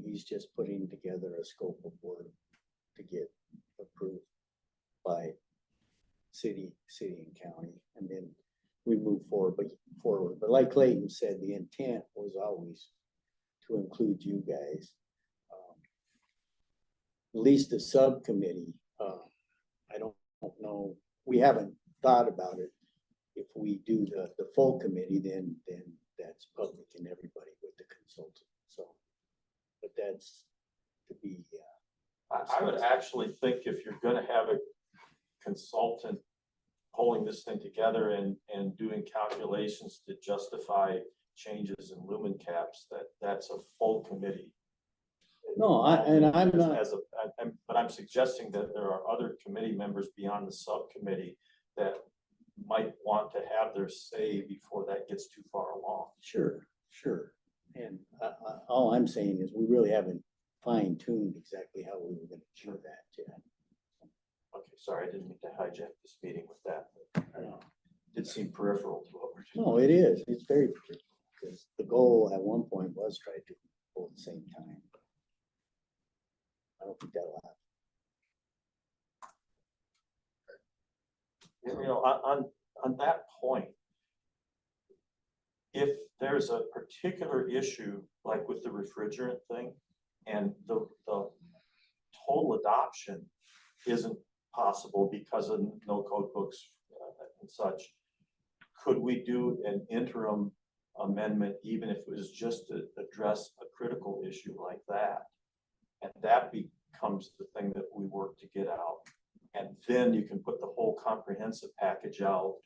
He's just putting together a scope of work to get approved by city and county, and then we move forward. But like Clayton said, the intent was always to include you guys. At least the subcommittee, I don't know, we haven't thought about it. If we do the full committee, then that's public and everybody with the consultant, so. But that's to be, I would actually think if you're gonna have a consultant pulling this thing together and doing calculations to justify changes in lumen caps, that's a full committee. no, I'm not, But I'm suggesting that there are other committee members beyond the subcommittee that might want to have their say before that gets too far along. sure. And all I'm saying is we really haven't fine tuned exactly how we were gonna do that yet. Okay, sorry, I didn't mean to hijack this meeting with that. But it seemed peripheral to what we're doing. No, it is, it's very, because the goal at one point was try to do both at the same time. I don't think that'll happen. You know, on that point, if there's a particular issue, like with the refrigerant thing, and the total adoption isn't possible because of no code books and such, could we do an interim amendment, even if it was just to address a critical issue like that? And that becomes the thing that we work to get out. And then you can put the whole comprehensive package out,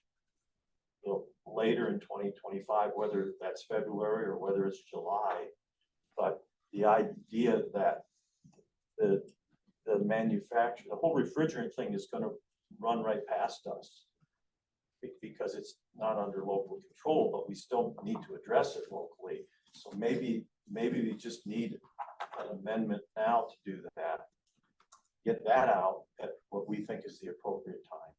you know, later in 2025, whether that's February or whether it's July. But the idea that the manufacturer, the whole refrigerant thing is going to run right past us because it's not under local control, but we still need to address it locally. So maybe we just need an amendment now to do that. Get that out at what we think is the appropriate time.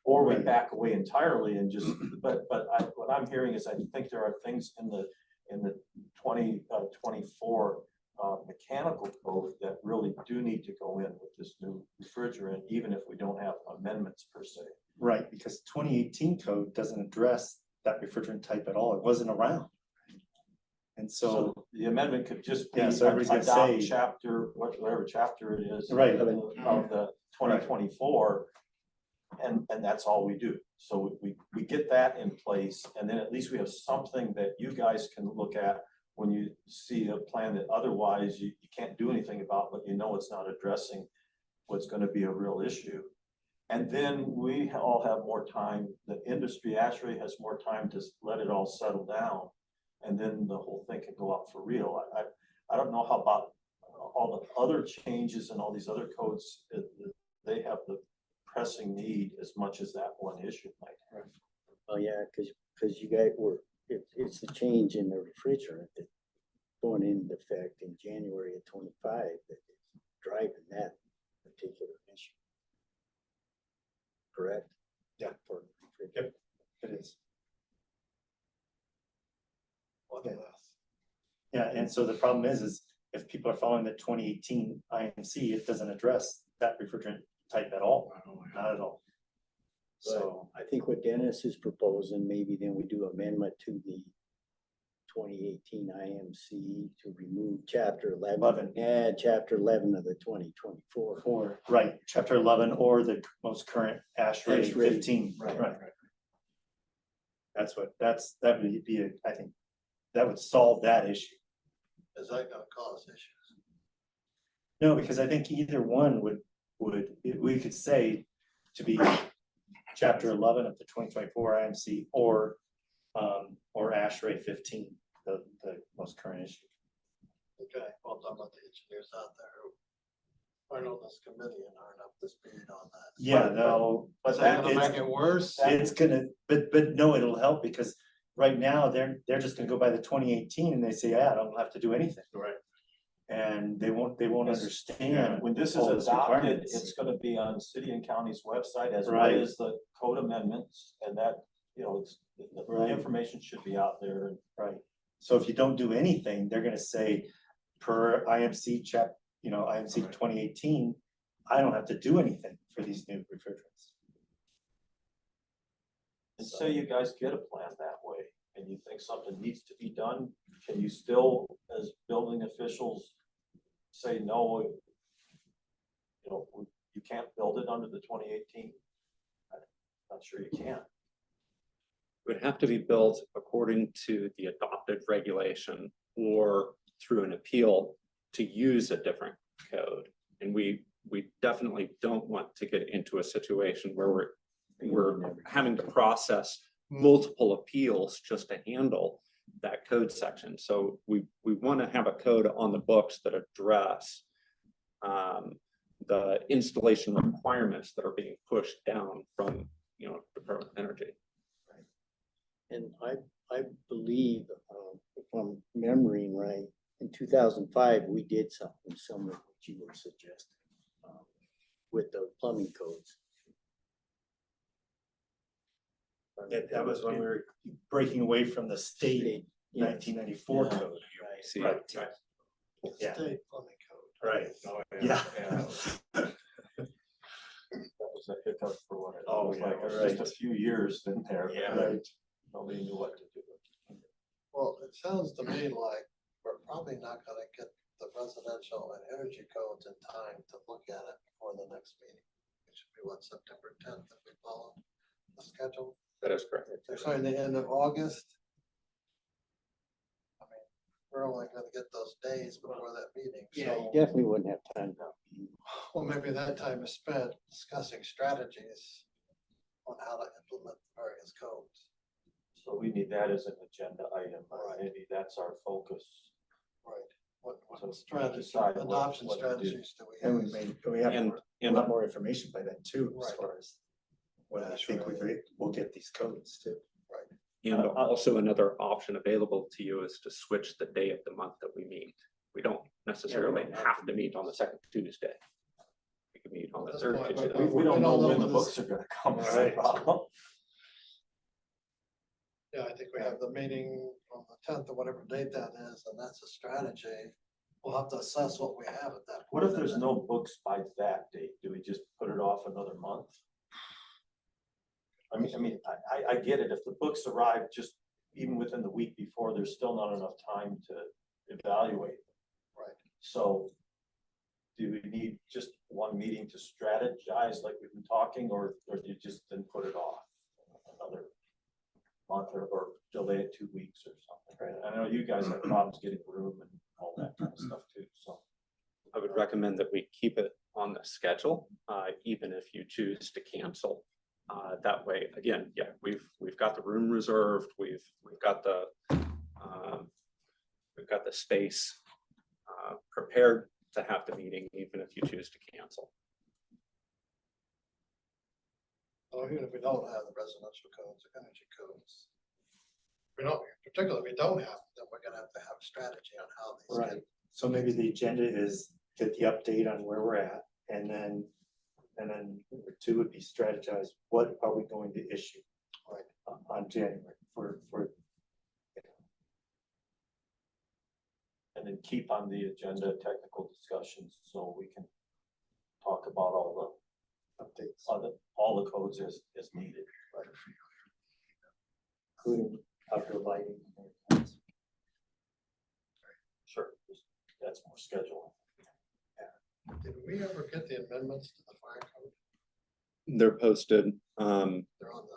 Or we back away entirely and just, but what I'm hearing is I think there are things in the 2024 mechanical code that really do need to go in with this new refrigerant, even if we don't have amendments per se. Right, because 2018 code doesn't address that refrigerant type at all. It wasn't around. And so the amendment could just be so everybody's gonna adopt say chapter, whatever chapter it is. Right. Of the 2024, and that's all we do. So we get that in place, and then at least we have something that you guys can look at when you see a plan that otherwise you can't do anything about, but you know it's not addressing what's going to be a real issue. And then we all have more time. The industry actually has more time to let it all settle down. And then the whole thing can go out for real. I don't know how about all the other changes and all these other codes. They have the pressing need as much as that one issue might have. Oh yeah, because you guys were, it's the change in the refrigerant that going into effect in January of 25 that is driving that particular issue. Correct? Yeah. For Yep, it is. Okay. Yeah, and so the problem is if people are following the 2018 IMC, it doesn't address that refrigerant type at all, not at all. So I think what Dennis is proposing, maybe then we do amendment to the 2018 IMC to remove chapter 11, add chapter 11 of the 2024. right, chapter 11 or the most current ASH rate ASH rate. 15. Right. That would be I think that would solve that issue. Is that gonna cause issues? No, because I think either one we could say to be chapter 11 of the 2024 IMC or ASH rate 15, the most current issue. Okay, well, I'm talking about the engineers out there who aren't on this committee and aren't up to speed on that. Yeah, no, But but that's gonna make it worse. it's gonna, but no, it'll help because right now they're just gonna go by the 2018 and they say, yeah, I don't have to do anything. Right. And they won't understand. When this is all those adopted, requirements. it's going to be on city and county's website as Right. well as the code amendments, and that, you know, the Right. information should be out there. Right. So if you don't do anything, they're gonna say, per IMC IMC 2018, I don't have to do anything for these new refrigerants. And say you guys get a plan that way, and you think something needs to be done, can you still, as building officials, say, no, you know, you can't build it under the 2018? I'm not sure you can. Would have to be built according to the adopted regulation or through an appeal to use a different code. And we definitely don't want to get into a situation where we're having to process multiple appeals just to handle that code section. So we want to have a code on the books that address the installation requirements that are being pushed down from, Department of Energy. And I believe, if I'm remembering right, in 2005, we did something similar to what you were suggesting with the plumbing codes. That was when we were breaking away from the state Yes. 1994 Yeah. code. See, Right. Yeah. State plumbing code. Right. Oh, Yeah. That was a hiccup for what it Oh, was yeah, like. It was right. just a few years in there. Yeah. but Right. Nobody knew what to do. Well, it sounds to me like we're probably not gonna get the residential and energy codes in time to look at it before the next meeting. It should be what, September 10th if we follow the schedule? that is correct. They're saying the end of August. I mean, we're only gonna get those days before that meeting, Yeah, you so, definitely wouldn't have time now. well, maybe that time is spent discussing strategies on how to implement various codes. So we need that as an agenda item. Right. Maybe that's our focus. Right. What So strategy, decide what- adoption what to do. strategies do we And we use? have And- a and- lot more information by then too, as Right. far as when I That's think right. we'll get these codes too. And also another option available to you is to switch the day of the month that we meet. We don't necessarily have to meet on the second Tuesday. We can meet on the That's third fine, Tuesday. but We don't know when the this- books are gonna come. That's the Right. problem. Yeah, I think we have the meeting on the 10th or whatever date that is, and that's a strategy. We'll have to assess what we have at that point. What if there's no books by that date? Do we just put it off another month? I get it. If the books arrive just even within the week before, there's still not enough time to evaluate. Right. So do we need just one meeting to strategize like we've been talking, or do you just then put it off another month or delay it 2 weeks or something? Right. I know you guys have problems getting room and all that kind of stuff too, so. I would recommend that we keep it on the schedule, even if you choose to cancel. That way, again, yeah, we've got the room reserved, we've got the space prepared to have the meeting, even if you choose to cancel. Or even if we don't have the residential codes or energy codes. We don't, particularly if we don't have, then we're gonna have to have a strategy on how these get. Right. So maybe the agenda is get the update on where we're at, and then number 2 would be strategize, what are we going to issue? Right. On January for. And then keep on the agenda technical discussions so we can talk about Updates. all the codes as needed. Including outdoor lighting. Sure, that's more schedule. Did we ever get the amendments to the fire code? They're posted, They're on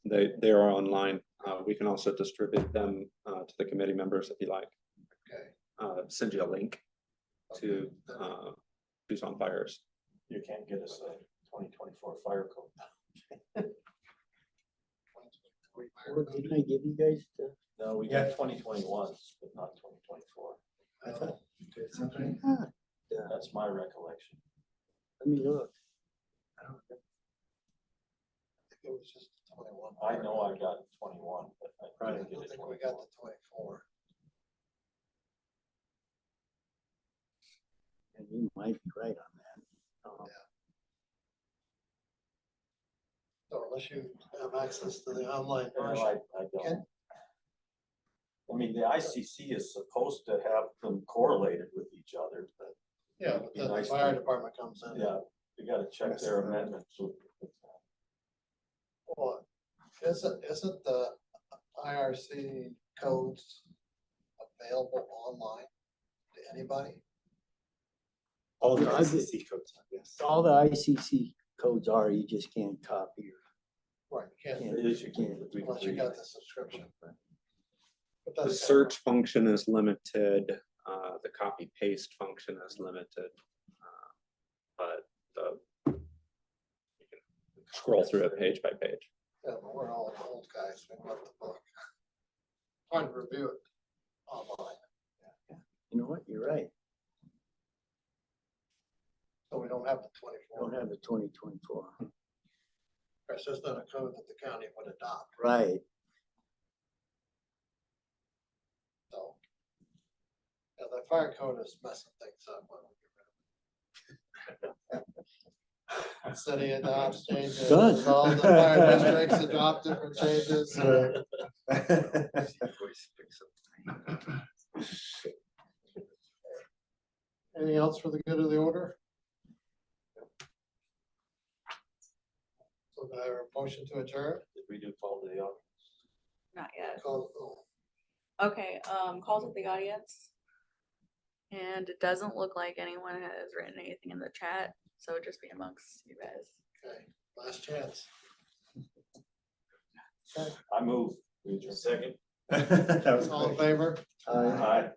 they are online. We can also distribute them to the committee members if you like. okay. Send you a link to Tucson Fires. You can't get us a 2024 fire code. Or didn't I give you guys the? No, we got 2021s, but not 2024. I thought you did something. That's my recollection. Let me look. I think it was just 21. I know I got 21, but I I didn't don't get it think we 24. got the 24. And you might be right on that. So unless you have access to the online No, version. I don't. Ken? I mean, the ICC is supposed to have them correlated with each other, but Yeah, but Be then the nice fire to- department comes in. yeah, you gotta check their amendments. Well, isn't the IRC codes available online to anybody? All the Yeah, ICC codes, yes. All the ICC codes are, you just can't copy Right, you or, can't, Yes, you can. unless you got the subscription. But The that's search function is limited, the copy paste function is limited. But you can scroll through it page by page. Yeah, but we're all old guys, we love the book. Hard to review it online, you know what, you're right, so we don't have the we 24. don't have the 2024, That's just not a code that the county would adopt, right? so. Yeah, the fire code is messing things up. Why don't we get rid of it? City adopts changes, Done. all the fire districts adopt different changes. Anything else for the good of the order? So do I have a motion to adjourn? Did we do call to the audience? Not yet. Call, Okay, calls with the audience. And it doesn't look like anyone has written anything in the chat, so just be amongst you guys. okay, last chance. I move. Second. That was All in quick. favor? Aye.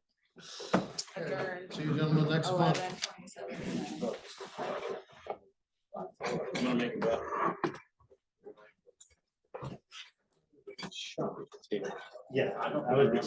Adjourned. See you gentlemen next month. 11:27. I'm gonna make a bet. Yeah, I would be.